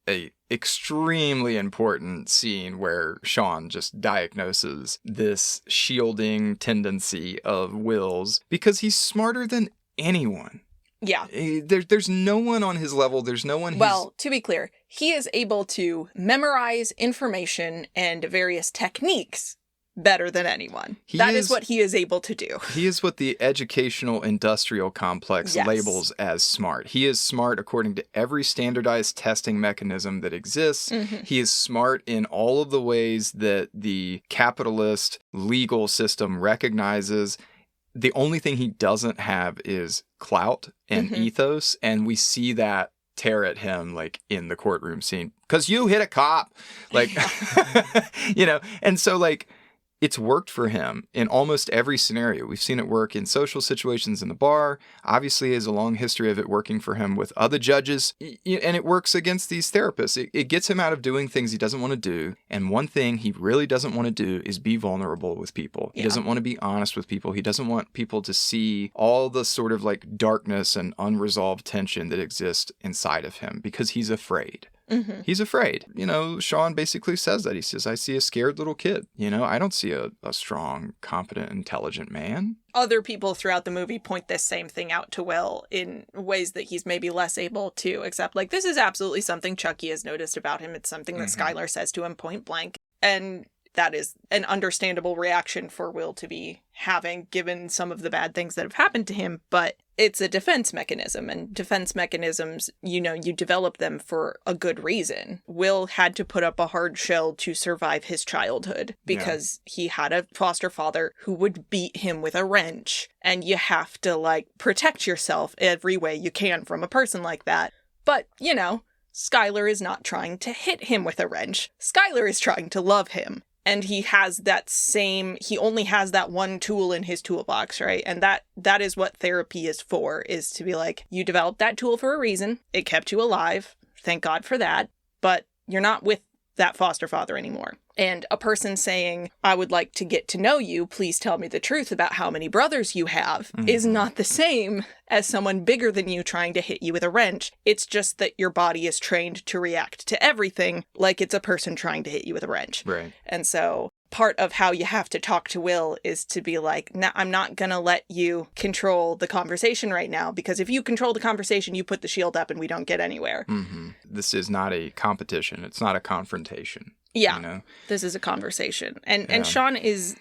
a extremely important scene where Sean just diagnoses this shielding tendency of Will's because he's smarter than anyone. Yeah. There's no one on his level. There's no one. Well, to be clear, he is able to memorize information and various techniques better than anyone. That is what he is able to do. He is what the educational industrial complex labels as smart. He is smart according to every standardized testing mechanism that exists. Mm-hmm. He is smart in all of the ways that the capitalist legal system recognizes. The only thing he doesn't have is clout and ethos, and we see that tear at him in the courtroom scene because you hit a cop, and so it's worked for him in almost every scenario. We've seen it work in social situations in the bar. Obviously, he has a long history of it working for him with other judges. And it works against these therapists. It gets him out of doing things he doesn't want to do. And one thing he really doesn't want to do is be vulnerable with people. He doesn't want to be honest with people. He doesn't want people to see all the sort of darkness and unresolved tension that exists inside of him because he's afraid. Mm-hmm. He's afraid. Sean basically says that. He says, I see a scared little kid. I don't see a strong, competent, intelligent man. Other people throughout the movie point this same thing out to Will in ways that he's maybe less able to accept. This is absolutely something Chucky has noticed about him. It's something that Skylar says to him point blank. And that is an understandable reaction for Will to be having, given some of the bad things that have happened to him. But it's a defense mechanism, and defense mechanisms, you develop them for a good reason. Will had to put up a hard shell to survive his childhood because he had a foster father who would beat him with a wrench. And you have to, protect yourself every way you can from a person like that. But, Skylar is not trying to hit him with a wrench. Skylar is trying to love him. And he only has that one tool in his toolbox, right? And that is what therapy is for, is to be you developed that tool for a reason. It kept you alive. Thank God for that. But you're not with that foster father anymore. And a person saying, I would like to get to know you, please tell me the truth about how many brothers you have, is not the same as someone bigger than you trying to hit you with a wrench. It's just that your body is trained to react to everything like it's a person trying to hit you with a wrench. Right. And so part of how you have to talk to Will is to be no, I'm not going to let you control the conversation right now, because if you control the conversation, you put the shield up and we don't get anywhere. Mm-hmm. This is not a competition. It's not a confrontation. Yeah, This is a conversation. And Sean is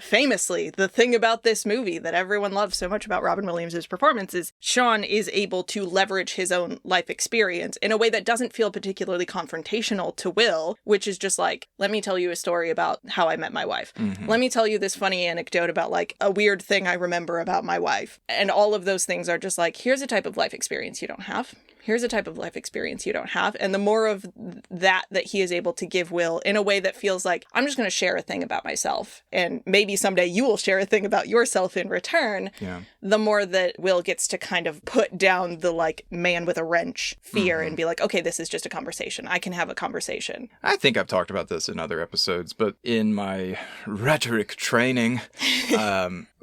famously, the thing about this movie that everyone loves so much about Robin Williams' performance is Sean is able to leverage his own life experience in a way that doesn't feel particularly confrontational to Will, which is just let me tell you a story about how I met my wife. Mm-hmm. Let me tell you this funny anecdote about a weird thing I remember about my wife. And all of those things are just here's a type of life experience you don't have. here's a type of life experience you don't have. And the more of that he is able to give Will in a way that feels like, I'm just going to share a thing about myself. And maybe someday you will share a thing about yourself in return. Yeah. The more that Will gets to kind of put down the like man with a wrench fear and be like, okay, this is just a conversation. I can have a conversation. I think I've talked about this in other episodes, but in my rhetoric training,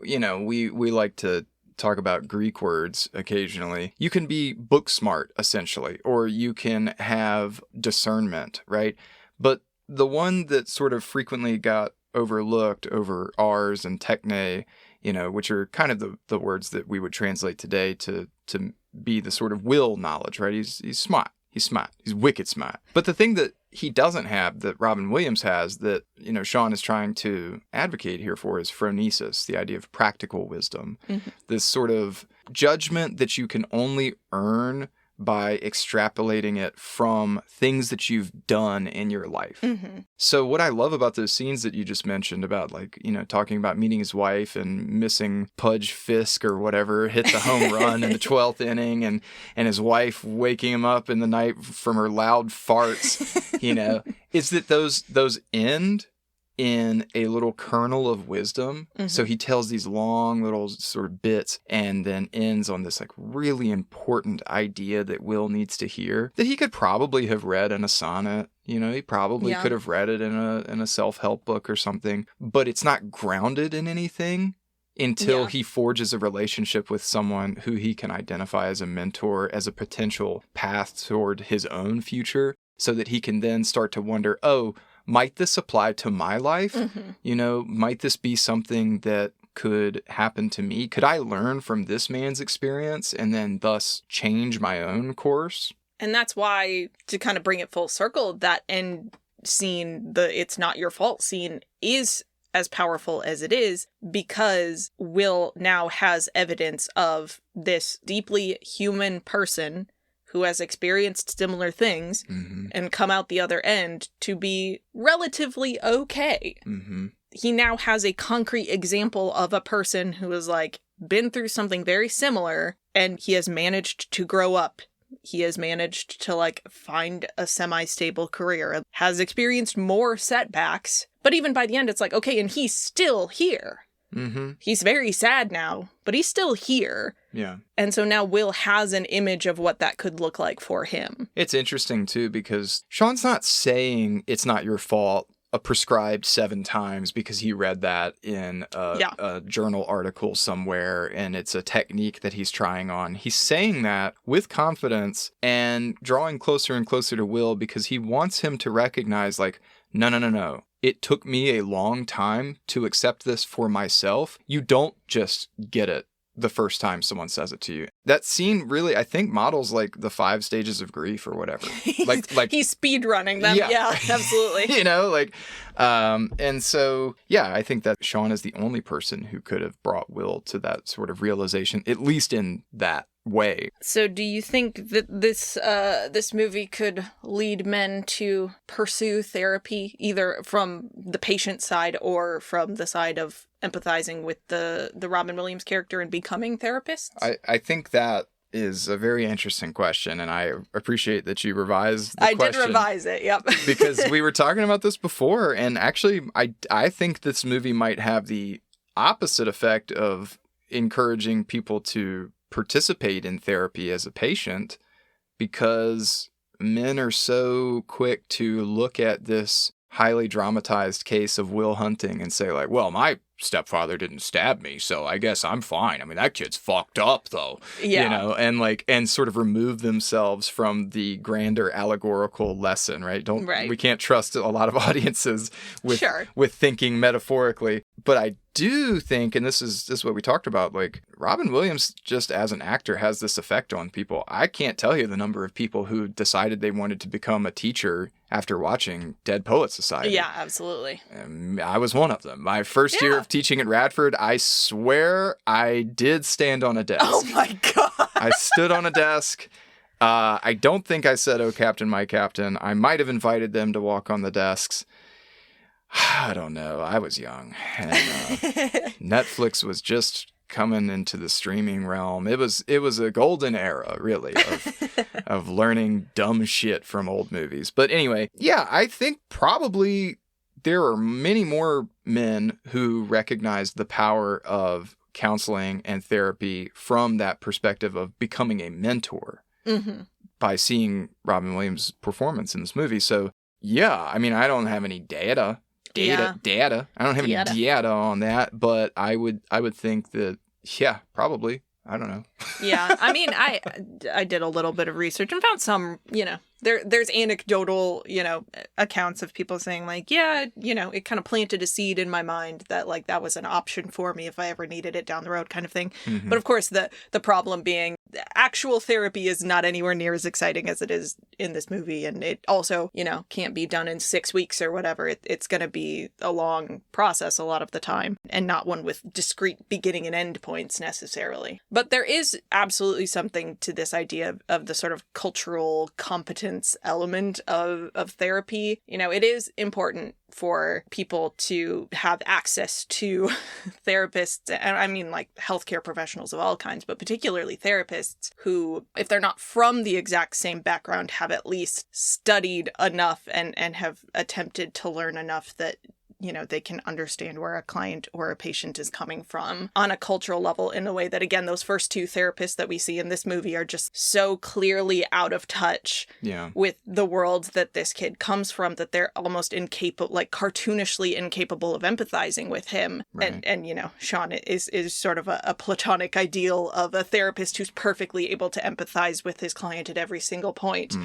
we like to talk about Greek words occasionally. You can be book smart, essentially, or you can have discernment, right? But the one that sort of frequently got overlooked over Rs and techne, which are kind of the words that we would translate today to be the sort of will knowledge, right? He's smart. He's smart. He's wicked smart. But the thing that he doesn't have that Robin Williams has that, Sean is trying to advocate here for is phronesis, the idea of practical wisdom. Mm-hmm. This sort of judgment that you can only earn by extrapolating it from things that you've done in your life. Mm-hmm. So what I love about those scenes that you just mentioned about talking about meeting his wife and missing Pudge Fisk or whatever, hit the home run in the 12th inning and his wife waking him up in the night from her loud farts, is that those end in a little kernel of wisdom. Mm-hmm. So he tells these long little sort of bits and then ends on this like really important idea that Will needs to hear that he could probably have read in a sonnet. He probably could have read it in a self-help book or something, but it's not grounded in anything until he forges a relationship with someone who he can identify as a mentor, as a potential path toward his own future, so that he can then start to wonder, might this apply to my life? Mm-hmm. Might this be something that could happen to me? Could I learn from this man's experience and then thus change my own course? And that's why, to kind of bring it full circle, that end scene, the it's not your fault scene, is as powerful as it is because Will now has evidence of this deeply human person who has experienced similar things and come out the other end to be relatively okay. Mm-hmm. He now has a concrete example of a person who has been through something very similar, and he has managed to grow up. He has managed to find a semi-stable career, has experienced more setbacks, but even by the end it's okay, and he's still here. Mm-hmm. He's very sad now, but he's still here. Yeah. And so now Will has an image of what that could look like for him. It's interesting, too, because Sean's not saying it's not your fault a prescribed 7 times because he read that in a journal article somewhere and it's a technique that he's trying on. He's saying that with confidence and drawing closer and closer to Will because he wants him to recognize no. It took me a long time to accept this for myself. You don't just get it the first time someone says it to you. That scene really, I think, models the 5 stages of grief or whatever. He's speed running them. Yeah absolutely. And so, I think that Sean is the only person who could have brought Will to that sort of realization, at least in that way. So do you think that this movie could lead men to pursue therapy, either from the patient side or from the side of empathizing with the Robin Williams character and becoming therapists? I think that is a very interesting question, and I appreciate that you revised the question. I did revise it, yep. Because we were talking about this before, and actually I think this movie might have the opposite effect of encouraging people to participate in therapy as a patient, because men are so quick to look at this highly dramatized case of Will hunting and say well, my stepfather didn't stab me, so I guess I'm fine. I mean, that kid's fucked up though. Yeah. And sort of remove themselves from the grander allegorical lesson, right? We can't trust a lot of audiences with thinking metaphorically. But I do think, and this is what we talked about, Robin Williams just as an actor has this effect on people. I can't tell you the number of people who decided they wanted to become a teacher after watching Dead Poets Society. Yeah, absolutely. I was one of them. My first year of teaching at Radford, I swear I did stand on a desk. Oh my God. I stood on a desk. I don't think I said, "Oh, Captain, my Captain." I might have invited them to walk on the desks. I don't know. I was young. And Netflix was just coming into the streaming realm, it was a golden era, really, of learning dumb shit from old movies. But anyway, yeah, I think probably there are many more men who recognize the power of counseling and therapy from that perspective of becoming a mentor by seeing Robin Williams' performance in this movie. So yeah, I mean, I don't have any data. I don't have any data on that, but I would think that, yeah, probably. I don't know. Yeah, I mean, I did a little bit of research and found some, there's anecdotal, accounts of people saying like, yeah, it kind of planted a seed in my mind that like that was an option for me if I ever needed it down the road kind of thing. But of course, the problem being actual therapy is not anywhere near as exciting as it is in this movie. And it also, can't be done in 6 weeks or whatever. It's going to be a long process a lot of the time and not one with discrete beginning and end points necessarily. But there is absolutely something to this idea of the sort of cultural competence element of therapy. It is important for people to have access to therapists, and I mean like healthcare professionals of all kinds, but particularly therapists who, if they're not from the exact same background, have at least studied enough and have attempted to learn enough that they can understand where a client or a patient is coming from on a cultural level in a way that, again, those first two therapists that we see in this movie are just so clearly out of touch with the world that this kid comes from that they're almost incapable, like cartoonishly incapable of empathizing with him. Right. And Sean is sort of a platonic ideal of a therapist who's perfectly able to empathize with his client at every single point,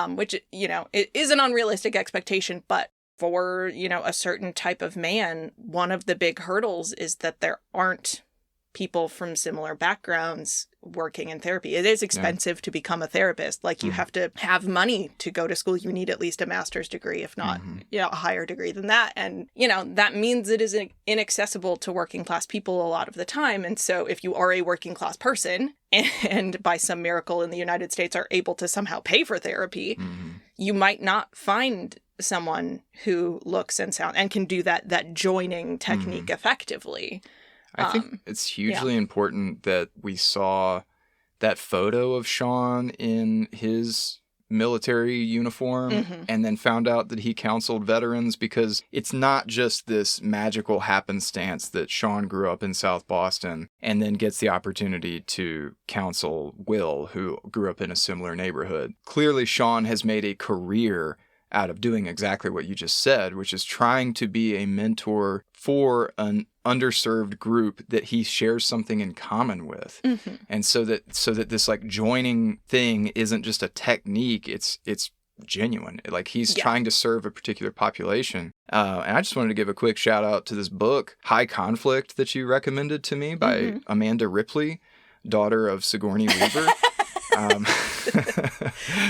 which, it is an unrealistic expectation, but for, a certain type of man, one of the big hurdles is that there aren't people from similar backgrounds working in therapy. It is expensive to become a therapist. Like, you have to have money to go to school. You need at least a master's degree, if not, a higher degree than that. And, that means it is inaccessible to working class people a lot of the time. And so if you are a working class person and by some miracle in the United States are able to somehow pay for therapy, you might not find someone who looks and sound and can do that joining technique effectively. I think it's hugely important that we saw that photo of Sean in his military uniform and then found out that he counseled veterans, because it's not just this magical happenstance that Sean grew up in South Boston and then gets the opportunity to counsel Will, who grew up in a similar neighborhood. Clearly, Sean has made a career out of doing exactly what you just said, which is trying to be a mentor for an underserved group that he shares something in common with. And so that this like joining thing isn't just a technique, it's genuine. Like, he's trying to serve a particular population. And I just wanted to give a quick shout out to this book, High Conflict, that you recommended to me by Amanda Ripley, daughter of Sigourney Weaver.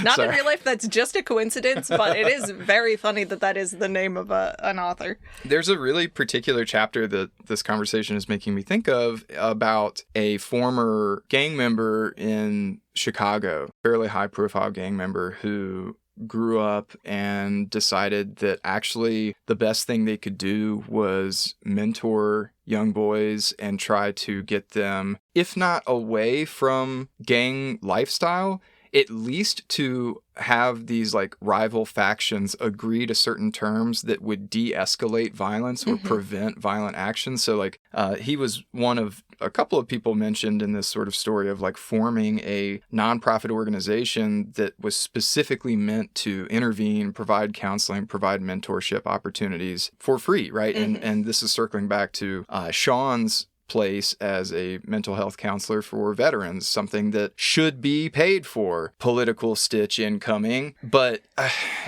Not in real life, that's just a coincidence, but it is very funny that is the name of an author. There's a really particular chapter that this conversation is making me think of about a former gang member in Chicago, fairly high-profile gang member who grew up and decided that actually the best thing they could do was mentor young boys and try to get them, if not away from gang lifestyle, at least to have these like rival factions agree to certain terms that would de-escalate violence or prevent violent action. So like he was one of a couple of people mentioned in this sort of story of like forming a nonprofit organization that was specifically meant to intervene, provide counseling, provide mentorship opportunities for free, right? And this is circling back to Sean's place as a mental health counselor for veterans, something that should be paid for. Political stitch incoming. But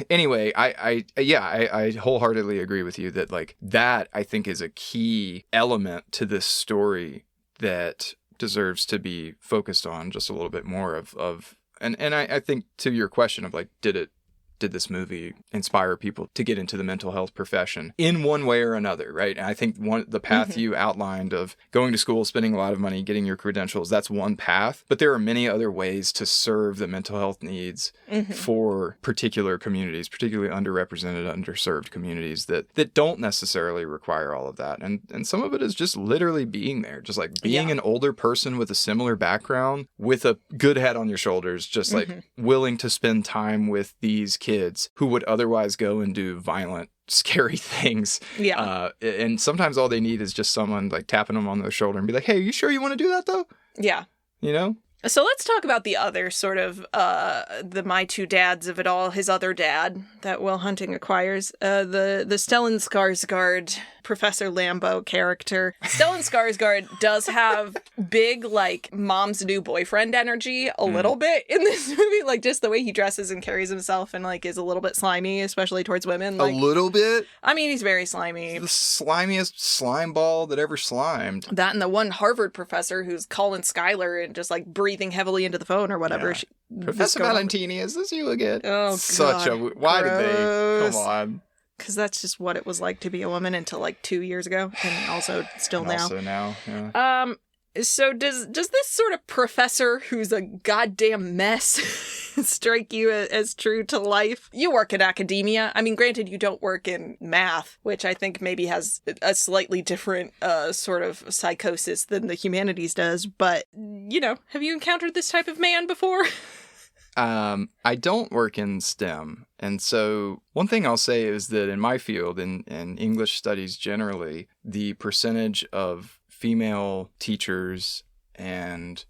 anyway, I wholeheartedly agree with you that like that I think is a key element to this story that deserves to be focused on just a little bit more of and I think to your question of like, did it did this movie inspire people to get into the mental health profession in one way or another, right? And I think the path you outlined of going to school, spending a lot of money, getting your credentials, that's one path. But there are many other ways to serve the mental health needs for particular communities, particularly underrepresented, underserved communities that don't necessarily require all of that. And some of it is just literally being there, just like being an older person with a similar background with a good head on your shoulders, just like willing to spend time with these kids who would otherwise go and do violent, scary things. And sometimes all they need is just someone like tapping them on the shoulder and be like, hey, you sure you want to do that though? Yeah. You know? So let's talk about the other sort of, the my two dads of it all, his other dad that Will Hunting acquires, the Stellan Skarsgård, Professor Lambo character. Stellan Skarsgård does have big, like, mom's new boyfriend energy a little bit in this movie. Like, just the way he dresses and carries himself and, like, is a little bit slimy, especially towards women. Like, a little bit? I mean, he's very slimy. The slimiest slime ball that ever slimed. That and the one Harvard professor who's calling Skylar and just, like, breathing heavily into the phone or whatever. Yeah. Professor Valentini, is this you again? Oh, Such God. Why did they? Come on. Because that's just what it was like to be a woman until like 2 years ago, and also still and now. Also now, yeah. So does this sort of professor who's a goddamn mess strike you as true to life? You work in academia. I mean, granted, you don't work in math, which I think maybe has a slightly different sort of psychosis than the humanities does. But, you know, have you encountered this type of man before? I don't work in STEM. And so one thing I'll say is that in my field, in English studies generally, the percentage of female teachers and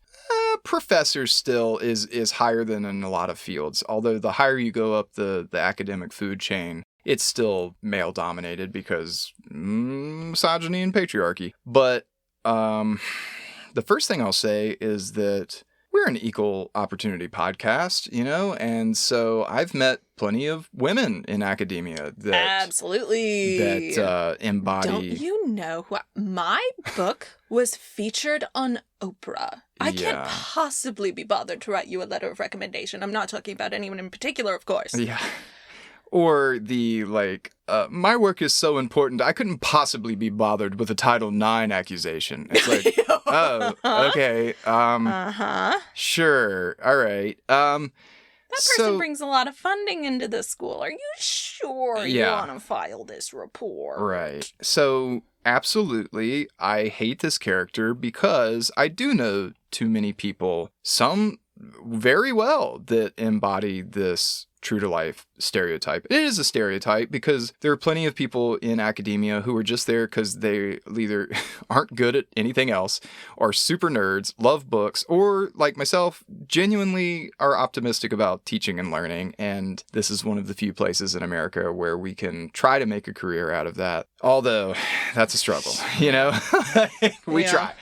professors still is higher than in a lot of fields. Although the higher you go up the academic food chain, it's still male dominated because misogyny and patriarchy. But the first thing I'll say is that we're an equal opportunity podcast, you know, and so I've met plenty of women in academia that absolutely embody. Don't you know my book was featured on Oprah? I can't possibly be bothered to write you a letter of recommendation. I'm not talking about anyone in particular, of course. Yeah. Or the, like, my work is so important, I couldn't possibly be bothered with a Title IX accusation. It's like, oh, okay, sure, all right. That person brings a lot of funding into the school. Are you sure you want to file this report? Right. So, absolutely, I hate this character because I do know too many people, some very well, that embody this true-to-life stereotype. It is a stereotype because there are plenty of people in academia who are just there because they either aren't good at anything else, are super nerds, love books, or, like myself, genuinely are optimistic about teaching and learning. And this is one of the few places in America where we can try to make a career out of that. Although, that's a struggle, you know? We try.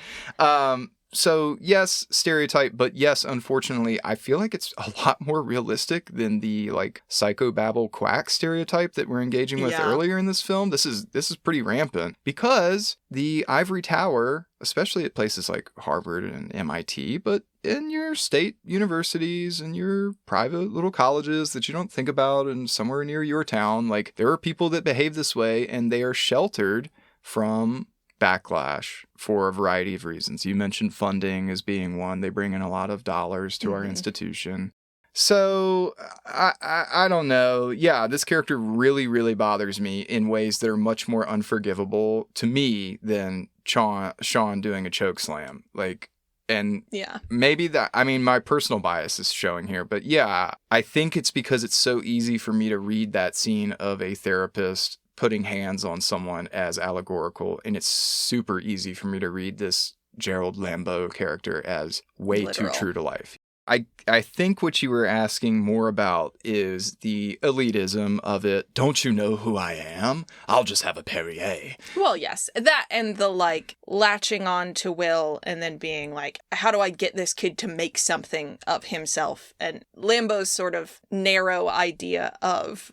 So, yes, stereotype, but yes, unfortunately, I feel like it's a lot more realistic than the, like, psychobabble quack stereotype that we're engaging with earlier in this film. This is pretty rampant because the ivory tower, especially at places like Harvard and MIT, but in your state universities and your private little colleges that you don't think about and somewhere near your town, like, there are people that behave this way and they are sheltered from backlash for a variety of reasons. You mentioned funding as being one. They bring in a lot of dollars to our institution. So, I don't know. Yeah, this character really, really bothers me in ways that are much more unforgivable to me than Sean doing a choke slam. Like, and maybe that, I mean, my personal bias is showing here, but yeah, I think it's because it's so easy for me to read that scene of a therapist putting hands on someone as allegorical, and it's super easy for me to read this Gerald Lambeau character as way too true to life. I think what you were asking more about is the elitism of it. Don't you know who I am? I'll just have a Perrier. Well, yes. That and the, like, latching on to Will and then being like, how do I get this kid to make something of himself? And Lambeau's sort of narrow idea of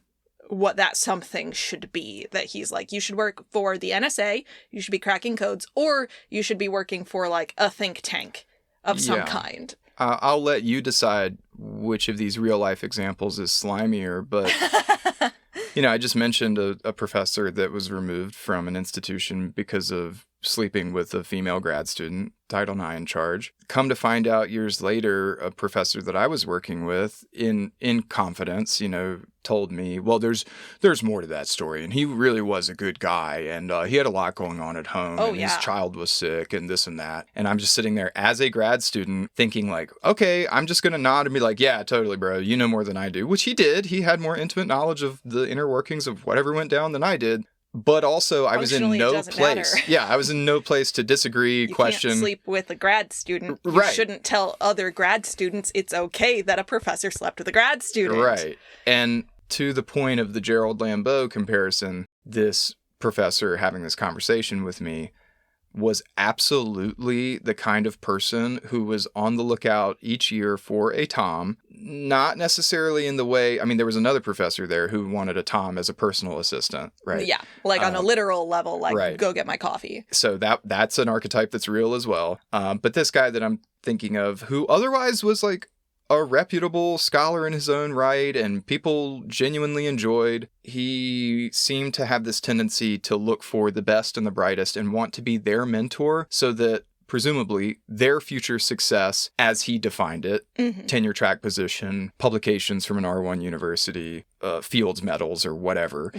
what that something should be, that he's like, you should work for the NSA, you should be cracking codes, or you should be working for, like, a think tank of some kind. I'll let you decide which of these real life examples is slimier, but I just mentioned a professor that was removed from an institution because of sleeping with a female grad student, Title IX charge. Come to find out years later, a professor that I was working with in confidence, told me, well, there's more to that story. And he really was a good guy. And he had a lot going on at home. Oh, and yeah. his child was sick and this and that. And I'm just sitting there as a grad student thinking like, okay, I'm just going to nod and be like, yeah, totally, bro. You know more than I do, which he did. He had more intimate knowledge of the inner workings of whatever went down than I did. But also, I was in no place. Yeah, I was in no place to disagree, question. You can't sleep with a grad student. You Right. shouldn't tell other grad students it's okay that a professor slept with a grad student. Right. And to the point of the Gerald Lambeau comparison, this professor having this conversation with me was absolutely the kind of person who was on the lookout each year for a Tom, not necessarily in the way, there was another professor there who wanted a Tom as a personal assistant, right? Yeah, like on a literal level, like right. Go get my coffee. So that's an archetype that's real as well. But this guy that I'm thinking of, who otherwise was like a reputable scholar in his own right and people genuinely enjoyed, he seemed to have this tendency to look for the best and the brightest and want to be their mentor so that presumably their future success, as he defined it, tenure track position, publications from an R1 university, Fields medals or whatever,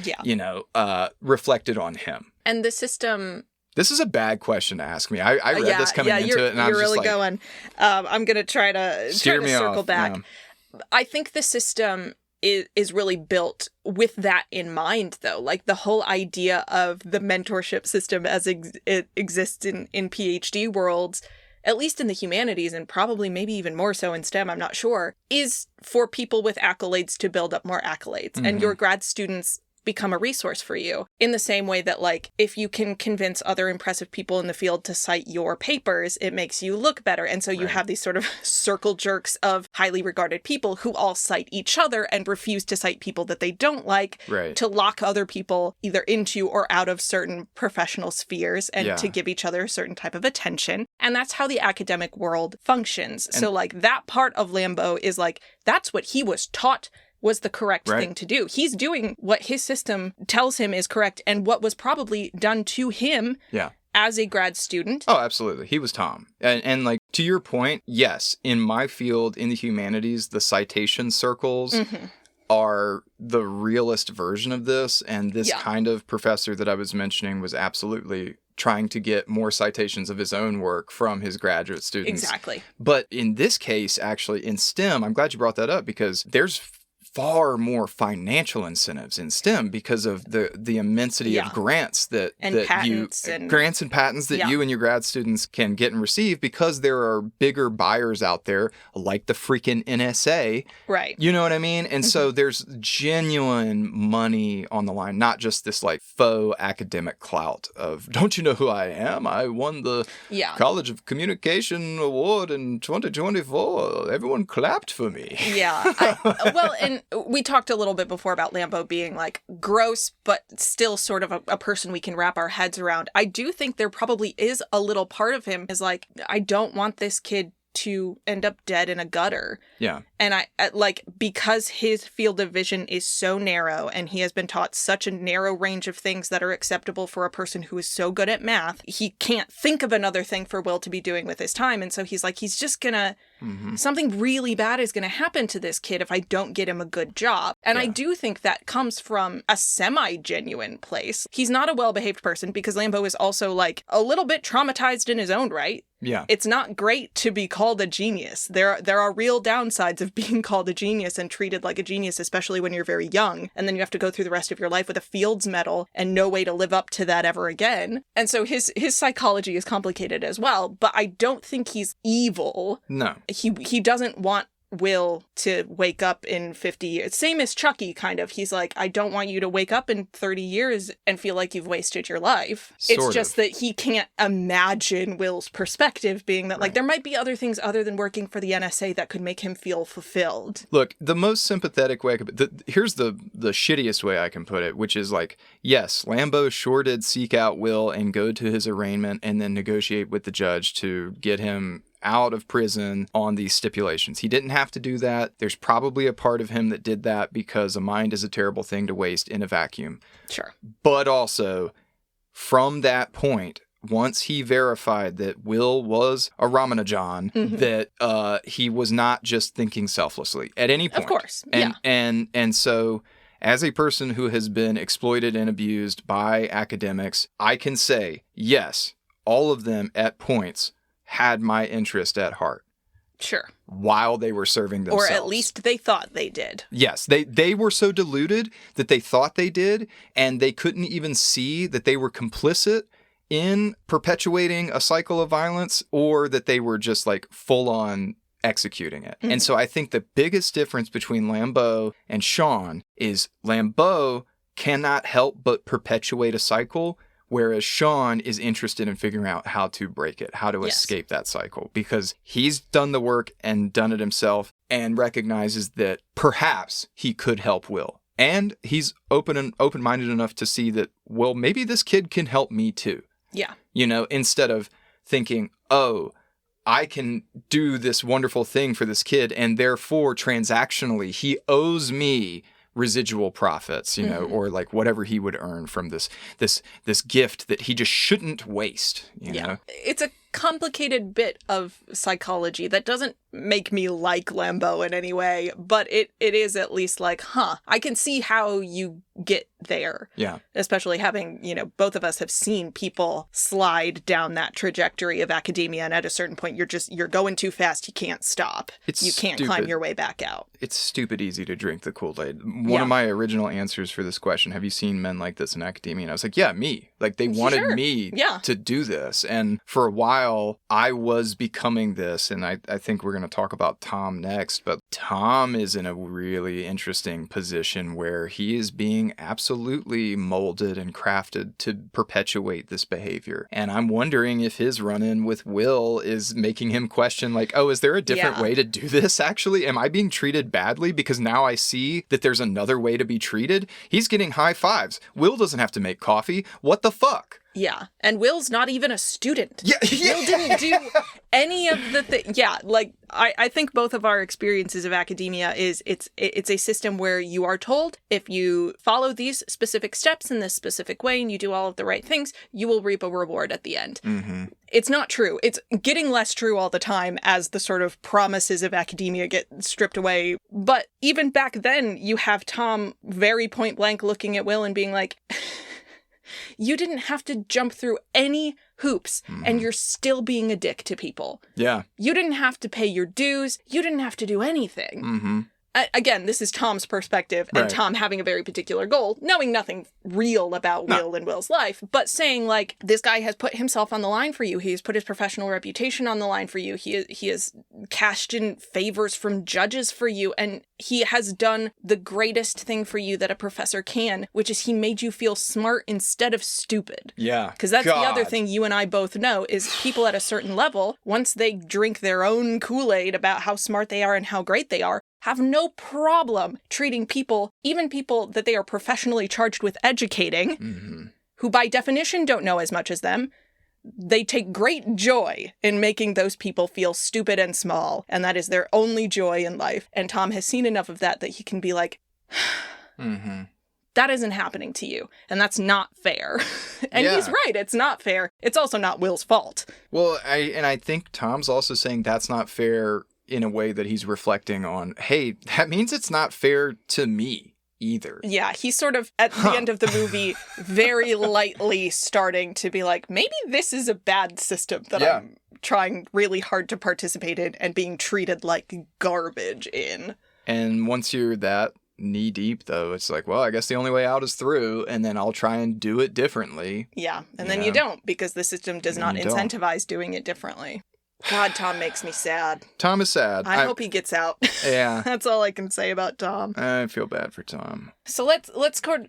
reflected on him. And the system... This is a bad question to ask me. I read this coming into it, and I was just like... You're really going. I'm going to try to circle back. Yeah. I think the system is really built with that in mind, though. Like, the whole idea of the mentorship system as it exists in PhD worlds, at least in the humanities, and probably maybe even more so in STEM, I'm not sure, is for people with accolades to build up more accolades. Mm-hmm. And your grad students become a resource for you in the same way that, like, if you can convince other impressive people in the field to cite your papers, it makes you look better. And so you have these sort of circle jerks of highly regarded people who all cite each other and refuse to cite people that they don't like to lock other people either into or out of certain professional spheres and to give each other a certain type of attention. And that's how the academic world functions. And so, like, that part of Lambeau is like, that's what he was taught was the correct thing to do. He's doing what his system tells him is correct and what was probably done to him as a grad student. Oh, absolutely. He was Tom. And like, to your point, yes, in my field, in the humanities, the citation circles are the realist version of this. And this kind of professor that I was mentioning was absolutely trying to get more citations of his own work from his graduate students. Exactly. But in this case, actually, in STEM, I'm glad you brought that up because there's far more financial incentives in STEM because of the immensity of grants grants and patents that you and your grad students can get and receive because there are bigger buyers out there like the freaking NSA. Right. You know what I mean? And so there's genuine money on the line, not just this like faux academic clout of, don't you know who I am? I won the College of Communication Award in 2024. Everyone clapped for me. Yeah. And we talked a little bit before about Lambeau being like gross, but still sort of a person we can wrap our heads around. I do think there probably is a little part of him is like, I don't want this kid to end up dead in a gutter. Yeah. And I like, because his field of vision is so narrow and he has been taught such a narrow range of things that are acceptable for a person who is so good at math, he can't think of another thing for Will to be doing with his time. And so he's like, he's just gonna, something really bad is gonna happen to this kid if I don't get him a good job. And I do think that comes from a semi-genuine place. He's not a well-behaved person because Lambeau is also like a little bit traumatized in his own right. Yeah. It's not great to be called a genius. There are real downsides of being called a genius and treated like a genius, especially when you're very young. And then you have to go through the rest of your life with a Fields Medal and no way to live up to that ever again. And so his psychology is complicated as well. But I don't think he's evil. No. He doesn't want Will to wake up in 50 years. Same as Chucky, kind of. He's like, I don't want you to wake up in 30 years and feel like you've wasted your life. It's just that he can't imagine Will's perspective being that, like, there might be other things other than working for the NSA that could make him feel fulfilled. Look, the most sympathetic way, here's the shittiest way I can put it, which is like, yes, Lambeau sure did seek out Will and go to his arraignment and then negotiate with the judge to get him out of prison on these stipulations. He didn't have to do that. There's probably a part of him that did that because a mind is a terrible thing to waste in a vacuum. Sure. But also, from that point, once he verified that Will was a Ramanujan, that he was not just thinking selflessly at any point. Of course. And so, as a person who has been exploited and abused by academics, I can say, yes, all of them at points had my interest at heart. Sure. While they were serving themselves. Or at least they thought they did. Yes, they were so deluded that they thought they did, and they couldn't even see that they were complicit in perpetuating a cycle of violence, or that they were just like full on executing it. And so I think the biggest difference between Lambeau and Sean is Lambeau cannot help but perpetuate a cycle, whereas Sean is interested in figuring out how to break it, how to escape that cycle, because he's done the work and done it himself and recognizes that perhaps he could help Will. And he's open-minded enough to see that, well, maybe this kid can help me too. Yeah. You know, instead of thinking, oh, I can do this wonderful thing for this kid, and therefore transactionally he owes me residual profits, you know, or like whatever he would earn from this gift that he just shouldn't waste, you know? It's a complicated bit of psychology that doesn't make me like Lambeau in any way, but it is at least like, I can see how you get there. Yeah. Especially having, you know, both of us have seen people slide down that trajectory of academia, and at a certain point you're going too fast, you can't stop. You can't climb your way back out. It's stupid easy to drink the Kool-Aid. One of my original answers for this question, have you seen men like this in academia? And I was like, yeah, me. Like, they wanted me to do this. And for a while, I was becoming this. And I think we're going to talk about Tom next. But Tom is in a really interesting position where he is being absolutely molded and crafted to perpetuate this behavior. And I'm wondering if his run-in with Will is making him question, like, oh, is there a different way to do this, actually? Am I being treated badly because now I see that there's another way to be treated? He's getting high fives. Will doesn't have to make coffee. What the fuck? Yeah. And Will's not even a student. Yeah. Will didn't do any of the things. Yeah. Like, I think both of our experiences of academia is it's a system where you are told if you follow these specific steps in this specific way and you do all of the right things, you will reap a reward at the end. Mm-hmm. It's not true. It's getting less true all the time as the sort of promises of academia get stripped away. But even back then, you have Tom very point blank looking at Will and being like, you didn't have to jump through any hoops, and you're still being a dick to people. Yeah. You didn't have to pay your dues. You didn't have to do anything. Mm-hmm. Again, this is Tom's perspective, and Tom having a very particular goal, knowing nothing real about Will and Will's life, but saying, like, this guy has put himself on the line for you. He has put his professional reputation on the line for you. He has cashed in favors from judges for you, and he has done the greatest thing for you that a professor can, which is he made you feel smart instead of stupid. Yeah. Because that's the other thing you and I both know is people at a certain level, once they drink their own Kool-Aid about how smart they are and how great they are, have no problem treating people, even people that they are professionally charged with educating, who by definition don't know as much as them. They take great joy in making those people feel stupid and small, and that is their only joy in life. And Tom has seen enough of that he can be like, that isn't happening to you, and that's not fair. And he's right, it's not fair. It's also not Will's fault. Well, I think Tom's also saying that's not fair in a way that he's reflecting on, hey, that means it's not fair to me either. Yeah, he's sort of, at the end of the movie, very lightly starting to be like, maybe this is a bad system that I'm trying really hard to participate in and being treated like garbage in. And once you're that knee deep, though, it's like, well, I guess the only way out is through, and then I'll try and do it differently. Yeah, and then you don't, because the system does not incentivize doing it differently. God, Tom makes me sad. Tom is sad. I hope he gets out. Yeah. That's all I can say about Tom. I feel bad for Tom. So let's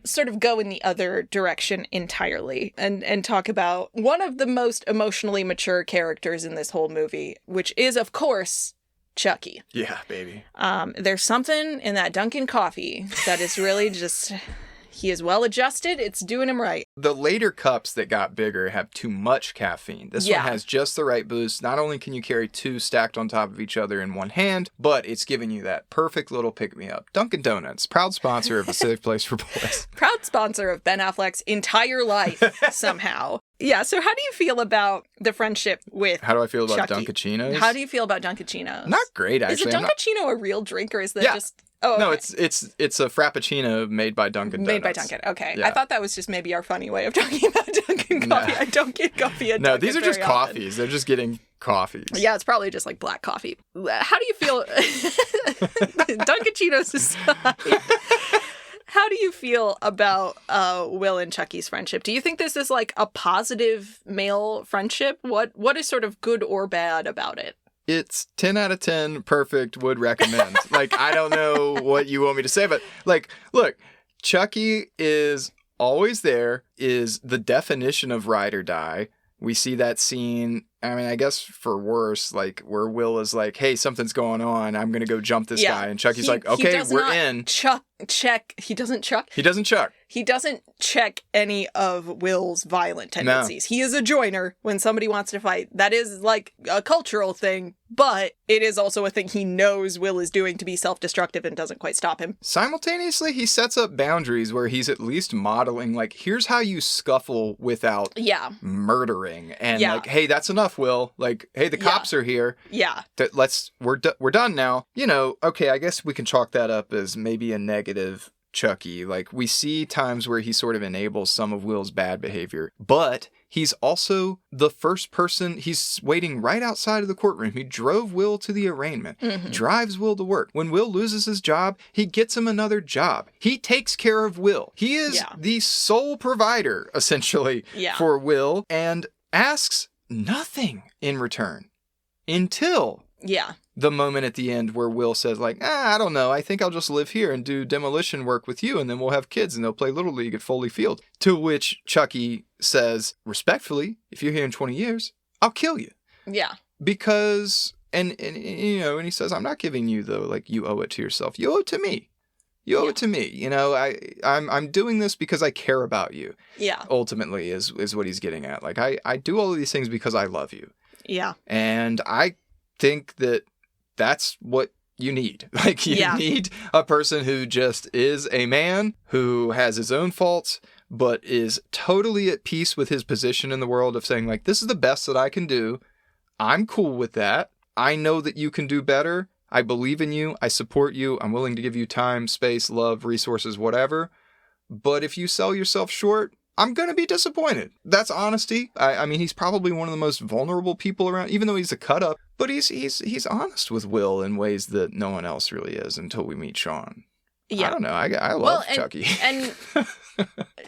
sort of go in the other direction entirely and talk about one of the most emotionally mature characters in this whole movie, which is, of course, Chucky. Yeah, baby. There's something in that Dunkin' coffee that is really just... He is well adjusted. It's doing him right. The later cups that got bigger have too much caffeine. This one has just the right boost. Not only can you carry 2 stacked on top of each other in one hand, but it's giving you that perfect little pick-me-up. Dunkin' Donuts, proud sponsor of A Safe Place for Boys. Proud sponsor of Ben Affleck's entire life, somehow. Yeah, so how do you feel about the friendship with How do I feel about Chucky? Dunkachinos? How do you feel about Dunkachinos? Not great, actually. Is a Dunkachino a real drink, or is that just... Oh, No, okay. it's a Frappuccino made by Dunkin' Donuts. Made by Dunkin'. Okay. Yeah. I thought that was just maybe our funny way of talking about Dunkin' coffee. I don't get coffee at No, Dunkin' these are just very often. coffees. They're just getting coffees. Yeah, it's probably just like black coffee. How do you feel... Dunkachinos aside... How do you feel about Will and Chucky's friendship? Do you think this is like a positive male friendship? What is sort of good or bad about it? It's 10 out of 10, perfect, would recommend. Like, I don't know what you want me to say, but like, look, Chucky is always there, is the definition of ride or die. We see that scene, I mean, I guess for worse, like where Will is like, hey, something's going on. I'm going to go jump this guy. And Chucky's like, okay, we're in. Check. He doesn't chuck. He doesn't chuck. He doesn't check any of Will's violent tendencies. No. He is a joiner when somebody wants to fight. That is like a cultural thing, but it is also a thing he knows Will is doing to be self-destructive and doesn't quite stop him. Simultaneously, he sets up boundaries where he's at least modeling, like, here's how you scuffle without murdering. And like, hey, that's enough, Will. Like, hey, the cops are here. Yeah. We're done now. You know, okay, I guess we can chalk that up as maybe a negative Chucky. Like, we see times where he sort of enables some of Will's bad behavior, but he's also the first person. He's waiting right outside of the courtroom. He drove Will to the arraignment, drives Will to work. When Will loses his job, he gets him another job. He takes care of Will. He is the sole provider, essentially, for Will, and asks nothing in return until the moment at the end where Will says, like, I don't know, I think I'll just live here and do demolition work with you, and then we'll have kids and they'll play Little League at Foley Field. To which Chucky says, respectfully, if you're here in 20 years, I'll kill you. Yeah. Because, and you know, and he says, I'm not giving you the, like, you owe it to yourself. You owe it to me. You owe it to me. You know, I'm doing this because I care about you. Yeah. Ultimately is what he's getting at. Like, I do all of these things because I love you. Yeah. And I think that that's what you need. Like, you need a person who just is a man who has his own faults, but is totally at peace with his position in the world of saying, like, this is the best that I can do. I'm cool with that. I know that you can do better. I believe in you. I support you. I'm willing to give you time, space, love, resources, whatever. But if you sell yourself short, I'm going to be disappointed. That's honesty. I mean, he's probably one of the most vulnerable people around, even though he's a cut-up. But he's honest with Will in ways that no one else really is until we meet Sean. Yeah. I don't know. I love Chucky. And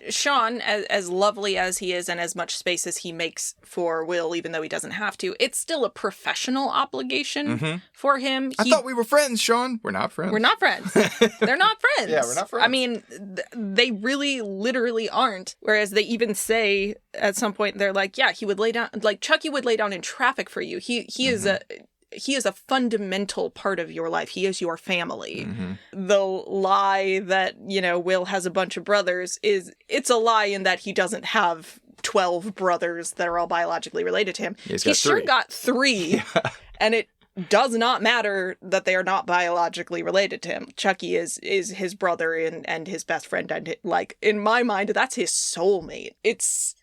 Sean, as lovely as he is and as much space as he makes for Will, even though he doesn't have to, it's still a professional obligation for him. I thought we were friends, Sean. We're not friends. We're not friends. They're not friends. Yeah, we're not friends. I mean, they really literally aren't. Whereas they even say at some point, they're like, yeah, he would lay down, like Chucky would lay down in traffic for you. He is a fundamental part of your life. He is your family. The lie that, you know, Will has a bunch of brothers it's a lie in that he doesn't have 12 brothers that are all biologically related to him. He's sure got 3. And it does not matter that they are not biologically related to him. Chucky is his brother and his best friend. And, like, in my mind, that's his soulmate. It's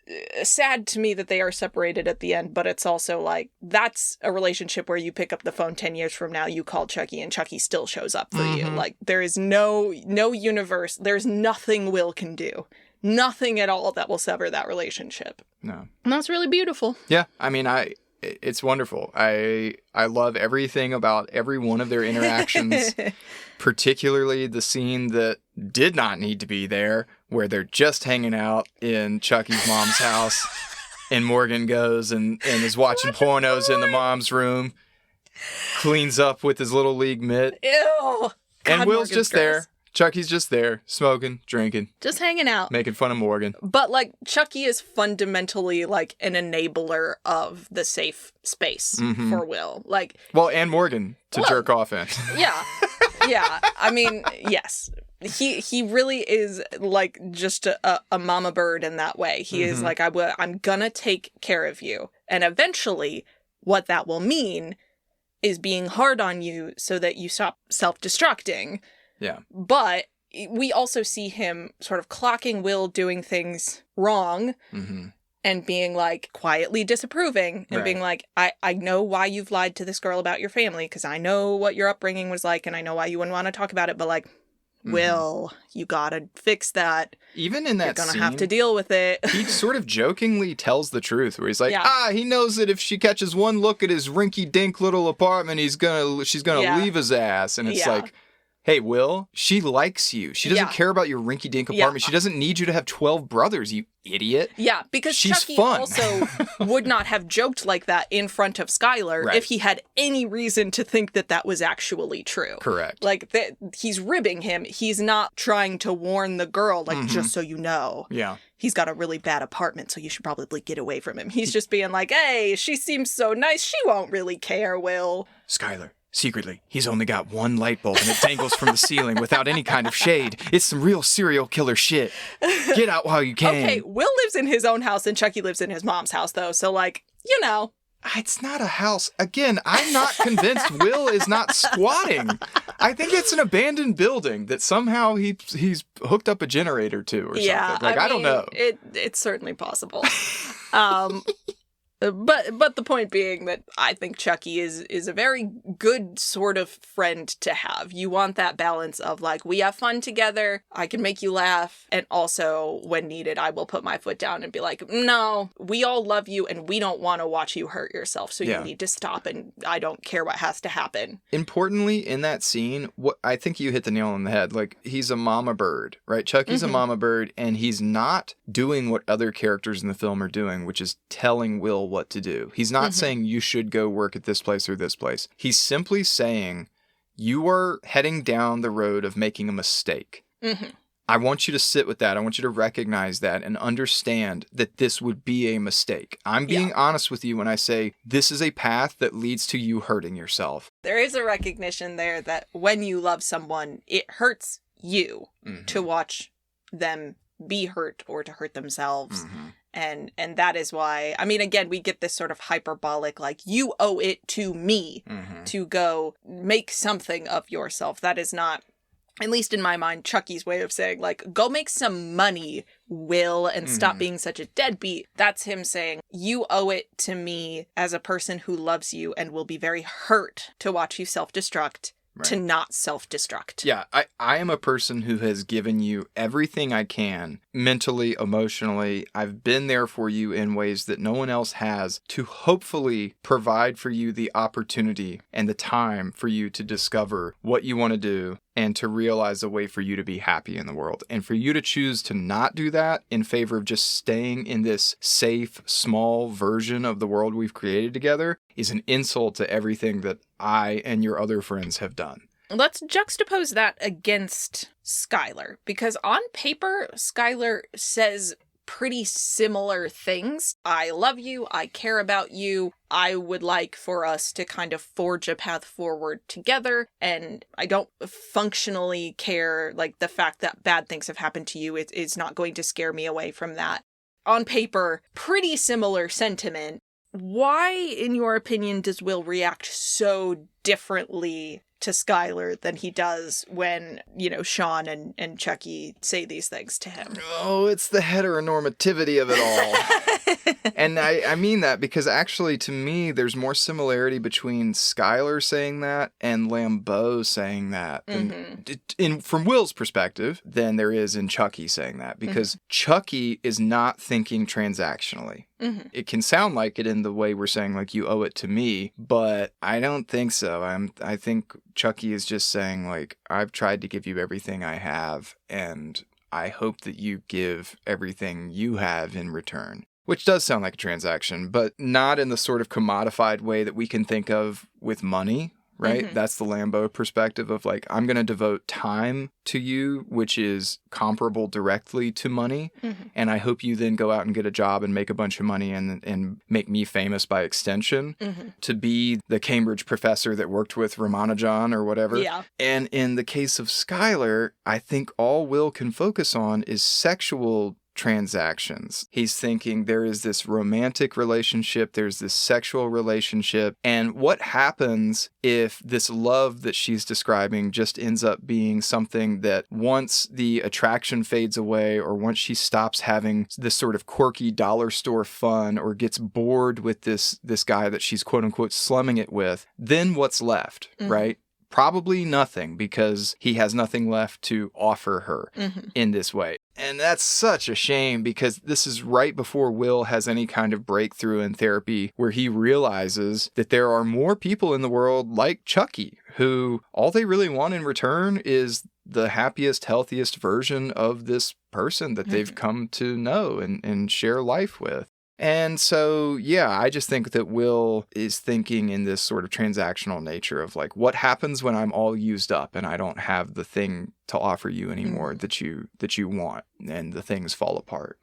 sad to me that they are separated at the end, but it's also like, that's a relationship where you pick up the phone 10 years from now, you call Chucky, and Chucky still shows up for you. Like, there is no universe. There's nothing Will can do. Nothing at all that will sever that relationship. No. And that's really beautiful. Yeah. I mean, it's wonderful. I love everything about every one of their interactions, particularly the scene that did not need to be there, where they're just hanging out in Chucky's mom's house, and Morgan goes and is watching pornos in the mom's room, cleans up with his Little League mitt. Ew. God, and Will's Morgan's just gross. there. Chucky's just there, smoking, drinking. Just hanging out. Making fun of Morgan. But, like, Chucky is fundamentally, like, an enabler of the safe space for Will. Like, well, and Morgan to jerk off in. Yeah. Yeah. I mean, yes. He really is like just a mama bird in that way. He is like, I'm gonna take care of you. And eventually what that will mean is being hard on you so that you stop self-destructing. Yeah. But we also see him sort of clocking Will doing things wrong and being like quietly disapproving and being like, I know why you've lied to this girl about your family because I know what your upbringing was like and I know why you wouldn't want to talk about it. But like, Will, you gotta fix that. Even in that You're gonna scene, have to deal with it. he sort of jokingly tells the truth, where he's like, he knows that if she catches one look at his rinky-dink little apartment, she's gonna leave his ass. And it's like, hey, Will, she likes you. She doesn't care about your rinky-dink apartment. She doesn't need you to have 12 brothers, you idiot. Yeah, because she's Chucky fun. also would not have joked like that in front of Skylar if he had any reason to think that that was actually true. Correct. Like, he's ribbing him. He's not trying to warn the girl, like, just so you know. Yeah. He's got a really bad apartment, so you should probably get away from him. He's just being like, hey, she seems so nice. She won't really care, Will. Skylar. Secretly, he's only got one light bulb and it dangles from the ceiling without any kind of shade. It's some real serial killer shit. Get out while you can. Okay, Will lives in his own house and Chucky lives in his mom's house, though. So, like, you know. It's not a house. Again, I'm not convinced Will is not squatting. I think it's an abandoned building that somehow he's hooked up a generator to or something. Like, I don't know. It's certainly possible. But the point being that I think Chucky is a very good sort of friend to have. You want that balance of like, we have fun together, I can make you laugh, and also when needed, I will put my foot down and be like, no, we all love you and we don't want to watch you hurt yourself, so you need to stop and I don't care what has to happen. Importantly, in that scene, what I think you hit the nail on the head. Like, he's a mama bird, right? Chucky's a mama bird, and he's not doing what other characters in the film are doing, which is telling Will what to do. He's not saying you should go work at this place or this place. He's simply saying you are heading down the road of making a mistake. I want you to sit with that. I want you to recognize that and understand that this would be a mistake. I'm being honest with you when I say this is a path that leads to you hurting yourself. There is a recognition there that when you love someone, it hurts you to watch them be hurt or to hurt themselves. And that is why, I mean, again, we get this sort of hyperbolic, like, you owe it to me to go make something of yourself. That is not, at least in my mind, Chucky's way of saying, like, go make some money, Will, and stop being such a deadbeat. That's him saying, you owe it to me as a person who loves you and will be very hurt to watch you self-destruct. To not self-destruct. Yeah, I am a person who has given you everything I can, mentally, emotionally. I've been there for you in ways that no one else has, to hopefully provide for you the opportunity and the time for you to discover what you want to do and to realize a way for you to be happy in the world. And for you to choose to not do that in favor of just staying in this safe, small version of the world we've created together is an insult to everything that I and your other friends have done. Let's juxtapose that against Skylar, because on paper, Skylar says pretty similar things. I love you. I care about you. I would like for us to kind of forge a path forward together. And I don't functionally care, like, the fact that bad things have happened to you. It's not going to scare me away from that. On paper, pretty similar sentiment. Why, in your opinion, does Will react so differently to Skylar than he does when, you know, Sean and Chucky say these things to him? Oh, it's the heteronormativity of it all. And I mean that because actually, to me, there's more similarity between Skylar saying that and Lambeau saying that from Will's perspective than there is in Chucky saying that, because Chucky is not thinking transactionally. It can sound like it in the way we're saying, like, you owe it to me, but I don't think so. I think Chucky is just saying, like, I've tried to give you everything I have, and I hope that you give everything you have in return. Which does sound like a transaction, but not in the sort of commodified way that we can think of with money, right? Mhm. That's the Lambo perspective of like, I'm going to devote time to you, which is comparable directly to money. Mhm. And I hope you then go out and get a job and make a bunch of money and make me famous by extension. Mhm. To be the Cambridge professor that worked with Ramanujan or whatever. Yeah. And in the case of Skylar, I think all Will can focus on is sexual transactions. He's thinking there is this romantic relationship, there's this sexual relationship, and what happens if this love that she's describing just ends up being something that once the attraction fades away, or once she stops having this sort of quirky dollar store fun, or gets bored with this guy that she's quote unquote slumming it with, then what's left, right? Probably nothing, because he has nothing left to offer her in this way. And that's such a shame, because this is right before Will has any kind of breakthrough in therapy where he realizes that there are more people in the world like Chucky, who all they really want in return is the happiest, healthiest version of this person that they've come to know and share life with. And so, yeah, I just think that Will is thinking in this sort of transactional nature of like, what happens when I'm all used up and I don't have the thing to offer you anymore that you want, and the things fall apart.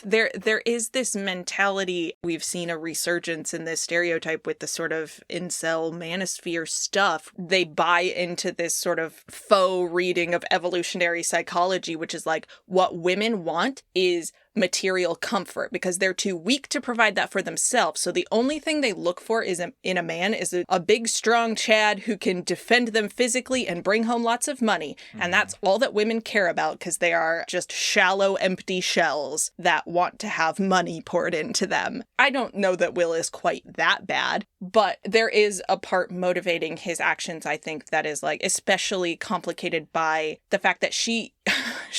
There is this mentality. We've seen a resurgence in this stereotype with the sort of incel manosphere stuff. They buy into this sort of faux reading of evolutionary psychology, which is like, what women want is material comfort because they're too weak to provide that for themselves. So the only thing they look for is in a man is a big, strong Chad who can defend them physically and bring home lots of money. And that's all that women care about, because they are just shallow, empty shells that want to have money poured into them. I don't know that Will is quite that bad, but there is a part motivating his actions, I think, that is like especially complicated by the fact that she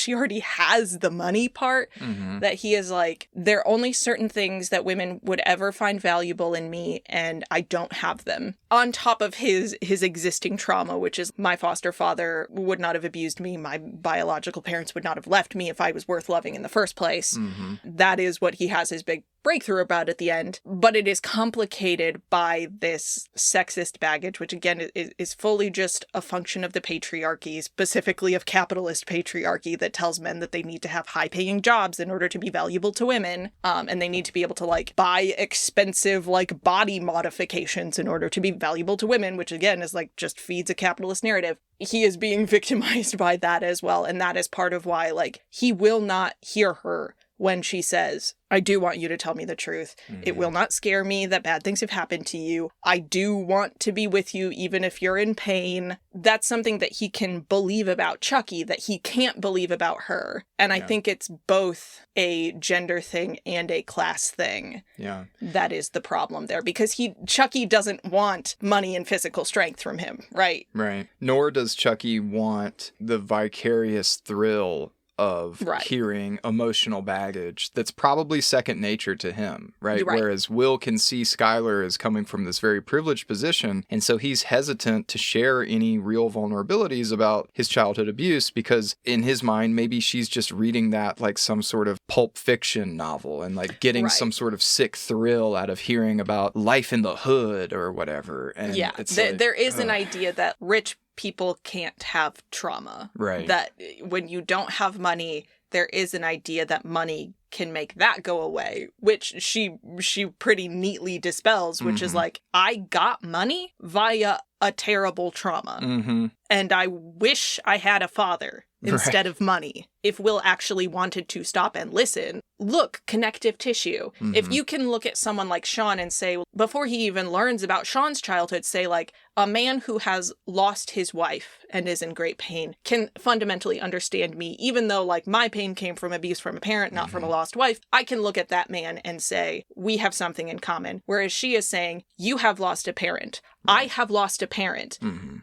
already has the money part, that he is like, there are only certain things that women would ever find valuable in me, and I don't have them. On top of his existing trauma, which is my foster father would not have abused me. My biological parents would not have left me if I was worth loving in the first place. That is what he has his big breakthrough about at the end. But it is complicated by this sexist baggage, which again is fully just a function of the patriarchy, specifically of capitalist patriarchy, that tells men that they need to have high-paying jobs in order to be valuable to women, and they need to be able to like buy expensive like body modifications in order to be valuable to women, which again is like just feeds a capitalist narrative. He is being victimized by that as well, and that is part of why like he will not hear her when she says, I do want you to tell me the truth. It will not scare me that bad things have happened to you. I do want to be with you even if you're in pain. That's something that he can believe about Chucky that he can't believe about her. And I think it's both a gender thing and a class thing. Yeah. That is the problem there, because Chucky doesn't want money and physical strength from him, right? Right. Nor does Chucky want the vicarious thrill of hearing emotional baggage that's probably second nature to him, right? Whereas Will can see Skylar as coming from this very privileged position, and so he's hesitant to share any real vulnerabilities about his childhood abuse, because in his mind, maybe she's just reading that like some sort of pulp fiction novel and like getting some sort of sick thrill out of hearing about life in the hood or whatever. And it's there is an idea that rich people can't have trauma. Right. That when you don't have money, there is an idea that money can make that go away, which she pretty neatly dispels, which is like, I got money via a terrible trauma. And I wish I had a father instead of money. If Will actually wanted to stop and listen, look, connective tissue. If you can look at someone like Sean and say, before he even learns about Sean's childhood, say like, a man who has lost his wife and is in great pain can fundamentally understand me, even though like my pain came from abuse from a parent, not from a lost wife. I can look at that man and say, we have something in common. Whereas she is saying, you have lost a parent. I have lost a parent.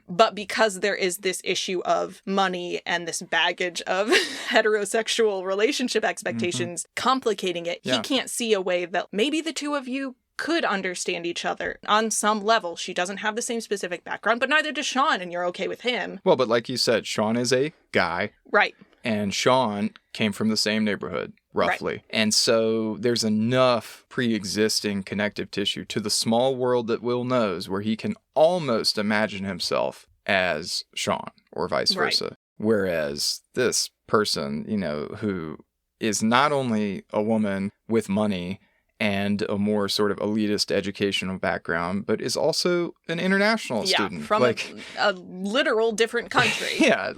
But because there is this issue of money and this baggage of heterosexual relationship expectations complicating it, he can't see a way that maybe the two of you could understand each other on some level. She doesn't have the same specific background, but neither does Sean, and you're okay with him. Well, but like you said, Sean is a guy. Right. And Sean came from the same neighborhood. roughly. Right. And so there's enough pre-existing connective tissue to the small world that Will knows where he can almost imagine himself as Sean or vice versa. Right. Whereas this person, who is not only a woman with money and a more sort of elitist educational background, but is also an international student. From a literal different country. Yeah,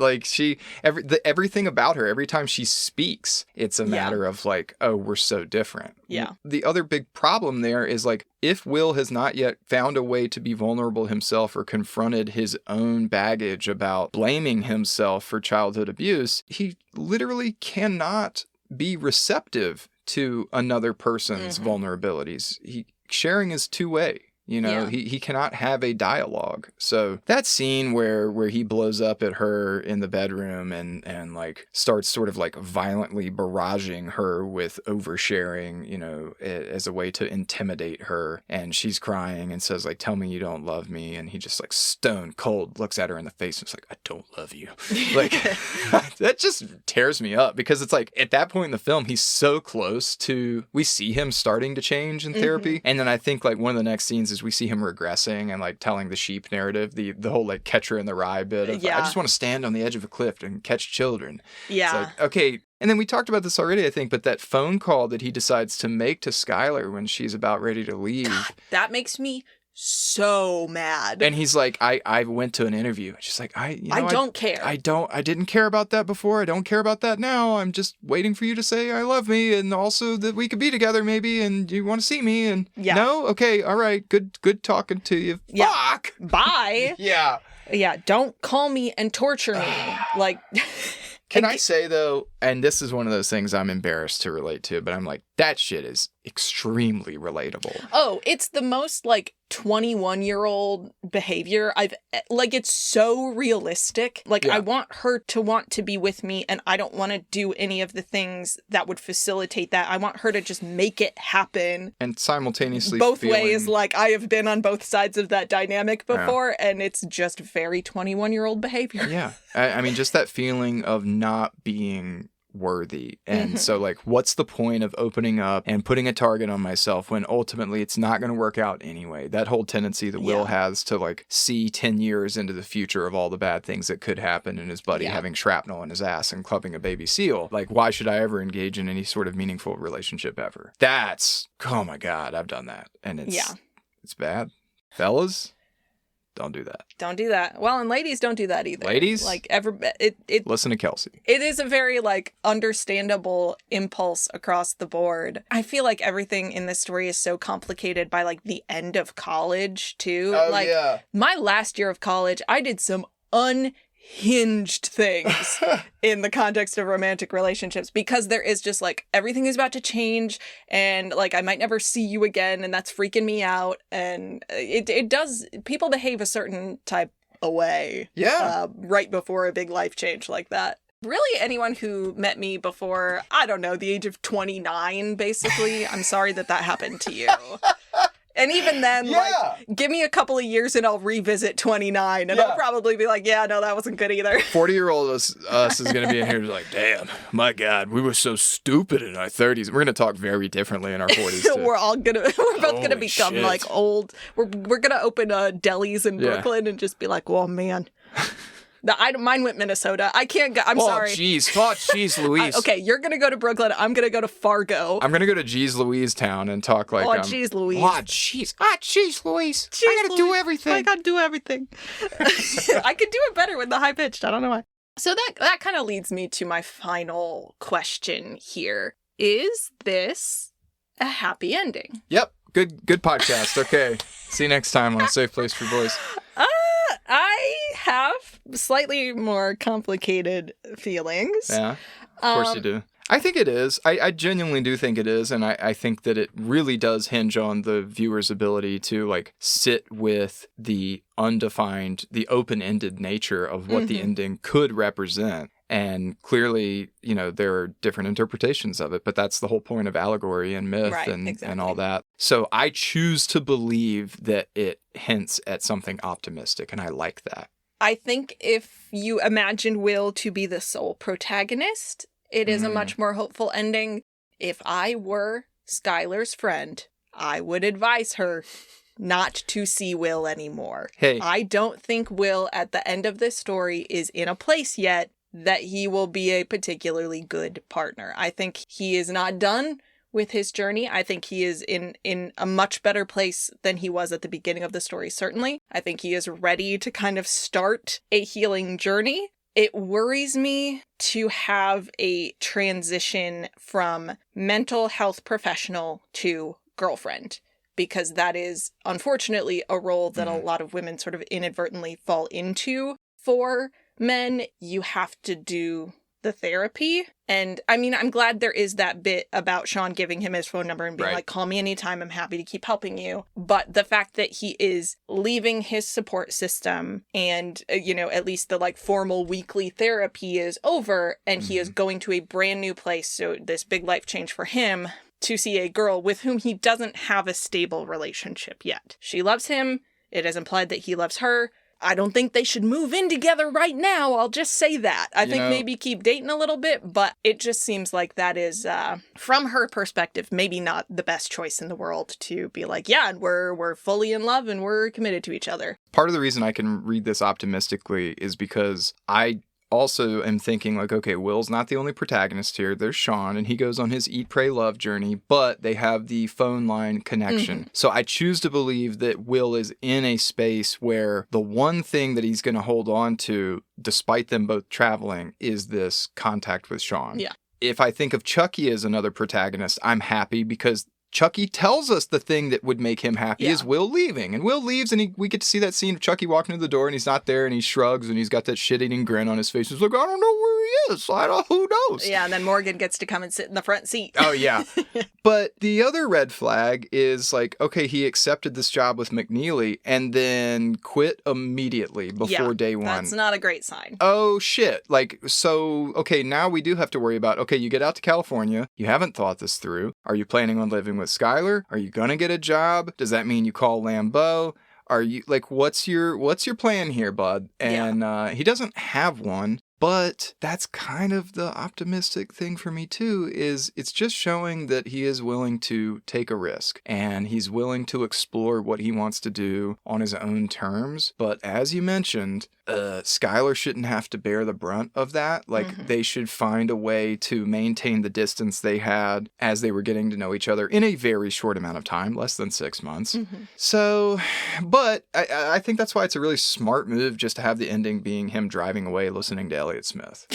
everything about her, every time she speaks, it's a matter of oh, we're so different. Yeah. The other big problem there is if Will has not yet found a way to be vulnerable himself or confronted his own baggage about blaming himself for childhood abuse, he literally cannot be receptive to another person's vulnerabilities. Sharing is two-way. He cannot have a dialogue. So that scene where he blows up at her in the bedroom and starts sort of violently barraging her with oversharing, as a way to intimidate her. And she's crying and says tell me you don't love me. And he just stone cold looks at her in the face and is I don't love you. That just tears me up because it's at that point in the film, he's so close to, we see him starting to change in therapy. And then I think one of the next scenes is we see him regressing and telling the sheep narrative, the whole Catcher in the Rye bit of I just want to stand on the edge of a cliff and catch children. Yeah. It's okay. And then we talked about this already, I think, but that phone call that he decides to make to Skylar when she's about ready to leave. God, that makes me so mad. And he's I went to an interview. She's I don't care. I didn't care about that before. I don't care about that now. I'm just waiting for you to say I love me and also that we could be together maybe and you want to see me and no? Okay, all right. Good talking to you. Yeah. Fuck. Bye. Yeah. Yeah, don't call me and torture me. Can I say, though, and this is one of those things I'm embarrassed to relate to, but I'm that shit is extremely relatable. Oh, it's the most 21-year-old behavior it's so realistic. I want her to want to be with me and I don't want to do any of the things that would facilitate that. I want her to just make it happen. And simultaneously both ways, I have been on both sides of that dynamic before and it's just very 21-year-old behavior. Yeah. I mean, just that feeling of not being worthy. And so what's the point of opening up and putting a target on myself when ultimately it's not going to work out anyway? That whole tendency that Will has to see 10 years into the future of all the bad things that could happen and his buddy having shrapnel in his ass and clubbing a baby seal. Why should I ever engage in any sort of meaningful relationship ever? That's, oh my God, I've done that. And it's bad. Fellas, don't do that. Don't do that. Well, and ladies don't do that either. Ladies? Listen to Kelcee. It is a very, understandable impulse across the board. I feel everything in this story is so complicated by, the end of college, too. Oh, yeah. My last year of college, I did some unhinged things in the context of romantic relationships because there is just everything is about to change and I might never see you again and that's freaking me out and it does, people behave a certain type of way right before a big life change like that. Really, anyone who met me before, I don't know, the age of 29, basically, I'm sorry that happened to you. And even then, give me a couple of years and I'll revisit 29 and I'll probably be yeah, no, that wasn't good either. 40-year-old us is going to be in here damn, my God, we were so stupid in our 30s. We're going to talk very differently in our 40s too. We're both going to become old. We're going to open delis in Brooklyn and just be oh man. Mine went Minnesota. I can't go. I'm sorry. Oh, jeez, Louise. Okay, you're going to go to Brooklyn. I'm going to go to Fargo. I'm going to go to Jeez Louise town and talk Oh, jeez, Louise. Oh, jeez, Louise. I got to do everything. I got to do everything. I could do it better with the high pitched. I don't know why. So that kind of leads me to my final question here. Is this a happy ending? Yep. Good podcast. Okay. See you next time on A Safe Place for Boys. I have slightly more complicated feelings. Yeah, of course you do. I think it is. I genuinely do think it is. And I think that it really does hinge on the viewer's ability to sit with the undefined, the open-ended nature of what the ending could represent. And clearly, there are different interpretations of it, but that's the whole point of allegory and myth and all that. So I choose to believe that it hints at something optimistic, and I like that. I think if you imagine Will to be the sole protagonist, it is a much more hopeful ending. If I were Skylar's friend, I would advise her not to see Will anymore. Hey. I don't think Will, at the end of this story, is in a place yet that he will be a particularly good partner. I think he is not done with his journey. I think he is in a much better place than he was at the beginning of the story, certainly. I think he is ready to kind of start a healing journey. It worries me to have a transition from mental health professional to girlfriend, because that is unfortunately a role that a lot of women sort of inadvertently fall into. For men, you have to do the therapy. And I mean, I'm glad there is that bit about Sean giving him his phone number and being like, call me anytime, I'm happy to keep helping you. But the fact that he is leaving his support system and, at least the like formal weekly therapy is over and he is going to a brand new place. So this big life change for him to see a girl with whom he doesn't have a stable relationship yet. She loves him. It is implied that he loves her. I don't think they should move in together right now. I'll just say that. I think maybe keep dating a little bit, but it just seems like that is, from her perspective, maybe not the best choice in the world to be like, yeah, we're fully in love and we're committed to each other. Part of the reason I can read this optimistically is because I also am thinking like, okay, Will's not the only protagonist here. There's Sean, and he goes on his eat, pray, love journey, but they have the phone line connection. So I choose to believe that Will is in a space where the one thing that he's going to hold on to, despite them both traveling, is this contact with Sean. Yeah. If I think of Chucky as another protagonist, I'm happy because Chucky tells us the thing that would make him happy is Will leaving. And Will leaves, and we get to see that scene of Chucky walking to the door, and he's not there, and he shrugs, and he's got that shit-eating grin on his face. He's like, I don't know where he is. Who knows? Yeah, and then Morgan gets to come and sit in the front seat. Oh, yeah. But the other red flag is like, okay, he accepted this job with McNeely and then quit immediately before day one. That's not a great sign. Oh, shit. Like, so, okay, now we do have to worry about, okay, you get out to California. You haven't thought this through. Are you planning on living with Skylar? Are you gonna get a job? Does that mean you call Lambeau? Are you like, what's your plan here, bud? And he doesn't have one. But that's kind of the optimistic thing for me too, is it's just showing that he is willing to take a risk and he's willing to explore what he wants to do on his own terms. But as you mentioned, Skylar shouldn't have to bear the brunt of that. Like they should find a way to maintain the distance they had as they were getting to know each other in a very short amount of time, less than 6 months. So, but I think that's why it's a really smart move just to have the ending being him driving away listening to Elliott Smith.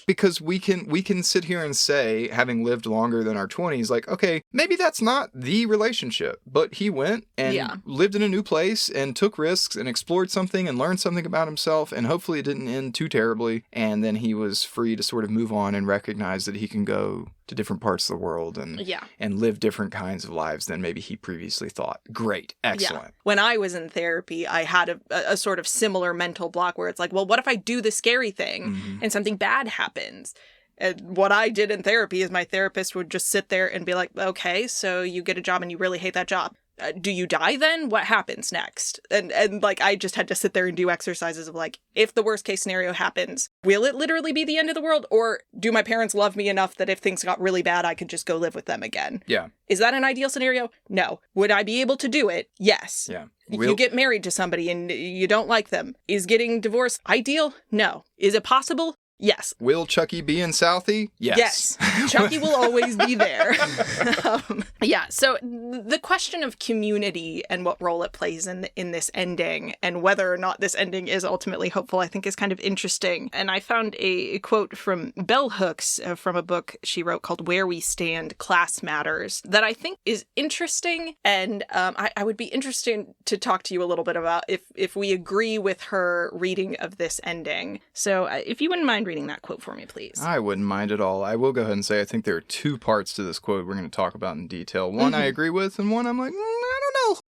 Because we can sit here and say, having lived longer than our 20s, like, okay, maybe that's not the relationship, but he went and lived in a new place and took risks and explored something and learned something about himself, and hopefully it didn't end too terribly, and then he was free to sort of move on and recognize that he can go to different parts of the world and live different kinds of lives than maybe he previously thought. Great. Excellent. Yeah. When I was in therapy, I had a sort of similar mental block where it's like, well, what if I do the scary thing and something bad happens? And what I did in therapy is my therapist would just sit there and be like, okay, so you get a job and you really hate that job. Do you die then? What happens next? And like, I just had to sit there and do exercises of like, if the worst case scenario happens, will it literally be the end of the world? Or do my parents love me enough that if things got really bad, I could just go live with them again? Yeah. Is that an ideal scenario? No. Would I be able to do it? Yes. Yeah. You get married to somebody and you don't like them. Is getting divorced ideal? No. Is it possible? Yes. Will Chucky be in Southie? Yes. Yes. Chucky will always be there. So the question of community and what role it plays in this ending and whether or not this ending is ultimately hopeful, I think is kind of interesting. And I found a quote from Bell Hooks from a book she wrote called Where We Stand, Class Matters that I think is interesting. And I would be interested to talk to you a little bit about if we agree with her reading of this ending. So if you wouldn't mind reading that quote for me, please. I wouldn't mind at all. I will go ahead and say I think there are two parts to this quote we're going to talk about in detail. One I agree with, and one I'm like, I don't know.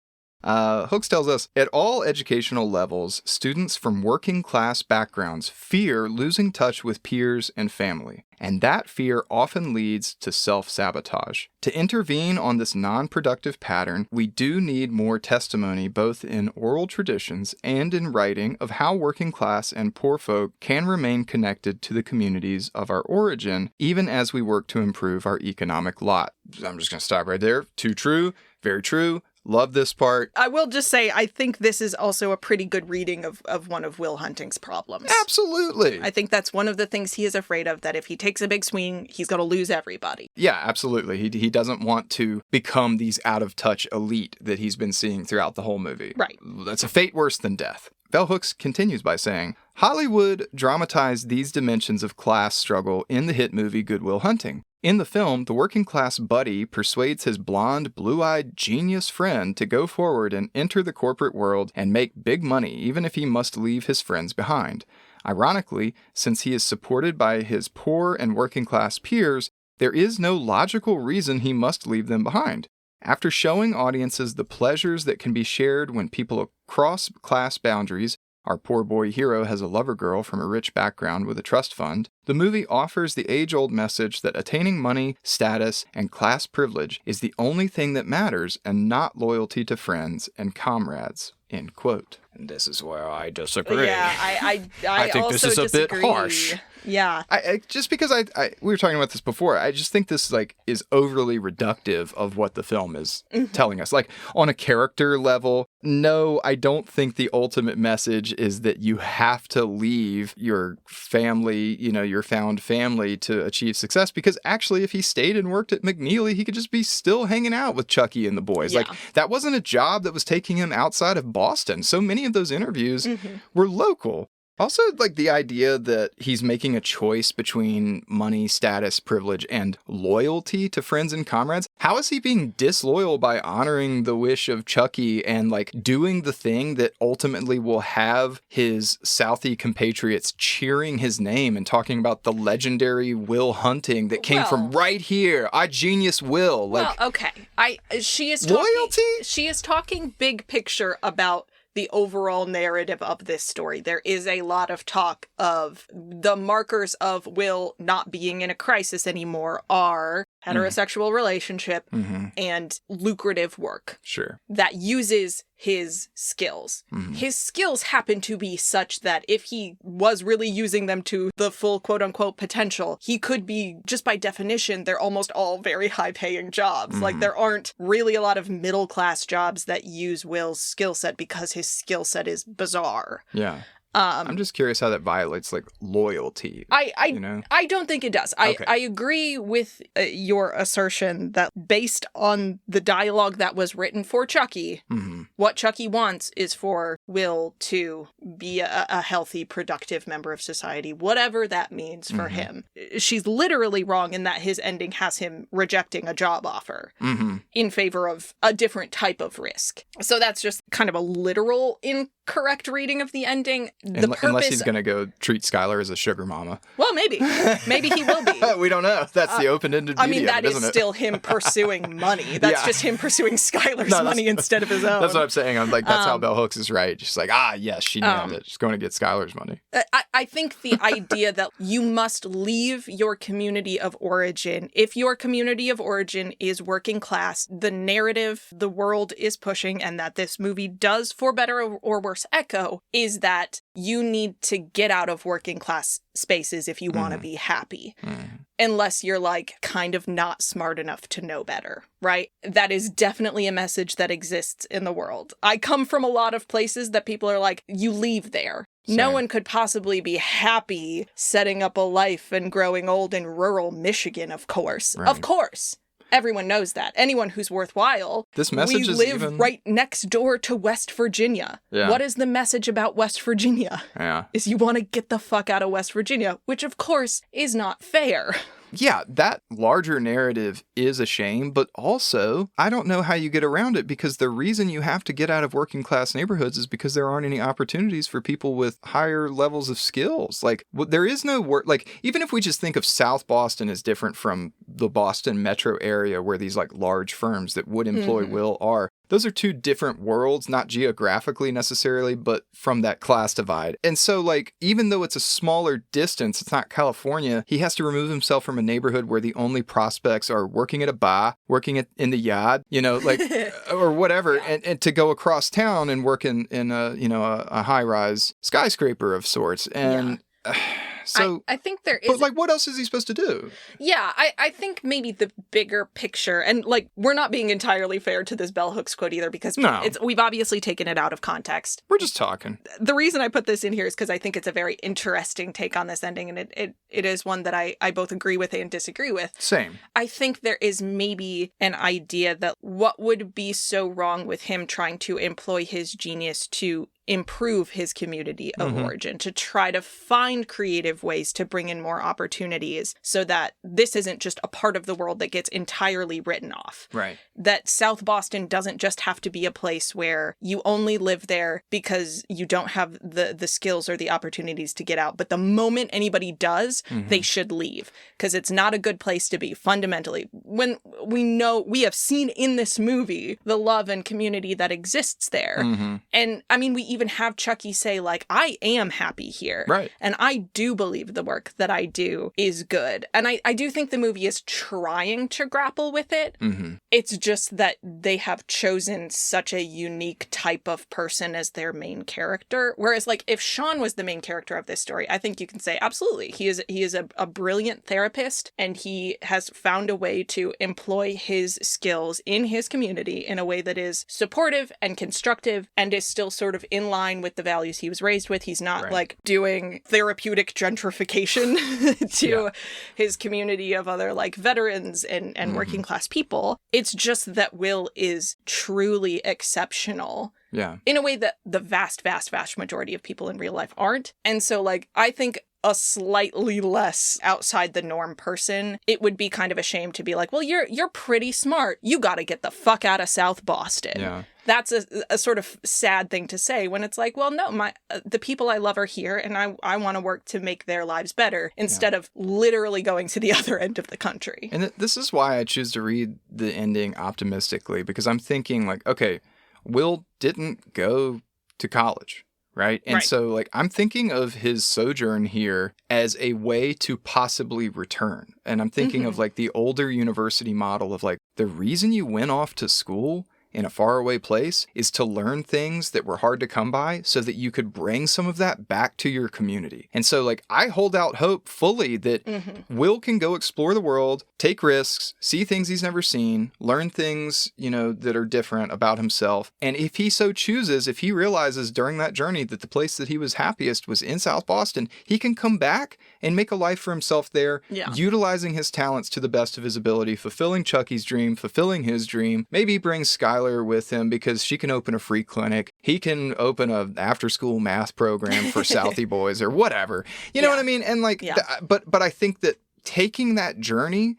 Hooks tells us, at all educational levels, students from working class backgrounds fear losing touch with peers and family, and that fear often leads to self-sabotage. To intervene on this non-productive pattern, we do need more testimony both in oral traditions and in writing of how working class and poor folk can remain connected to the communities of our origin, even as we work to improve our economic lot. I'm just going to stop right there. Too true. Very true. Love this part. I will just say, I think this is also a pretty good reading of one of Will Hunting's problems. Absolutely. I think that's one of the things he is afraid of, that if he takes a big swing, he's going to lose everybody. Yeah, absolutely. He doesn't want to become these out-of-touch elite that he's been seeing throughout the whole movie. Right. That's a fate worse than death. Bell Hooks continues by saying, Hollywood dramatized these dimensions of class struggle in the hit movie Good Will Hunting. In the film, the working-class buddy persuades his blonde, blue-eyed, genius friend to go forward and enter the corporate world and make big money, even if he must leave his friends behind. Ironically, since he is supported by his poor and working-class peers, there is no logical reason he must leave them behind. After showing audiences the pleasures that can be shared when people cross class boundaries, our poor boy hero has a lover girl from a rich background with a trust fund, the movie offers the age-old message that attaining money, status, and class privilege is the only thing that matters and not loyalty to friends and comrades. End quote. And this is where I disagree. Yeah, I think also this is a disagree. bit harsh. Yeah. I just because we were talking about this before, I just think this is overly reductive of what the film is telling us. Like, on a character level, no, I don't think the ultimate message is that you have to leave your family, your found family to achieve success, because actually if he stayed and worked at McNeely, he could just be still hanging out with Chucky and the boys. Yeah. Like, that wasn't a job that was taking him outside of Boston. So many of those interviews were local. Also, the idea that he's making a choice between money, status, privilege, and loyalty to friends and comrades. How is he being disloyal by honoring the wish of Chucky and, doing the thing that ultimately will have his Southie compatriots cheering his name and talking about the legendary Will Hunting that came from right here? I genius Will. Okay. She is loyalty? She is talking big picture about the overall narrative of this story. There is a lot of talk of the markers of Will not being in a crisis anymore are heterosexual relationship and lucrative work. Sure. That uses his skills. His skills happen to be such that if he was really using them to the full quote-unquote potential, he could be, just by definition, they're almost all very high-paying jobs. There aren't really a lot of middle-class jobs that use Will's skill set because his skill set is bizarre. Yeah. I'm just curious how that violates loyalty. I don't think it does. Okay. I agree with your assertion that based on the dialogue that was written for Chucky, what Chucky wants is for Will to be a healthy, productive member of society, whatever that means for him. She's literally wrong in that his ending has him rejecting a job offer in favor of a different type of risk. So that's just kind of a literal incorrect reading of the ending. Unless he's going to go treat Skylar as a sugar mama. Well, maybe. Maybe he will be. We don't know. That's the open-ended beauty that of it, isn't is it? still him pursuing money. That's just him pursuing Skylar's money instead of his own. That's what I'm saying. I'm that's how Bell Hooks is right. She's yes, she nailed it. She's going to get Skylar's money. I think the idea that you must leave your community of origin, if your community of origin is working class, the narrative the world is pushing, and that this movie does, for better or worse, echo, is that you need to get out of working class spaces if you want to be happy. Unless you're kind of not smart enough to know better, right? That is definitely a message that exists in the world. I come from a lot of places that people are you leave there. Same. No one could possibly be happy setting up a life and growing old in rural Michigan, of course. Right. Of course. Everyone knows that. Anyone who's worthwhile. This message we is live right next door to West Virginia. Yeah. What is the message about West Virginia? Yeah. Is you want to get the fuck out of West Virginia, which of course is not fair. Yeah, that larger narrative is a shame, but also, I don't know how you get around it, because the reason you have to get out of working class neighborhoods is because there aren't any opportunities for people with higher levels of skills. There is no work, even if we just think of South Boston as different from the Boston metro area where these large firms that would employ Will are, those are two different worlds, not geographically necessarily, but from that class divide. And so, like, even though it's a smaller distance, it's not California, he has to remove himself from a neighborhood where the only prospects are working at a bar, working in the yard, you know, like, or whatever, and to go across town and work in a high-rise skyscraper of sorts. And so I think there is. But, like, what else is he supposed to do? Yeah, I think maybe the bigger picture, and, like, we're not being entirely fair to this bell hooks quote either, because we've obviously taken it out of context. We're just talking. The reason I put this in here is because I think it's a very interesting take on this ending, and it is one that I both agree with and disagree with. Same. I think there is maybe an idea that what would be so wrong with him trying to employ his genius to improve his community of origin, to try to find creative ways to bring in more opportunities so that this isn't just a part of the world that gets entirely written off. Right. That South Boston doesn't just have to be a place where you only live there because you don't have the skills or the opportunities to get out. But the moment anybody does, they should leave, because it's not a good place to be fundamentally. When we have seen in this movie the love and community that exists there. And I mean, we even have Chucky say, like, I am happy here. Right. And I do believe the work that I do is good. And I do think the movie is trying to grapple with it. It's just that they have chosen such a unique type of person as their main character. Whereas, like, if Sean was the main character of this story, I think you can say, absolutely, he is a brilliant therapist, and he has found a way to employ his skills in his community in a way that is supportive and constructive and is still sort of in line with the values he was raised with. He's not like doing therapeutic gentrification to his community of other like veterans and working class people. It's just that Will is truly exceptional. Yeah. In a way that the vast majority of people in real life aren't. And so, like, I think a slightly less outside the norm person, it would be kind of a shame to be like, well, you're pretty smart. You got to get the fuck out of South Boston. Yeah. That's a sort of sad thing to say when it's like, well, no, the people I love are here, and I want to work to make their lives better instead of literally going to the other end of the country. And this is why I choose to read the ending optimistically, because I'm thinking, like, okay, Will didn't go to college, right? And so, like, I'm thinking of his sojourn here as a way to possibly return. And I'm thinking of, like, the older university model of, like, the reason you went off to school in a faraway place is to learn things that were hard to come by so that you could bring some of that back to your community. And so, like, I hold out hope fully that Will can go explore the world, take risks, see things he's never seen, learn things, you know, that are different about himself. And if he so chooses, if he realizes during that journey that the place that he was happiest was in South Boston, he can come back and make a life for himself there, utilizing his talents to the best of his ability, fulfilling Chucky's dream, fulfilling his dream, maybe bring Skylar with him because she can open a free clinic. He can open a after-school math program for Southie boys or whatever. You know what I mean? And like, but I think that taking that journey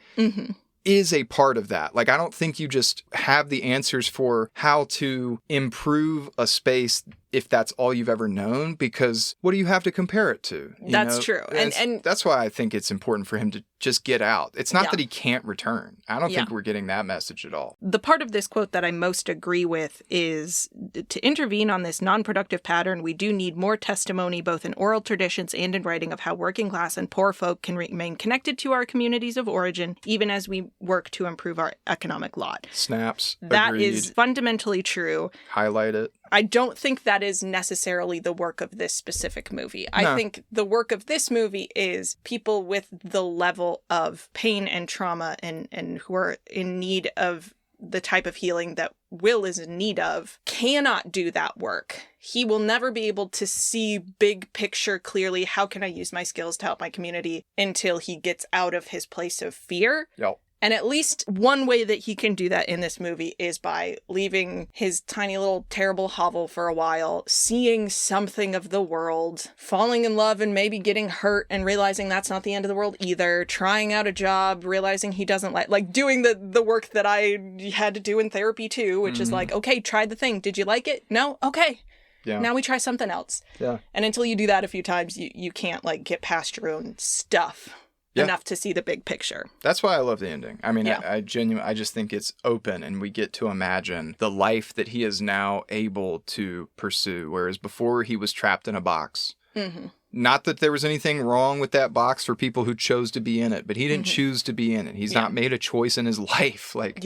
is a part of that. Like, I don't think you just have the answers for how to improve a space if that's all you've ever known, because what do you have to compare it to? That's true. And that's why I think it's important for him to just get out. It's not that he can't return. I don't think we're getting that message at all. The part of this quote that I most agree with is, to intervene on this non-productive pattern, we do need more testimony, both in oral traditions and in writing, of how working class and poor folk can remain connected to our communities of origin, even as we work to improve our economic lot. Snaps. That Agreed. is fundamentally true. Highlight it. I don't think that is necessarily the work of this specific movie. I think the work of this movie is people with the level of pain and trauma and who are in need of the type of healing that Will is in need of cannot do that work. He will never be able to see big picture clearly. How can I use my skills to help my community until he gets out of his place of fear? Yep. And at least one way that he can do that in this movie is by leaving his tiny little terrible hovel for a while, seeing something of the world, falling in love and maybe getting hurt and realizing that's not the end of the world either, trying out a job, realizing he doesn't like doing the work that I had to do in therapy too, which is like, okay, try the thing. Did you like it? No? Okay. Yeah. Now we try something else. Yeah. And until you do that a few times, you can't like get past your own stuff. enough to see the big picture. That's why I love the ending. I mean, Yeah. I just think it's open, and we get to imagine the life that he is now able to pursue, whereas before he was trapped in a box. Mm-hmm. Not that there was anything wrong with that box for people who chose to be in it, but he didn't choose to be in it. He's not made a choice in his life. Like,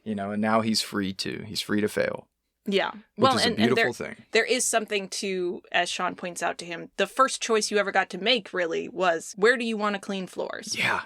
you know, and now he's free to fail. Yeah. Which is a beautiful thing. There is something to, as Sean points out to him, the first choice you ever got to make really was, where do you want to clean floors? Yeah.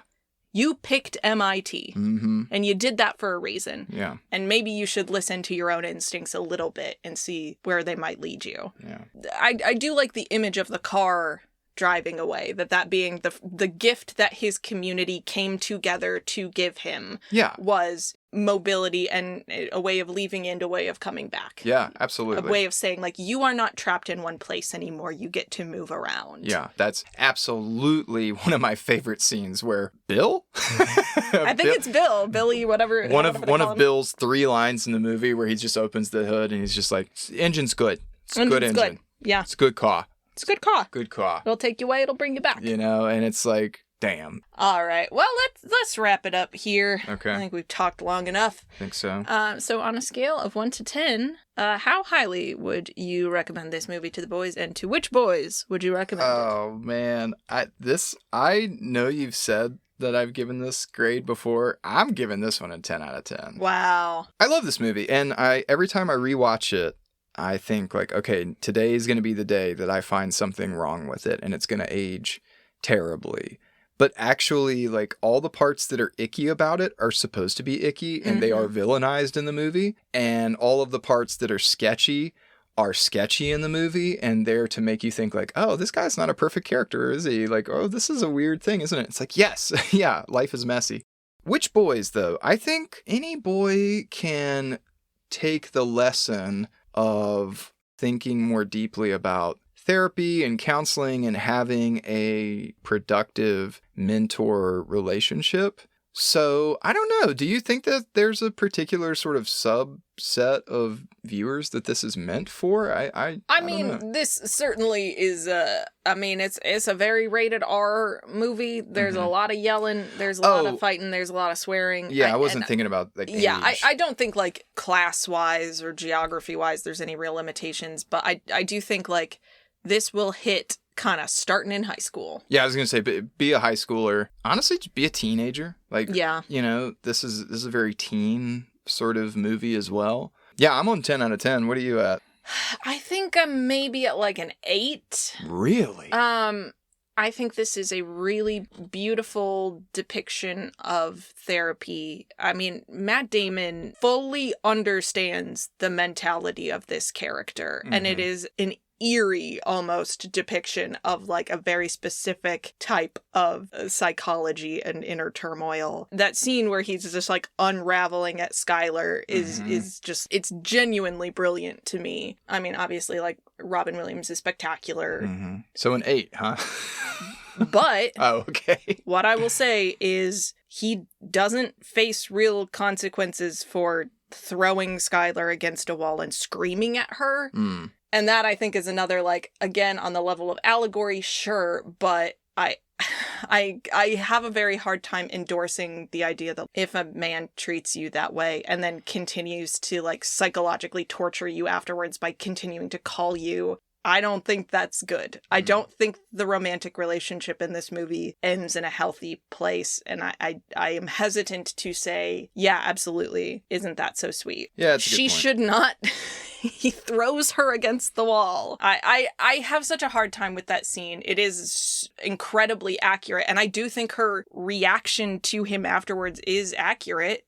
You picked MIT, and you did that for a reason. Yeah. And maybe you should listen to your own instincts a little bit and see where they might lead you. Yeah. I do like the image of the car driving away, that being the gift that his community came together to give him was mobility and a way of leaving and a way of coming back. Yeah, absolutely. A way of saying, like, you are not trapped in one place anymore. You get to move around. Yeah, that's absolutely one of my favorite scenes where Bill? I think it's Bill. Billy, whatever. One of Bill's 3 lines in the movie where he just opens the hood and he's just like, engine's good. It's a good engine. Good. Yeah. It's a good car. It's a good car. Good car. It'll take you away. It'll bring you back. You know, and it's like, damn. All right. Well, let's wrap it up here. Okay. I think we've talked long enough. I think so. So on a scale of 1 to 10, how highly would you recommend this movie to the boys, and to which boys would you recommend it? Oh man, I know you've said that I've given this grade before. I'm giving this one a 10 out of 10. Wow. I love this movie, and every time I rewatch it, I think like, okay, today is going to be the day that I find something wrong with it, and it's going to age terribly. But actually, like, all the parts that are icky about it are supposed to be icky, and they are villainized in the movie. And all of the parts that are sketchy in the movie, and they're to make you think like, oh, this guy's not a perfect character, is he? Like, oh, this is a weird thing, isn't it? It's like, yes, yeah, life is messy. Which boys, though? I think any boy can take the lesson of thinking more deeply about therapy and counseling and having a productive mentor relationship. So, I don't know. Do you think that there's a particular sort of subset of viewers that this is meant for? I mean, this certainly is it's a very rated R movie. There's a lot of yelling, there's a lot of fighting, there's a lot of swearing. Yeah, I wasn't thinking about like age. I don't think like class-wise or geography-wise there's any real limitations, but I do think like this will hit kind of starting in high school. Yeah, I was going to say, be a high schooler. Honestly, just be a teenager. Like, you know, this is a very teen sort of movie as well. Yeah, I'm on 10 out of 10. What are you at? I think I'm maybe at like an 8. Really? I think this is a really beautiful depiction of therapy. I mean, Matt Damon fully understands the mentality of this character, and it is an eerie almost depiction of like a very specific type of psychology and inner turmoil. That scene where he's just like unraveling at Skylar is just, it's genuinely brilliant to me. I mean, obviously like Robin Williams is spectacular. So an 8, huh? But oh, okay. What I will say is he doesn't face real consequences for throwing Skylar against a wall and screaming at her. And that, I think, is another, like, again, on the level of allegory, sure, but I have a very hard time endorsing the idea that if a man treats you that way and then continues to, like, psychologically torture you afterwards by continuing to call you, I don't think that's good. I don't think the romantic relationship in this movie ends in a healthy place, and I am hesitant to say, yeah, absolutely, isn't that so sweet? Yeah, that's a good point. She should not... He throws her against the wall. I have such a hard time with that scene. It is incredibly accurate, and I do think her reaction to him afterwards is accurate.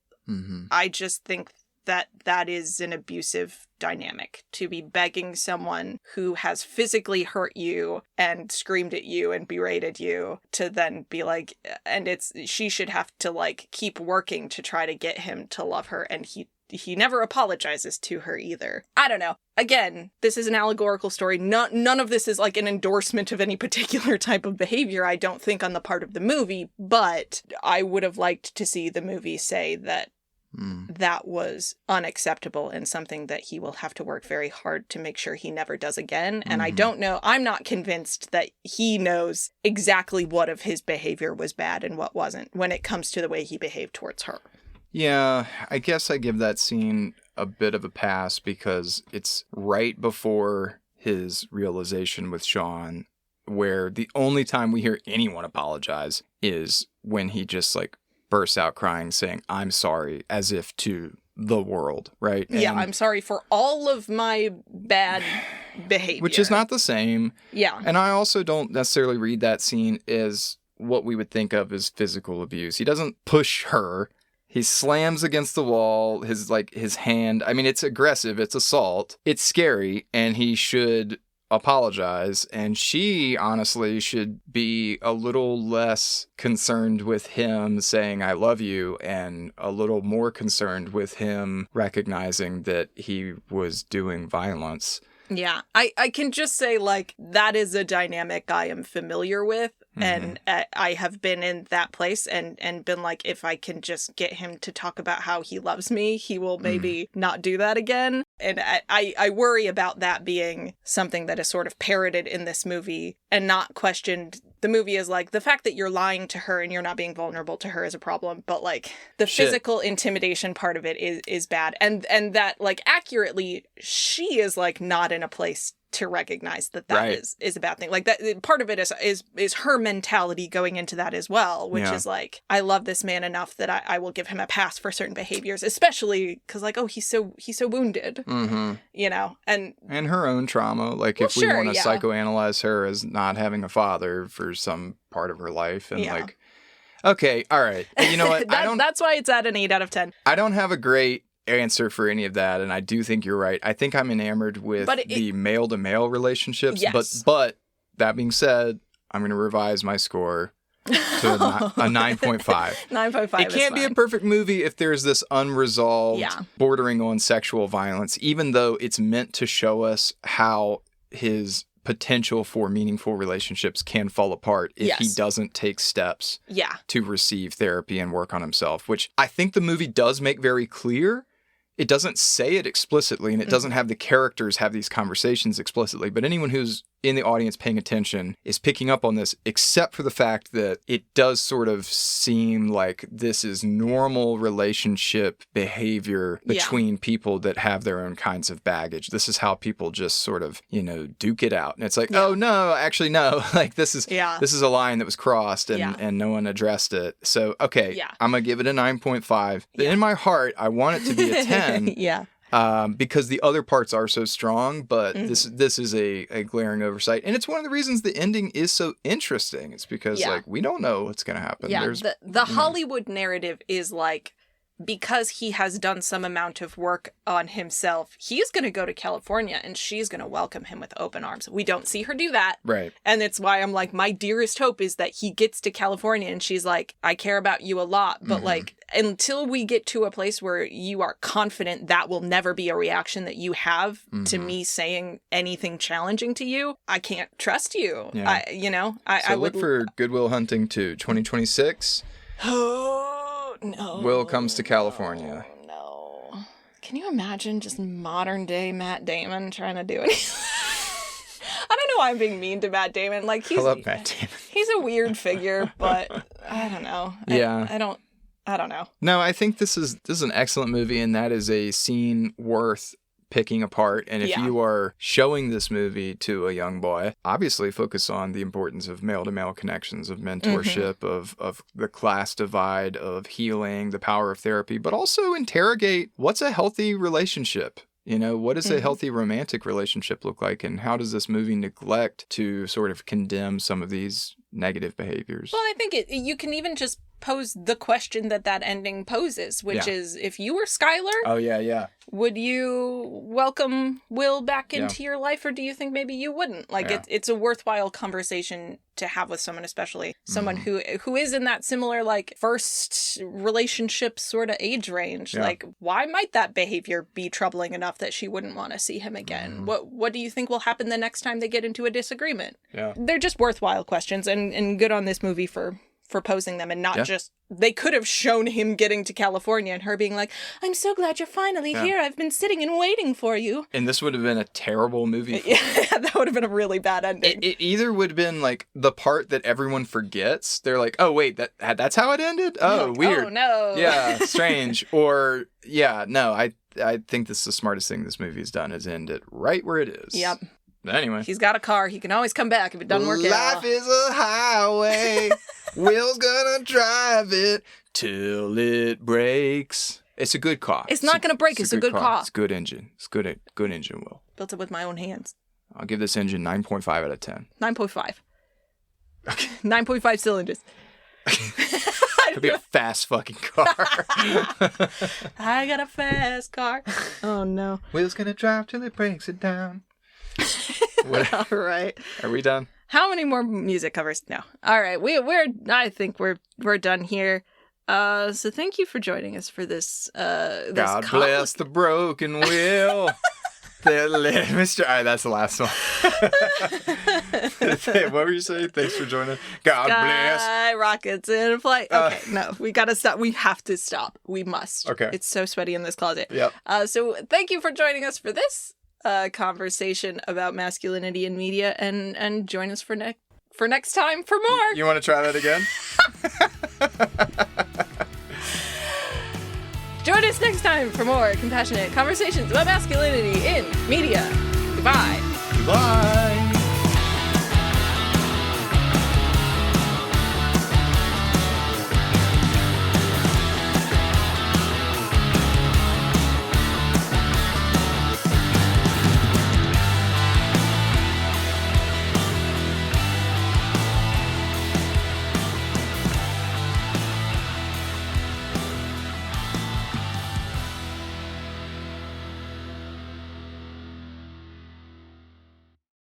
I just think that is an abusive dynamic, to be begging someone who has physically hurt you and screamed at you and berated you to then be like, and she should have to like keep working to try to get him to love her, and he never apologizes to her either. I don't know. Again, this is an allegorical story. None of this is like an endorsement of any particular type of behavior, I don't think, on the part of the movie, but I would have liked to see the movie say that that was unacceptable and something that he will have to work very hard to make sure he never does again. And I don't know, I'm not convinced that he knows exactly what of his behavior was bad and what wasn't when it comes to the way he behaved towards her. Yeah, I guess I give that scene a bit of a pass because it's right before his realization with Sean, where the only time we hear anyone apologize is when he just like bursts out crying saying, "I'm sorry," as if to the world, right? Yeah, and, I'm sorry for all of my bad behavior. which is not the same. Yeah. And I also don't necessarily read that scene as what we would think of as physical abuse. He doesn't push her. He slams against the wall, his hand. I mean, it's aggressive. It's assault. It's scary, and he should apologize. And she, honestly, should be a little less concerned with him saying, "I love you," and a little more concerned with him recognizing that he was doing violence. Yeah, I can just say, like, that is a dynamic I am familiar with. And I have been in that place and been like, if I can just get him to talk about how he loves me, he will maybe not do that again. And I worry about that being something that is sort of parroted in this movie and not questioned. The movie is like, the fact that you're lying to her and you're not being vulnerable to her is a problem. But like the physical intimidation part of it is bad. And that like accurately, she is like not in a place to recognize that is a bad thing. Like that part of it is her mentality going into that as well, which is like, I love this man enough that I will give him a pass for certain behaviors, especially because like, oh, he's so wounded, you know, and her own trauma. Like if we want to psychoanalyze her as not having a father for some part of her life, and like, okay, all right, you know what? That's why it's at an 8 out of 10. I don't have a great answer for any of that, and I do think you're right. I think I'm enamored with the male to male relationships. Yes. But that being said, I'm going to revise my score to a 9.5. 9.5. It can't be a perfect movie if there's this unresolved, bordering on sexual violence, even though it's meant to show us how his potential for meaningful relationships can fall apart if he doesn't take steps to receive therapy and work on himself, which I think the movie does make very clear. It doesn't say it explicitly, and it doesn't have the characters have these conversations explicitly, but anyone who's in the audience paying attention is picking up on this, except for the fact that it does sort of seem like this is normal relationship behavior between people that have their own kinds of baggage. This is how people just sort of, you know, duke it out. And it's like, oh, no, actually, no. Like, this is a line that was crossed, and no one addressed it. So, okay, I'm going to give it a 9.5. In my heart, I want it to be a 10. Because the other parts are so strong, but this is a glaring oversight. And it's one of the reasons the ending is so interesting. It's because like we don't know what's going to happen. Yeah, the Hollywood narrative is like, because he has done some amount of work on himself, he's going to go to California and she's going to welcome him with open arms. We don't see her do that. Right. And it's why I'm like, my dearest hope is that he gets to California and she's like, I care about you a lot. But like, until we get to a place where you are confident that will never be a reaction that you have to me saying anything challenging to you, I can't trust you. Yeah. I would look for Good Will Hunting 2, 2026. Oh, no. Will comes to California. No. Can you imagine just modern day Matt Damon trying to do anything? I don't know why I'm being mean to Matt Damon. Like, I love Matt Damon. He's a weird figure, but I don't know. I don't know. No, I think this is an excellent movie, and that is a scene worth picking apart. And if you are showing this movie to a young boy, obviously focus on the importance of male-to-male connections, of mentorship, of the class divide, of healing, the power of therapy, but also interrogate what's a healthy relationship. You know, what does a healthy romantic relationship look like, and how does this movie neglect to sort of condemn some of these negative behaviors? Well, I think you can even just pose the question that ending poses, which is, if you were Skylar, would you welcome Will back into your life, or do you think maybe you wouldn't? Like, it's a worthwhile conversation to have with someone, especially someone who is in that similar, like, first relationship sort of age range. Like, why might that behavior be troubling enough that she wouldn't want to see him again? What do you think will happen the next time they get into a disagreement? They're just worthwhile questions, and good on this movie for for posing them and not Yeah. just, they could have shown him getting to California and her being like, I'm so glad you're finally here. I've been sitting and waiting for you. And this would have been a terrible movie. Yeah, that would have been a really bad ending. It either would have been like the part that everyone forgets. They're like, oh, wait, that's how it ended? Oh, Like, weird. Oh, no. Yeah, strange. Or, yeah, no, I think this is the smartest thing this movie has done is end it right where it is. Yep. But anyway. He's got a car. He can always come back if it doesn't work out. Life is a highway. Will's gonna drive it till it breaks. It's a good car. It's not going to break. It's a good car. It's a good engine. It's good engine, Will. Built it with my own hands. I'll give this engine 9.5 out of 10. 9.5. 9.5 cylinders. Could be a fast fucking car. I got a fast car. Oh, no. Will's gonna drive till it breaks it down. All right. Are we done? How many more music covers? No. All right. I think we're done here. So thank you for joining us for this. God bless the broken wheel. Mr. All right, that's the last one. What were you saying? Thanks for joining. God bless. Sky rockets in flight. Okay, no, we gotta stop. We have to stop. We must. Okay. It's so sweaty in this closet. Yep. So thank you for joining us for this conversation about masculinity in media, and join us for next time for more. You want to try that again? Join us next time for more compassionate conversations about masculinity in media. Goodbye. Bye.